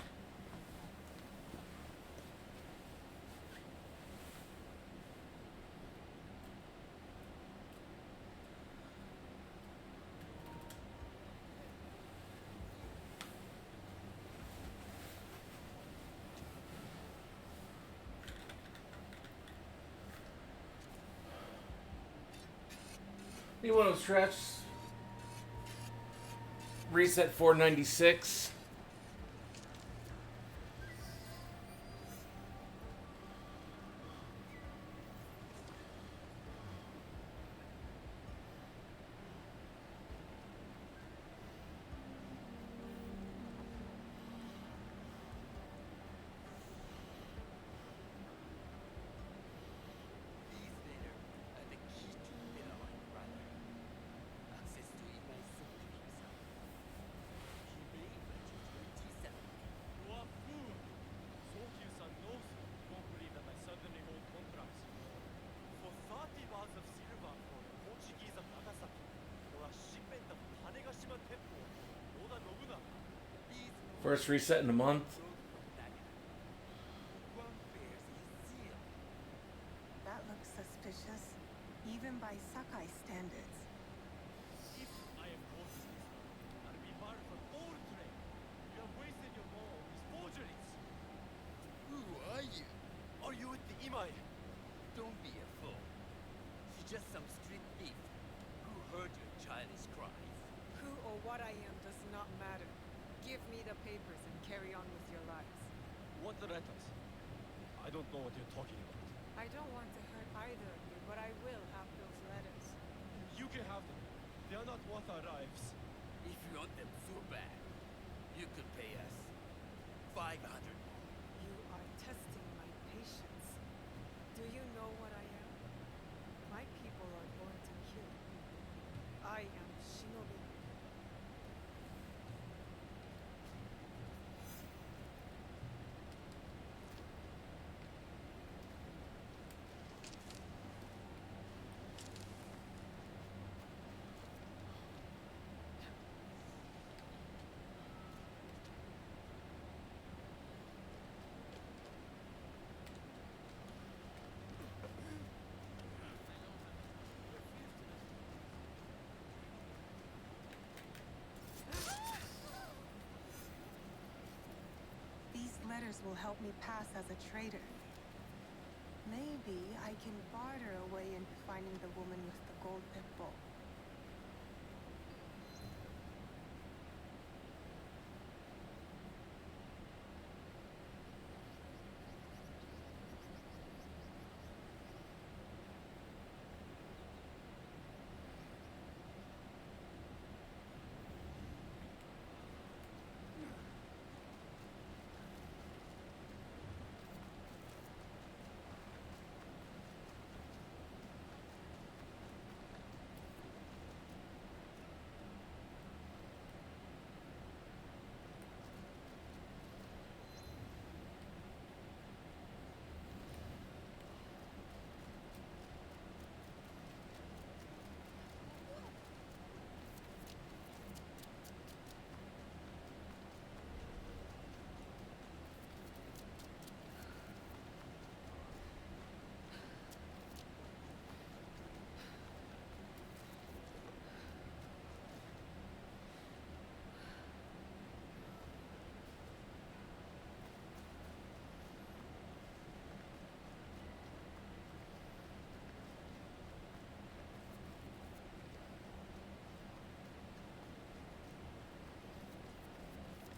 You want to stretch? Reset 496. These later are the key to Mirawan brother. Access to Imai Soki himself. He believed that you were T7. You are fool! Sokyu-san knows you won't believe that I suddenly hold contracts. For 30 bars of silver for the Portuguese of Nagasaki, or a shipment of Tanegashima Temple for Oda Nobunaga. These First reset in a month. road from Nagano. One bears his seal. That looks suspicious, even by Sakai standards. If I am Portuguese, I'll be barred from all trade. You have wasted your ball on these forgeries. Who are you? Are you with the Imai? Don't be a fool. He's just some street thief who heard your childish cries. Who or what I am does not matter. Give me the papers and carry on with your lives. What letters? I don't know what you're talking about. I don't want to hurt either of you, but I will have those letters. You can have them. They are not worth our lives. If you want them so bad, you could pay us 500. You are testing my patience. Do you know what I am? will help me pass as a trader. Maybe I can barter a way into finding the woman with the gold pit bowl.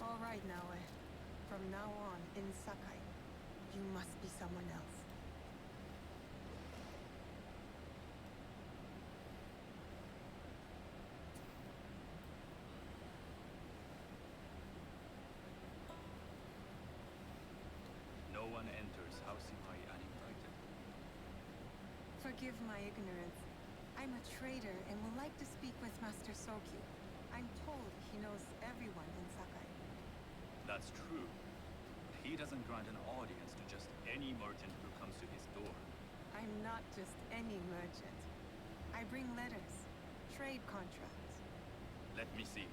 All right, Naoe. From now on, in Sakai, you must be someone else. No one enters House Imai uninvited. Forgive my ignorance. I'm a trader and would like to speak with Master Sokyu. I'm told he knows everyone in Sakai. That's true. He doesn't grant an audience to just any merchant who comes to his door. I'm not just any merchant. I bring letters, trade contracts. Let me see.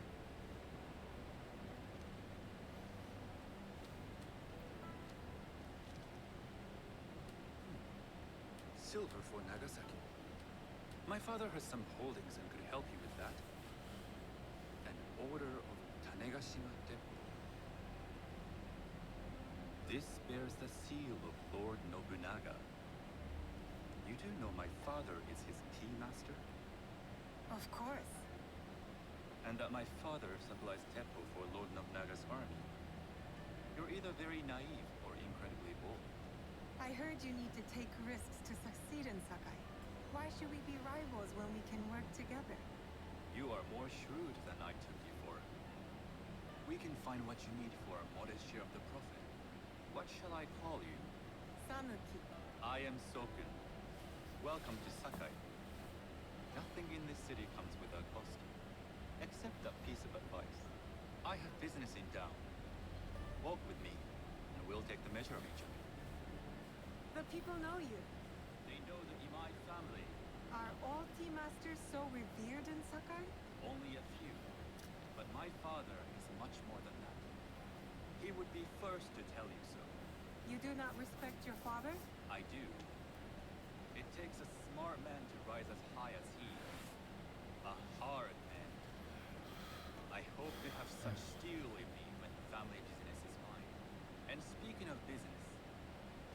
Silver for Nagasaki. My father has some holdings and could help you with that. An order of Tanegashima Teppo. This bears the seal of Lord Nobunaga. You do know my father is his tea master? Of course. And that my father supplies Teppo for Lord Nobunaga's army. You're either very naive or incredibly bold. I heard you need to take risks to succeed in Sakai. Why should we be rivals when we can work together? You are more shrewd than I took you for. We can find what you need for a modest share of the profit. What shall I call you? Sanuki. I am Soken. Welcome to Sakai. Nothing in this city comes without cost, except a piece of advice. I have business in town. Walk with me, and we'll take the measure of each other. The people know you. They know the Imai family. Are all tea masters so revered in Sakai? Only a few. But my father is much more than that. He would be first to tell you so. You do not respect your father? I do. It takes a smart man to rise as high as he is. A hard man. I hope to have such steel in me when family business is mine. And speaking of business,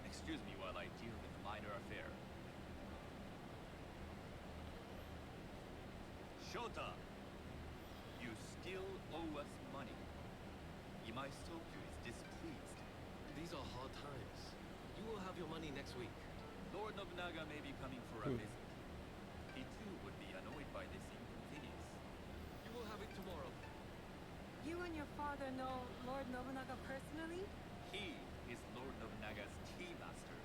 excuse me while I deal with a minor affair. Shota! You still owe us money. Imai Sokyu is displeased. These are hard times. You will have your money next week. Lord Nobunaga may be coming for a visit. He too would be annoyed by this inconvenience. You will have it tomorrow. You and your father know Lord Nobunaga personally? He is Lord Nobunaga's tea master.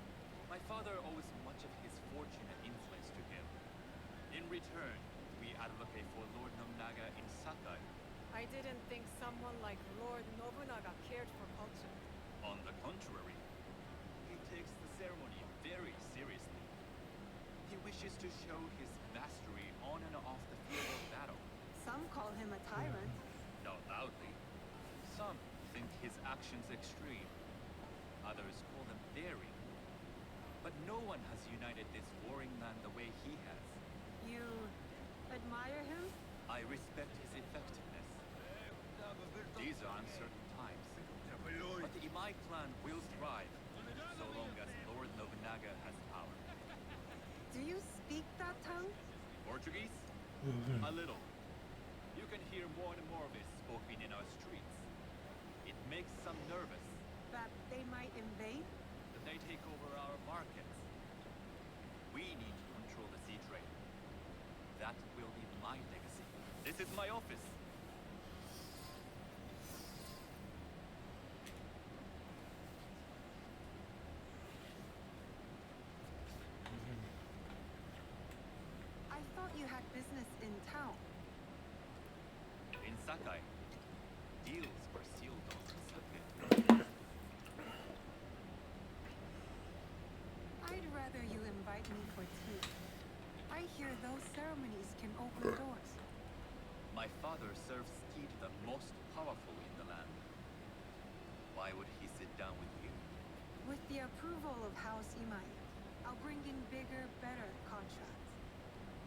My father owes much of his fortune and influence to him. In return, we advocate for Lord Nobunaga in Sakai. I didn't think someone like Lord Nobunaga cared for culture. On the contrary, he takes the ceremony very seriously. He wishes to show his mastery on and off the field of battle. Some call him a tyrant. Not loudly. Some think his actions extreme. Others call them daring. But no one has united this warring man the way he has. You admire him? I respect his effectiveness. These are uncertain times. But the Imai clan will thrive, so long as Lord Nobunaga has power. Do you speak that tongue? Portuguese? A little. You can hear more and more of it spoken in our streets. It makes some nervous That they might invade? that they take over our markets. We need to control the sea trade. That will be my legacy. This is my office. I thought you had business in town. In Sakai, deals were sealed off. I'd rather you invite me for tea. I hear those ceremonies can open doors. My father serves tea to the most powerful in the land. Why would he sit down with you? With the approval of House Imai, I'll bring in bigger, better contracts.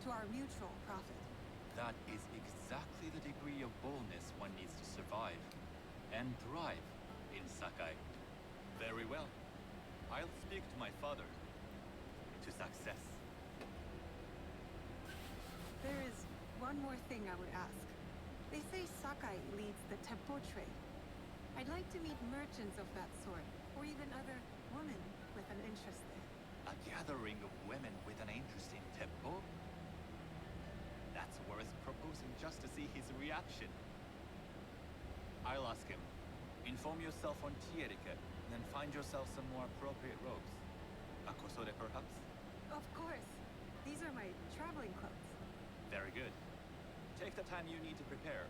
To our mutual profit. That is exactly the degree of boldness one needs to survive and thrive in Sakai. Very well. I'll speak to my father. To success. There is one more thing I would ask. They say Sakai leads the Teppo trade. I'd like to meet merchants of that sort, or even other women with an interest there. A gathering of women with an interest in Teppo? That's worth proposing just to see his reaction. I'll ask him. Inform yourself on tea etiquette, and then find yourself some more appropriate robes. A kosode perhaps? Of course. These are my traveling clothes. Very good. Take the time you need to prepare,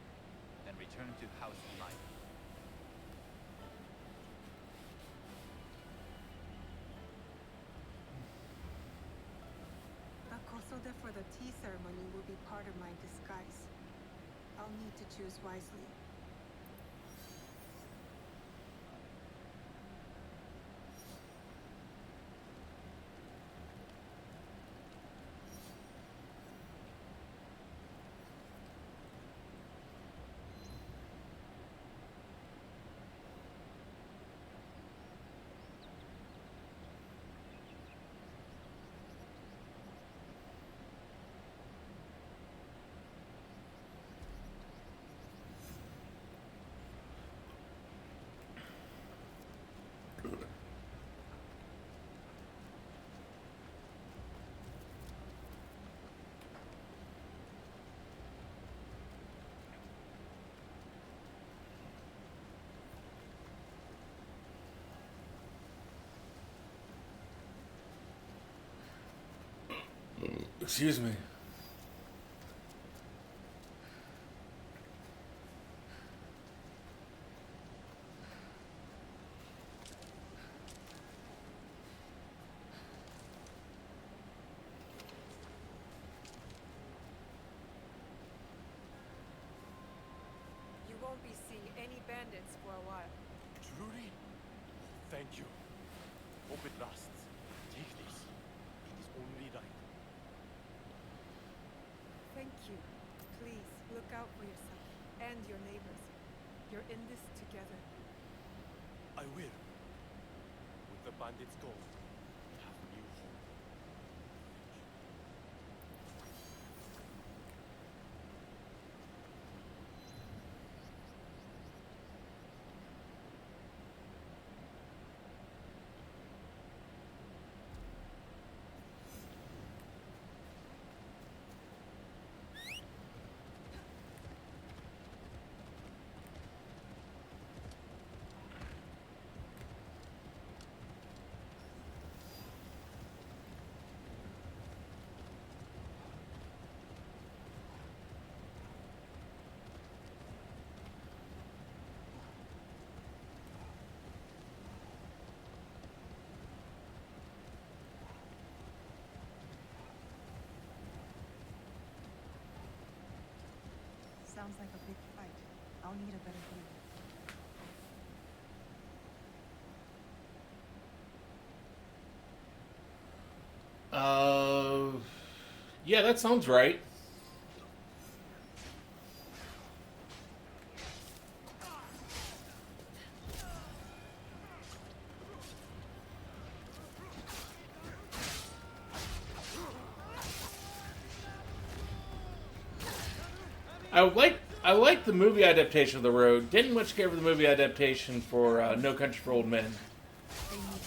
then return to House Imai. The kosode for the tea ceremony will be part of my disguise. I'll need to choose wisely. Excuse me. You won't be seeing any bandits for a while. Truly? Thank you. Hope it lasts. Take this. It is only right. Thank you. Please, look out for yourself and your neighbors. You're in this together. I will. With the bandits gone, we have a new home. Sounds like a big fight. I'll need a better view. Yeah, that sounds right. I like the movie adaptation of The Road. Didn't much care for the movie adaptation for No Country for Old Men. They need help.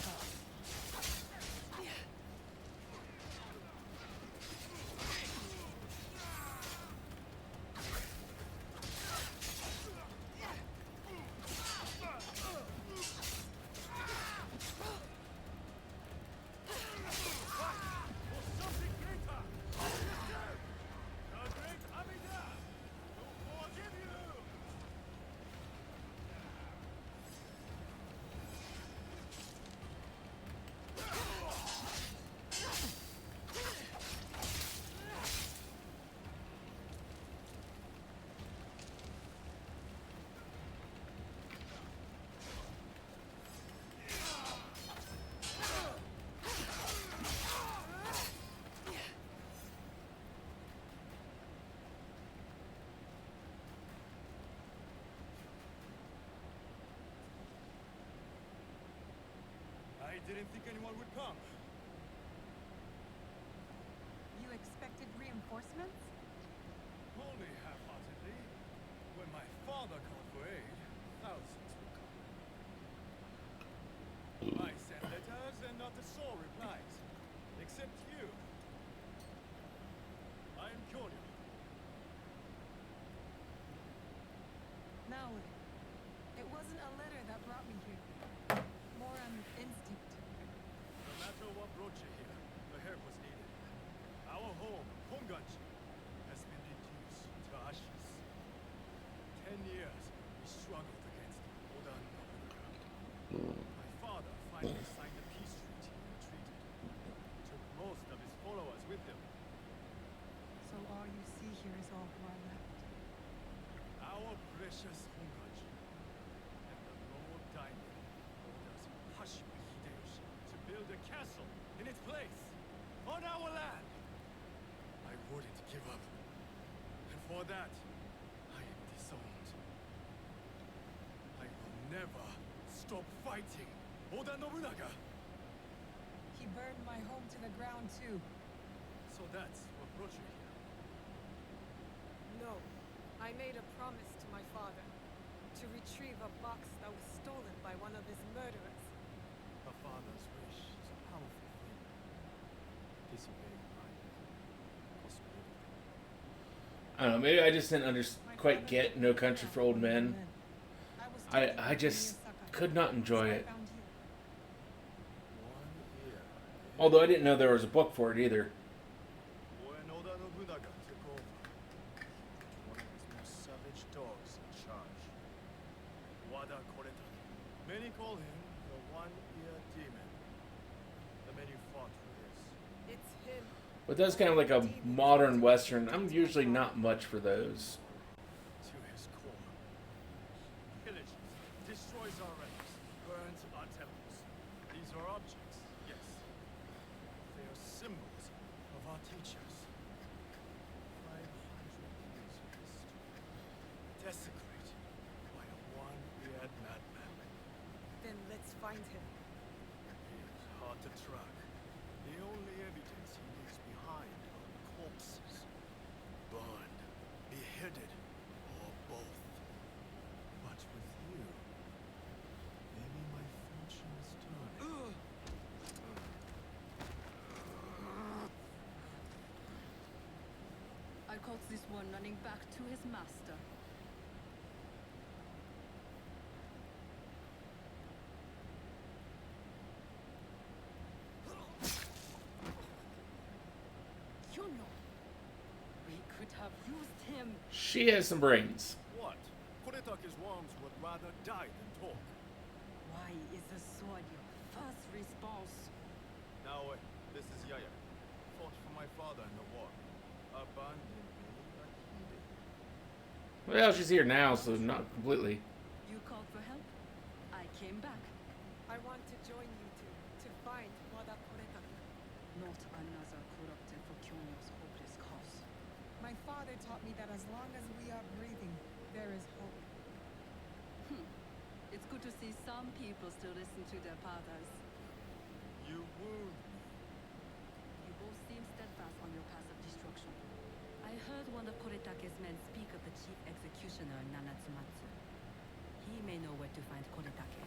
I didn't think anyone would come. You expected reinforcements? Only half-heartedly. When my father called for aid, thousands would come. I sent letters and not a soul replies. Except you. I am Kyoryo. No. It wasn't a letter that brought me here. More on instinct. No matter what brought you here, the help was needed. Our home, Honganji, has been reduced to ashes. 10 years we struggled against Oda Nobunaga. My father finally signed a peace treaty and retreated. Took most of his followers with him. So all you see here is all who are left. Our precious Honganji. And the Lord Daimyo orders Hashima Hideyoshi to build a castle in its place, on our land. I wouldn't give up. And for that, I am disowned. I will never stop fighting Oda Nobunaga. He burned my home to the ground too. So that's what brought you here. No. I made a promise to my father to retrieve a box that was stolen by one of his murderers. A father's wish is a powerful thing. Disobeying mine cost me everything. I don't know. Maybe I just didn't quite get No Country for Old Men. I just could not enjoy it. Although I didn't know there was a book for it either. When Oda Nobunaga took over, one of his most savage dogs in charge. Wada Koretake. Many call him the One-Ear Demon. The man you fought for this. It's him. But that's kind of like a modern Western. I'm usually not much for those. To his core. Pillages, destroys our relics, burns our temples. These are objects, yes. They are symbols of our teachers. 500 years of history. Desecrated by a one-eared madman. Then let's find him. He is hard to track. The only evidence he leaves behind are corpses. Burned, beheaded, or both. But with you, maybe my fortune is turning. I caught this one running back to his master. Kyoryo! We could have used him. She has some brains. What? Koretake's worms would rather die than talk. Why is the sword your first response? Now, this is Yaya. Fought for my father in the war. Abandoned me like he did. Well, she's here now, so not completely. You called for help? I came back. I want to join you two to find Wada Koretake. Not another corrupted for Kyoryo's hopeless cause. My father taught me that as long as we are breathing, there is hope. It's good to see some people still listen to their fathers. You wound me. You both seem steadfast on your path of destruction. I heard one of Koretake's men speak of the Nanatsumatsu. He may know where to find Koretake.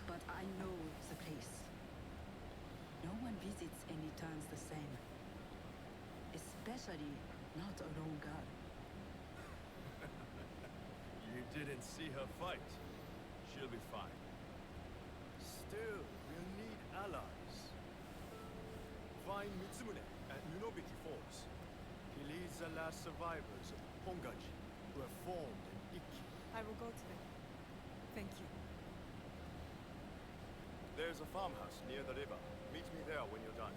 But I know the place. No one visits any turns the same. Especially not a lone girl. You didn't see her fight. She'll be fine. Still, we'll need allies. Find Mitsumune at Nunobiki Falls. He leads the last survivors of Hongaji who have formed an Ikki. I will go to them. Thank you. There's a farmhouse near the river. Meet me there when you're done.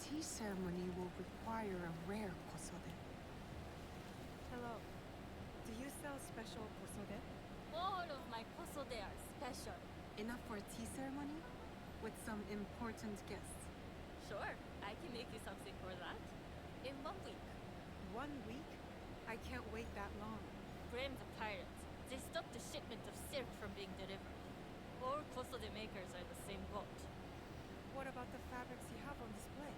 Tea ceremony will require a rare kosode. Hello. Do you sell special kosode? All of my kosode are special. Enough for a tea ceremony? With some important guests. Sure, I can make you something for that. In 1 week. 1 week? I can't wait that long. Blame the pirates. They stopped the shipment of silk from being delivered. All kosode makers are the same boat. What about the fabrics you have on display?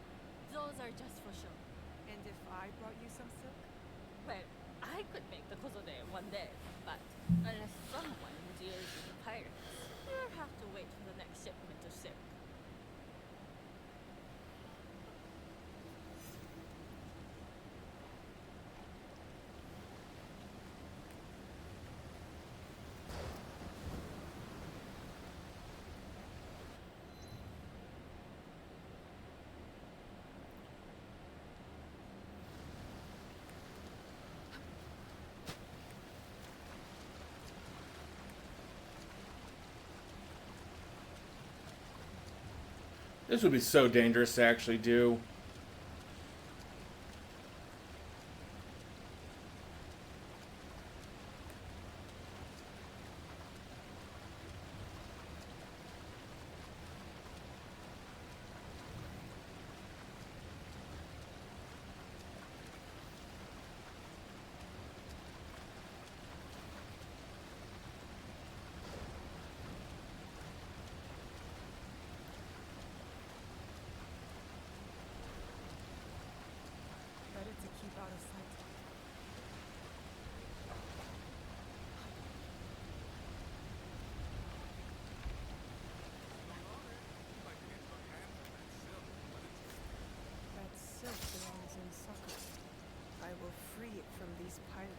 Those are just for show. And if I brought you some silk? Well, I could make the kosode in 1 day, but unless someone deals with the pirates, you'll have to wait for the next shipment of silk. This would be so dangerous to actually do. Better to keep out of sight. these pilots.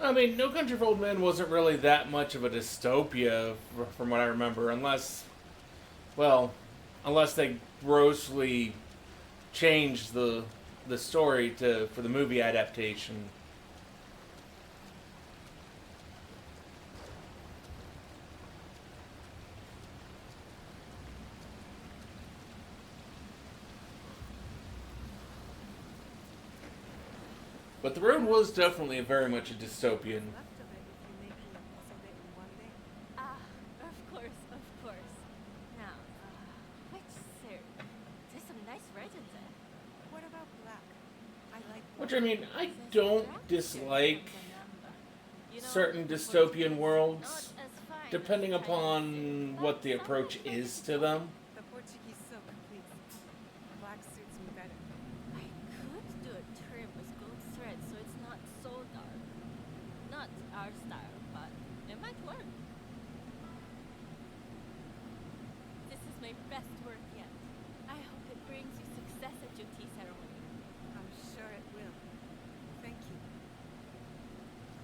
I mean, No Country for Old Men wasn't really that much of a dystopia, from what I remember, well, unless they grossly changed the story for the movie adaptation. But the road was definitely very much a dystopian. Left of it if you make me a puzzle it in one day. Ah, of course, of course. Now, which syrup? There's some nice red in there. What about black? I like Which, black. I mean, I don't dislike certain dystopian worlds, depending upon what the approach is to them. The Portuguese silk completes. Black suits me better. I could do a trim with gold thread so it's not so dark. Not our style, but it might work. This is my best work yet. I hope it brings you success at your tea ceremony. I'm sure it will. Thank you.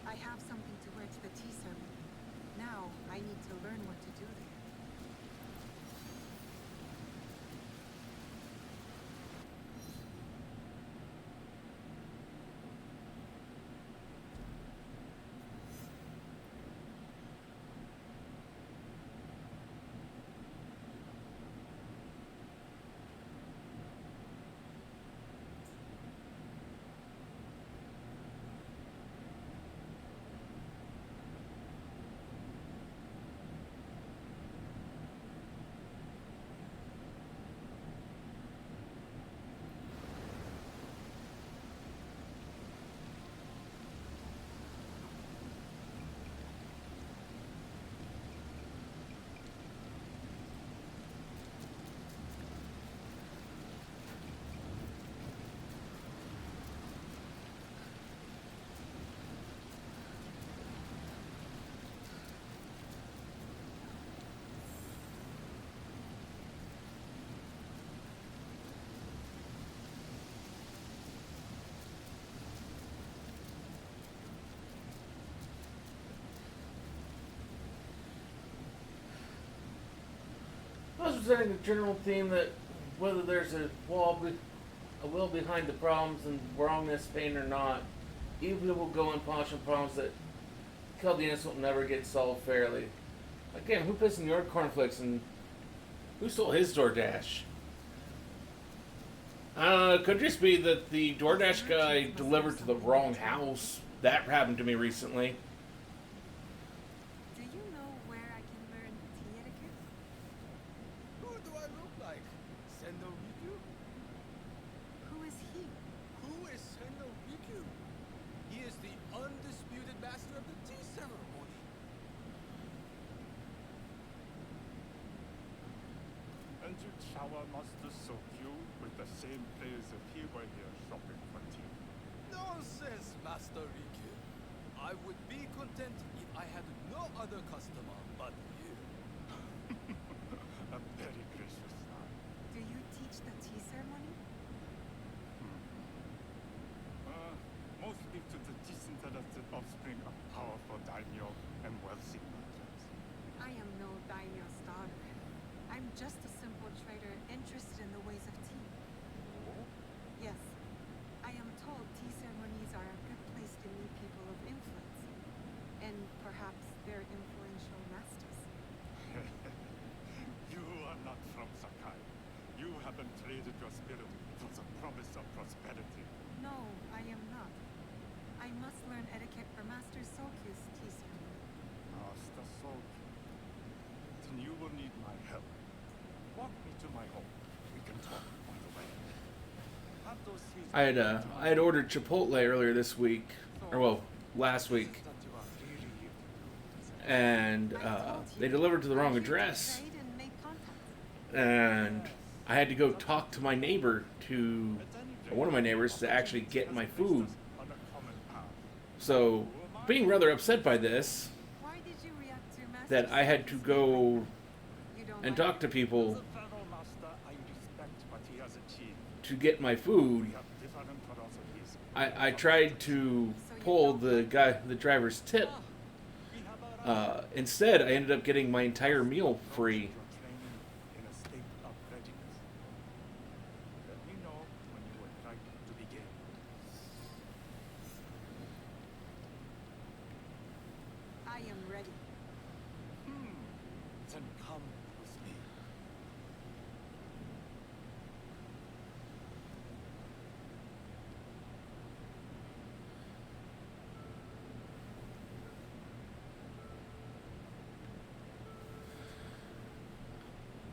I have something to wear to the tea ceremony. Now I need to learn what to do there. I was presenting the general theme that whether there's a will behind the problems and wrongness, pain or not, even people will go unpunished on problems that kill the innocent will never get solved fairly. Again, who pissed in your cornflakes and who stole his DoorDash? It could just be that the DoorDash guy delivered to the wrong house. That happened to me recently. Do you know where I can learn tea etiquette? Who do I look like? Sendo Riku? Who is he? Who is Sendo Riku? He is the undisputed master of the tea ceremony. Our master Sokyu with the same place if he were here shopping for tea. Nonsense, Master Rikyu. I would be content if I had no other customer but you. A very gracious man. Do you teach the tea ceremony? Mostly to the disinterested offspring of powerful daimyo and wealthy merchants. I am no daimyo's daughter. I'm just a simple trader interested in the ways of tea. Yes. I am told tea ceremonies are a good place to meet people of influence. And perhaps their influential masters. You are not from Sakai. You haven't traded your spirit for the promise of prosperity. No, I am not. I must learn etiquette for Master Sokyu's tea ceremony. Master Sokyu. Then you will need my help. Walk me to my home. We can talk on the way. Have those seeds I had ordered Chipotle earlier this week, or well, last week, that you are really here to do. and they delivered to the wrong address, Trade and make contact. and I had to go talk to my neighbor or one of my neighbors to actually get my food. On a common path. So, being rather upset by this, Why did you react to Master that I had to Sokyu's go ceremony? You don't and like talk to As people a fellow master, I respect what he has achieved. to get my food. We have different philosophies. I tried to pull the driver's tip. Instead, I ended up getting my entire meal free. Your training in a state of readiness. Let me know when you would like to begin. I am ready. Then come with me.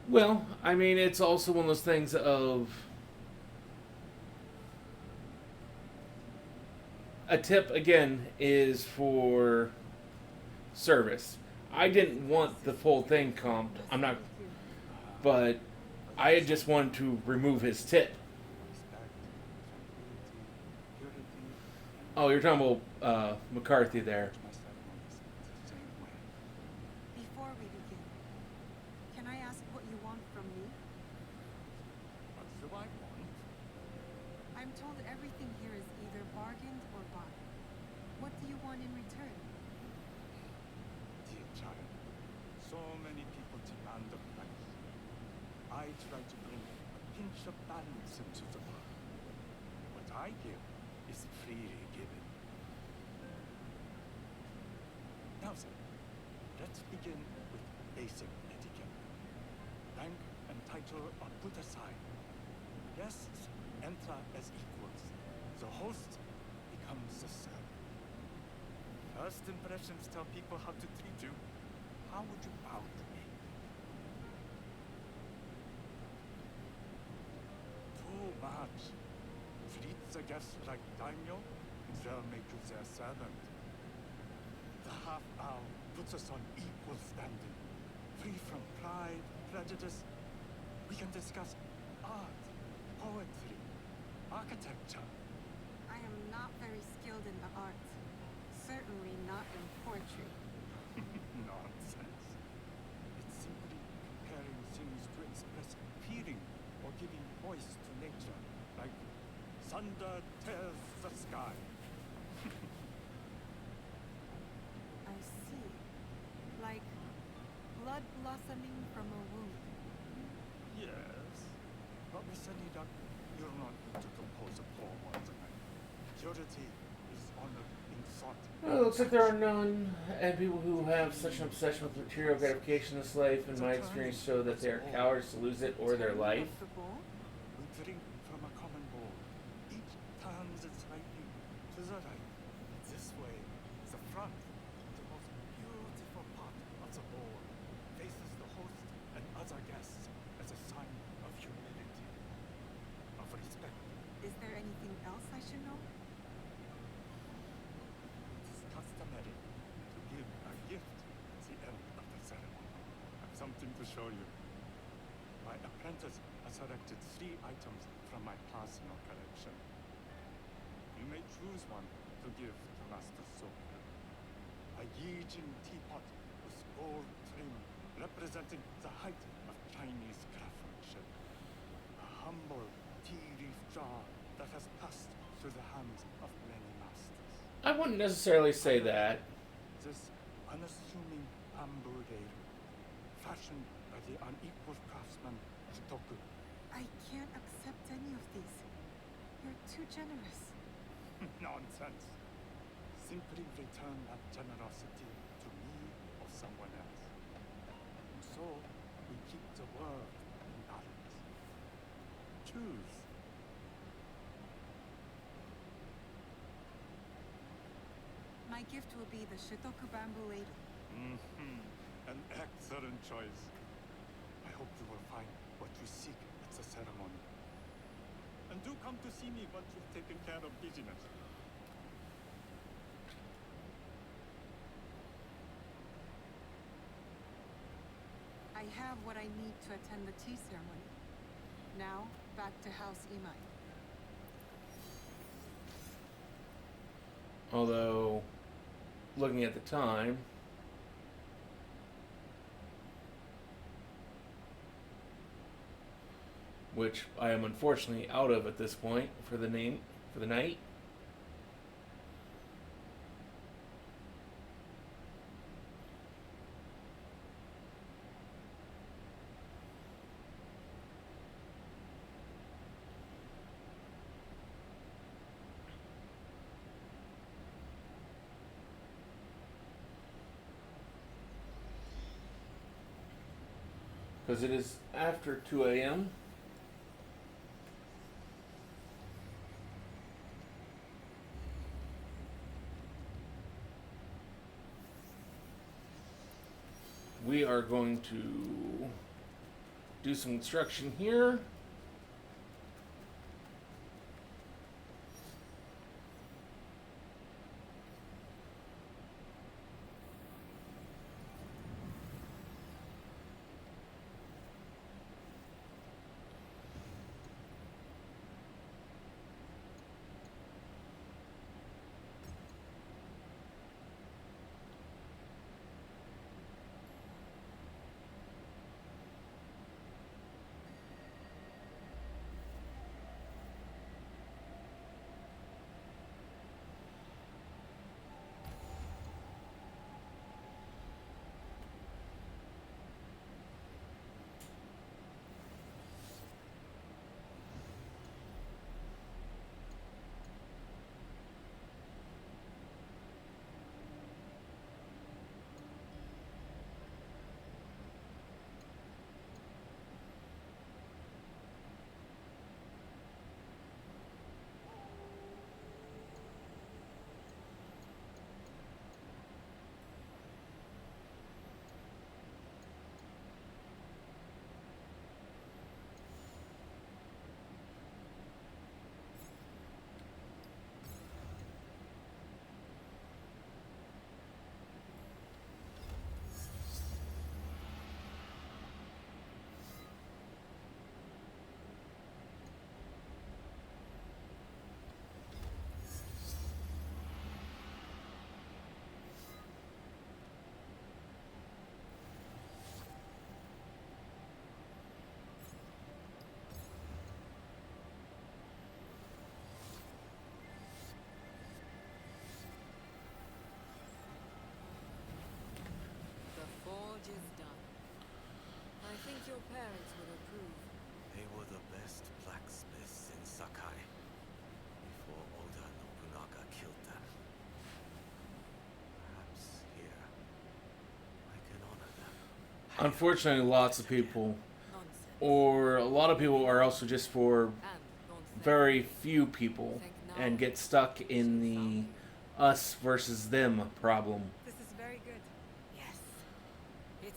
Well, I mean, it's also one of those things of a tip, again, is for service. I didn't want the full thing comped. I'm not, but I just wanted to remove his tip. Respect, tranquility, purity, Oh, you're talking about McCarthy there. my ceremonies the same way. Before we begin, can I ask what you want from me? What do I want? I'm told everything here is either bargained or bought. What do you want in return? Dear child, so many people demand a price. I try to bring a pinch of balance into the world. What I give is freely given. Now then, let's begin with basic etiquette. Rank and title are put aside. Guests enter as equals. The host becomes the servant. First impressions tell people how to treat you. How would you bow to me? Too much. Treat the guests like daimyo, and they'll make you their servant. The half-hour puts us on equal standing, free from pride, prejudice. We can discuss art, poetry, architecture. I am not very skilled in the arts. Certainly not in poetry. Nonsense. It's simply comparing things to express feeling or giving voice to nature, like thunder tears the sky. I see. Like blood blossoming from a wound. Yes. But Mr. Nidak, you're not going to compose a poem on tonight. Purity is honored in thought. Well, it looks like there are none, and people who have such an obsession with material gratification in this life, in my experience, show that they are cowards to lose it or their life. The bowl? We drink from a common bowl. Each turns its lightning to the right. This way, the front, the most beautiful part of the bowl, faces the host and other guests as a sign of humility, of respect. Is there anything else I should know? It is customary to give a gift at the end of the ceremony. I have something to show you. My apprentice has selected 3 items from my personal collection. You may choose one to give to Master Soka. A Yijin teapot with gold trim representing the height of Chinese craftsmanship. A humble tea leaf jar that has passed through the hands of many masters. I wouldn't necessarily say that. This unassuming bamboo ladle, fashioned by the unequal craftsman Shitoku. I can't accept any of these. You're too generous. Nonsense. Simply return that generosity to me or someone else. And so, we keep the world in balance. Choose. My gift will be the Shitoku bamboo ladle. An excellent choice. I hope you will find what you seek at the ceremony. And do come to see me once you've taken care of business. I have what I need to attend the tea ceremony. Now, back to House Imai. Although, looking at the time, which I am unfortunately out of at this point for the night. Because it is after 2 a.m. We are going to do some construction here. The forge is done. I think your parents would approve. They were the best blacksmiths in Sakai before Oda Nobunaga killed them. Perhaps here I can honor them. Unfortunately, lots of people, or a lot of people, are also just for very few people and get stuck in the us versus them problem. This is very good. Yes, it is.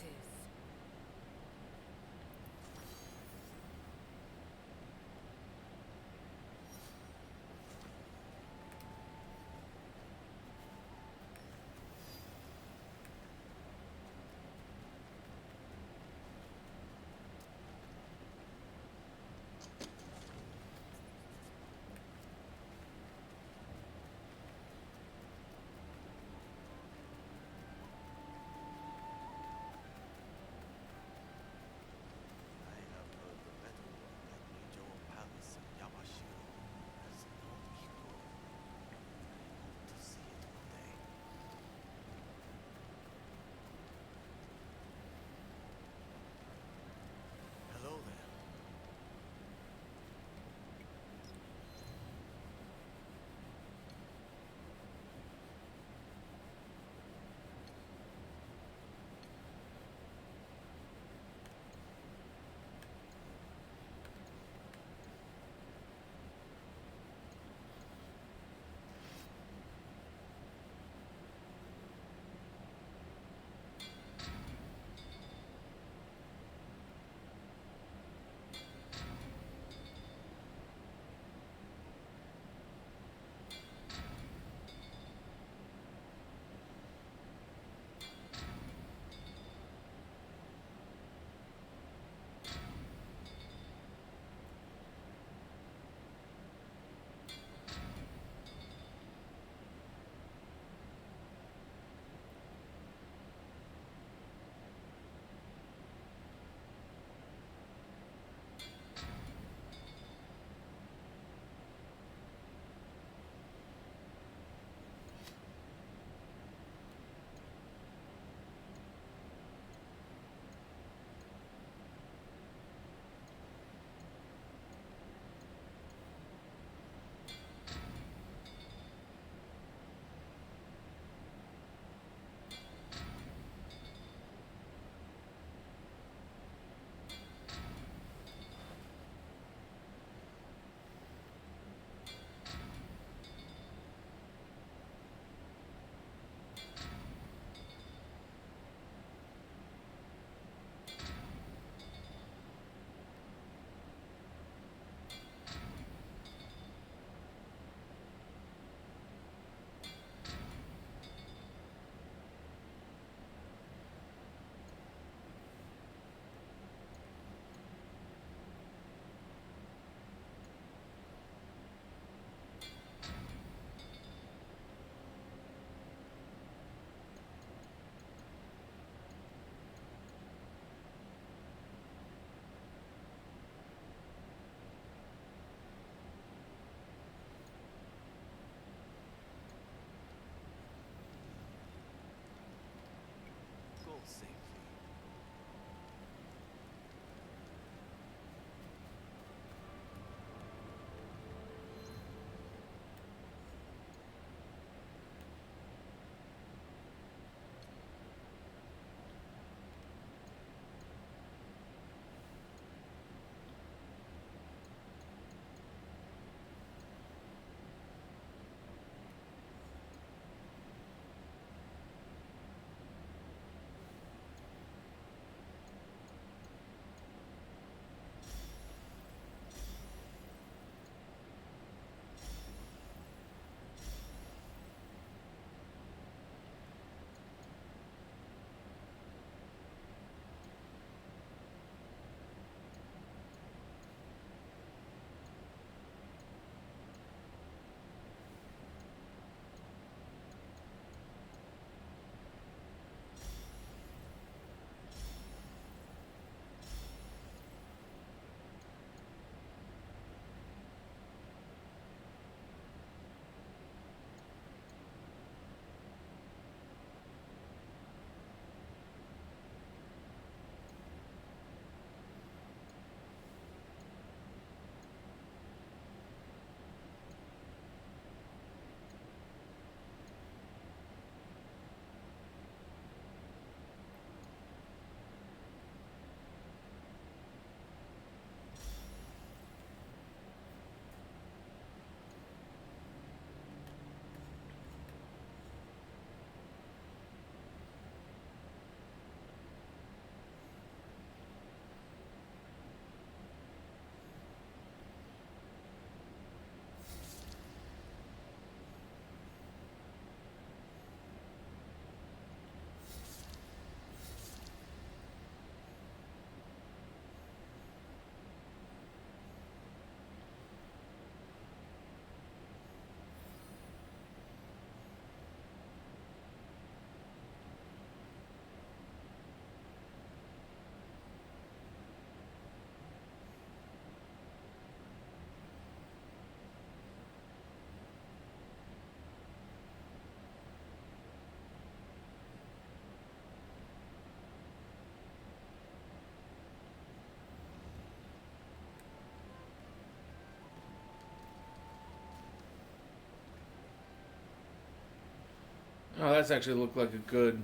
Oh, that's actually looked like a good.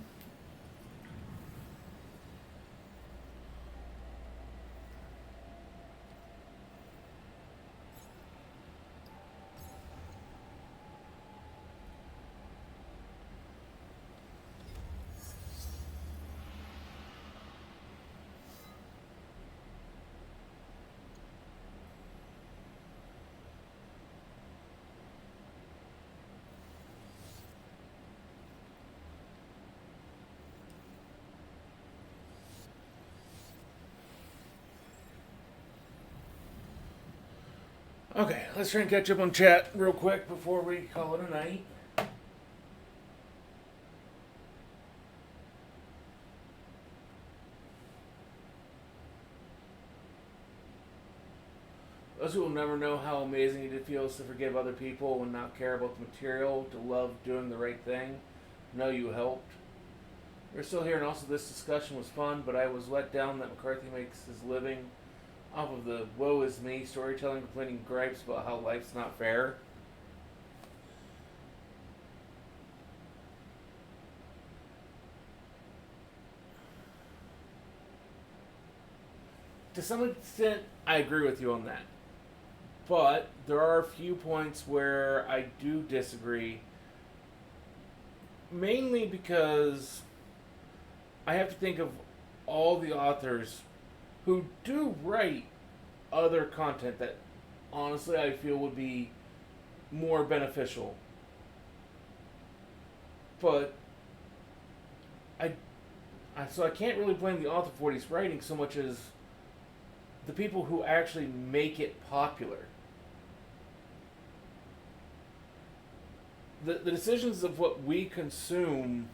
Okay, let's try and catch up on chat real quick before we call it a night. Those who will never know how amazing it feels to forgive other people and not care about the material, to love doing the right thing, know you helped. You're still here, and also this discussion was fun, but I was let down that McCarthy makes his living off of the woe is me storytelling, complaining gripes about how life's not fair. To some extent, I agree with you on that. But there are a few points where I do disagree. Mainly because I have to think of all the authors who do write other content that honestly I feel would be more beneficial. But so I can't really blame the author for what he's writing so much as the people who actually make it popular. The decisions of what we consume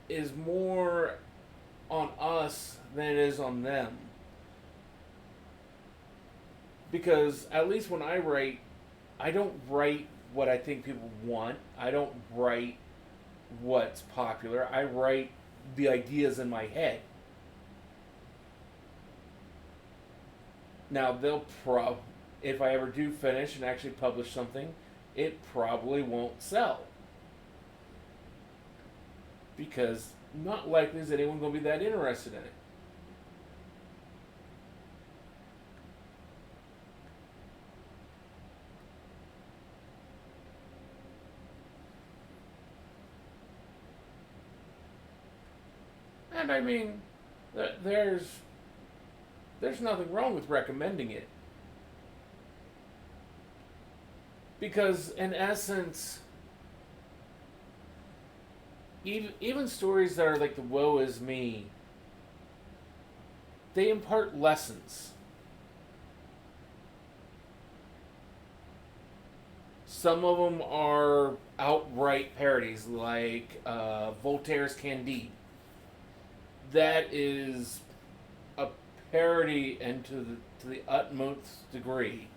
is more on us than it is on them. Because at least when I write, I don't write what I think people want. I don't write what's popular. I write the ideas in my head. Now, if I ever do finish and actually publish something, it probably won't sell. Because not likely is anyone going to be that interested in it. And I mean, there's nothing wrong with recommending it. Because in essence, even stories that are like the woe is me, they impart lessons. Some of them are outright parodies, like Voltaire's Candide. That is a parody and to the utmost degree.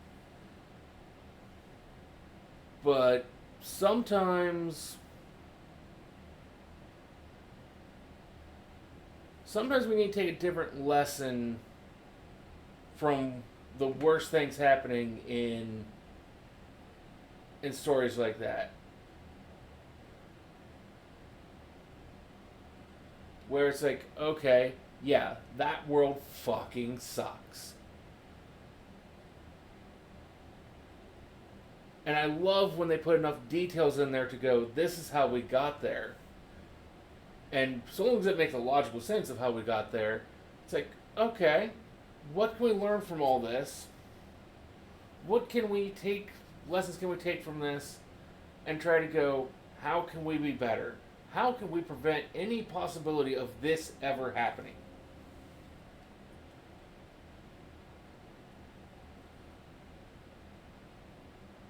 But sometimes we need to take a different lesson from the worst things happening in stories like that. Where it's like, okay, yeah, that world fucking sucks. And I love when they put enough details in there to go, this is how we got there. And so long as it makes a logical sense of how we got there, it's like, okay, what can we learn from all this? Lessons can we take from this? And try to go, how can we be better? How can we prevent any possibility of this ever happening?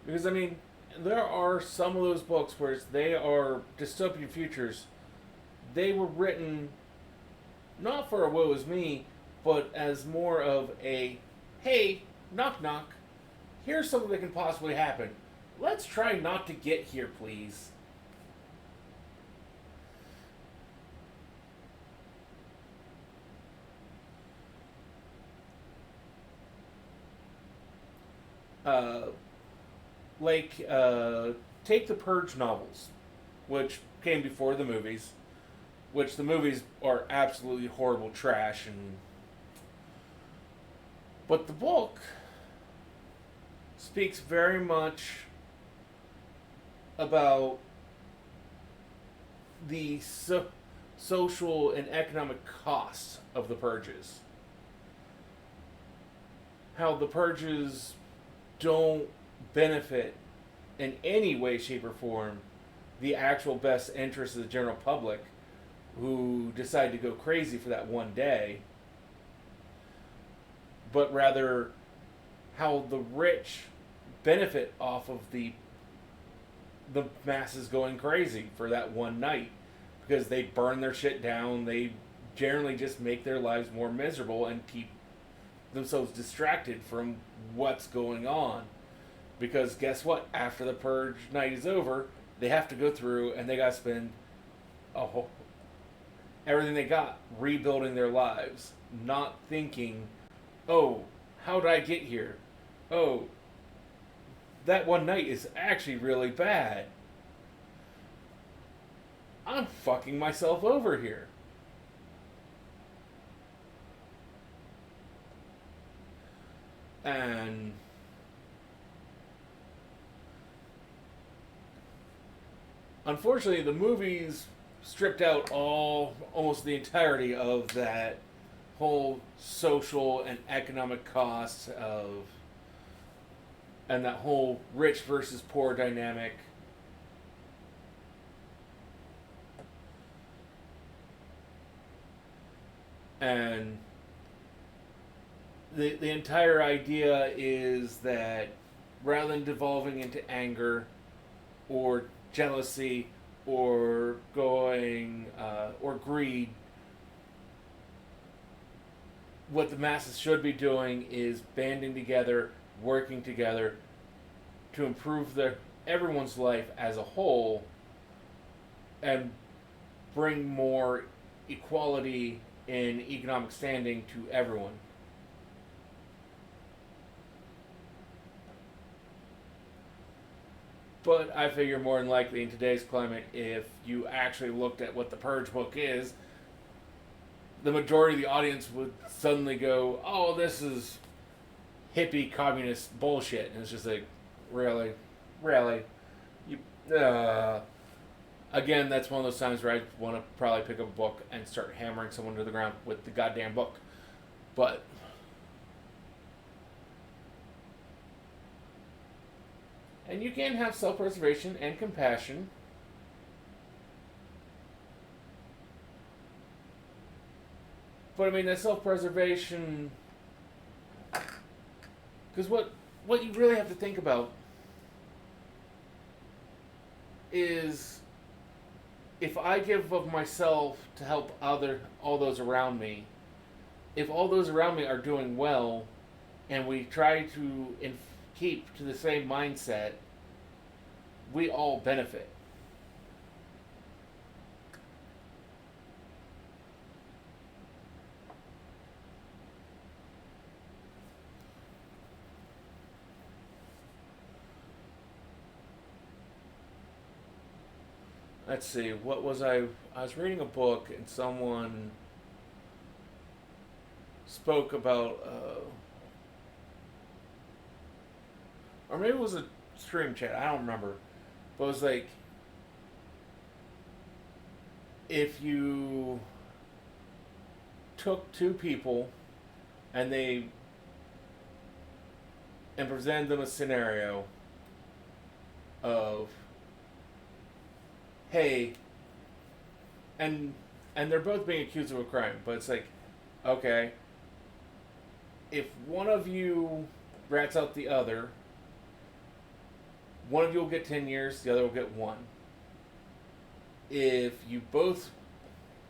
Because, I mean, there are some of those books where they are dystopian futures. They were written not for a woe is me, but as more of a, hey, knock knock, here's something that can possibly happen. Let's try not to get here, please. take the Purge novels, which came before the movies, which the movies are absolutely horrible trash, but the book speaks very much about the social and economic costs of the purges. How the purges don't benefit in any way, shape, or form the actual best interests of the general public who decide to go crazy for that one day, but rather how the rich benefit off of the masses going crazy for that one night, because they burn their shit down. They generally just make their lives more miserable and keep themselves distracted from what's going on, because guess what, after the purge night is over, they have to go through and they got to spend everything they got rebuilding their lives, not thinking, oh, how did I get here? Oh, that one night is actually really bad. I'm fucking myself over here. And unfortunately, the movies stripped out almost the entirety of that whole social and economic costs of, and that whole rich versus poor dynamic. And the entire idea is that rather than devolving into anger or jealousy or going or greed, what the masses should be doing is banding together, working together to improve everyone's life as a whole and bring more equality in economic standing to everyone. But I figure more than likely in today's climate, if you actually looked at what the Purge book is, the majority of the audience would suddenly go, oh, this is hippie communist bullshit. And it's just like, really? Again, that's one of those times where I want to probably pick up a book and start hammering someone to the ground with the goddamn book. But and you can have self-preservation and compassion. But I mean, that self-preservation, because what you really have to think about is, if I give of myself to help all those around me, if all those around me are doing well, and we try to keep to the same mindset, we all benefit. Let's see, what was I was reading a book and someone spoke about, or maybe it was a stream chat, I don't remember, but it was like, if you took two people and presented them a scenario of, hey, and they're both being accused of a crime, but it's like, okay, if one of you rats out the other, one of you will get 10 years, the other will get 1. If you both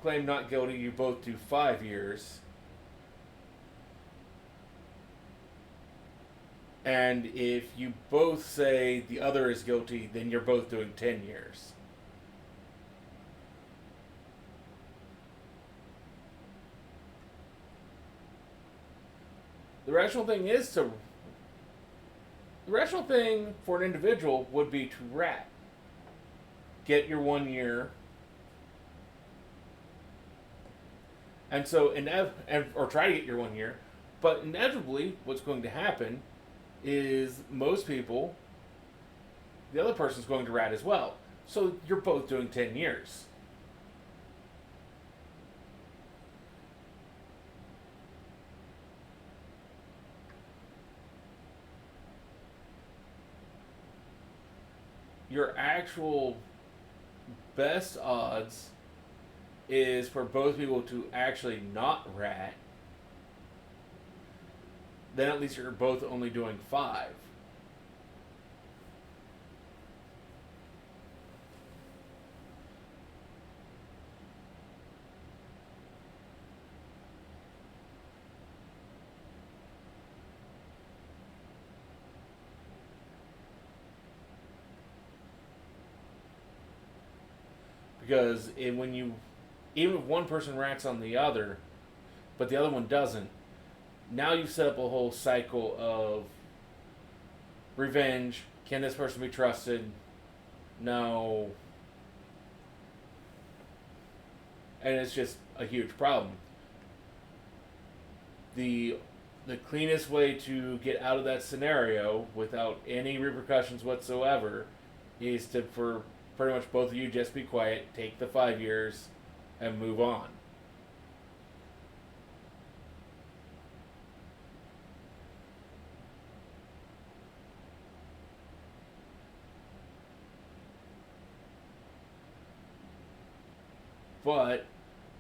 claim not guilty, you both do 5 years. And if you both say the other is guilty, then you're both doing 10 years. The rational thing for an individual would be to rat. get your 1 year, and so or try to get your 1 year, but inevitably, what's going to happen is most people, the other person's going to rat as well. So you're both doing 10 years. Your actual best odds is for both people to actually not rat. Then at least you're both only doing 5. Because even if one person rats on the other, but the other one doesn't, now you've set up a whole cycle of revenge. Can this person be trusted? No. And it's just a huge problem. The cleanest way to get out of that scenario without any repercussions whatsoever is for pretty much both of you just be quiet, take the 5 years, and move on. But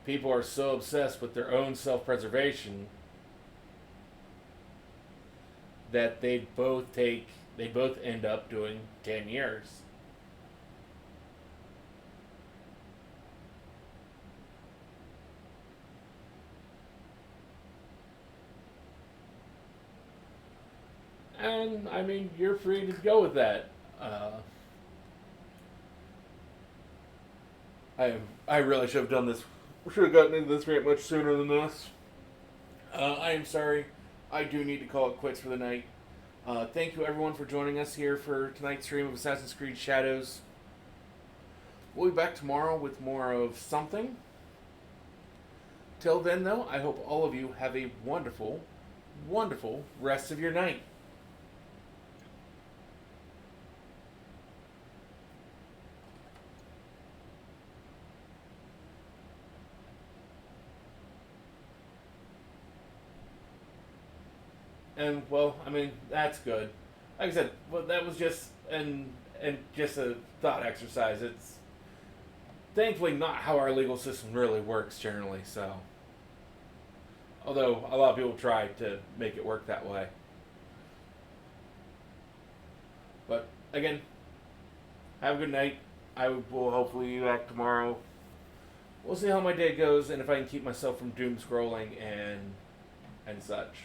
people are so obsessed with their own self-preservation that they both end up doing 10 years. And I mean, you're free to go with that. I really should have done this. Should have gotten into this rant much sooner than this. I am sorry. I do need to call it quits for the night. Thank you everyone for joining us here for tonight's stream of Assassin's Creed Shadows. We'll be back tomorrow with more of something. Till then, though, I hope all of you have a wonderful, wonderful rest of your night. And well, I mean, that's good. Like I said, well, that was just just a thought exercise. It's thankfully not how our legal system really works generally. So, although a lot of people try to make it work that way. But again, have a good night. I will hopefully be back tomorrow. We'll see how my day goes and if I can keep myself from doom scrolling and such.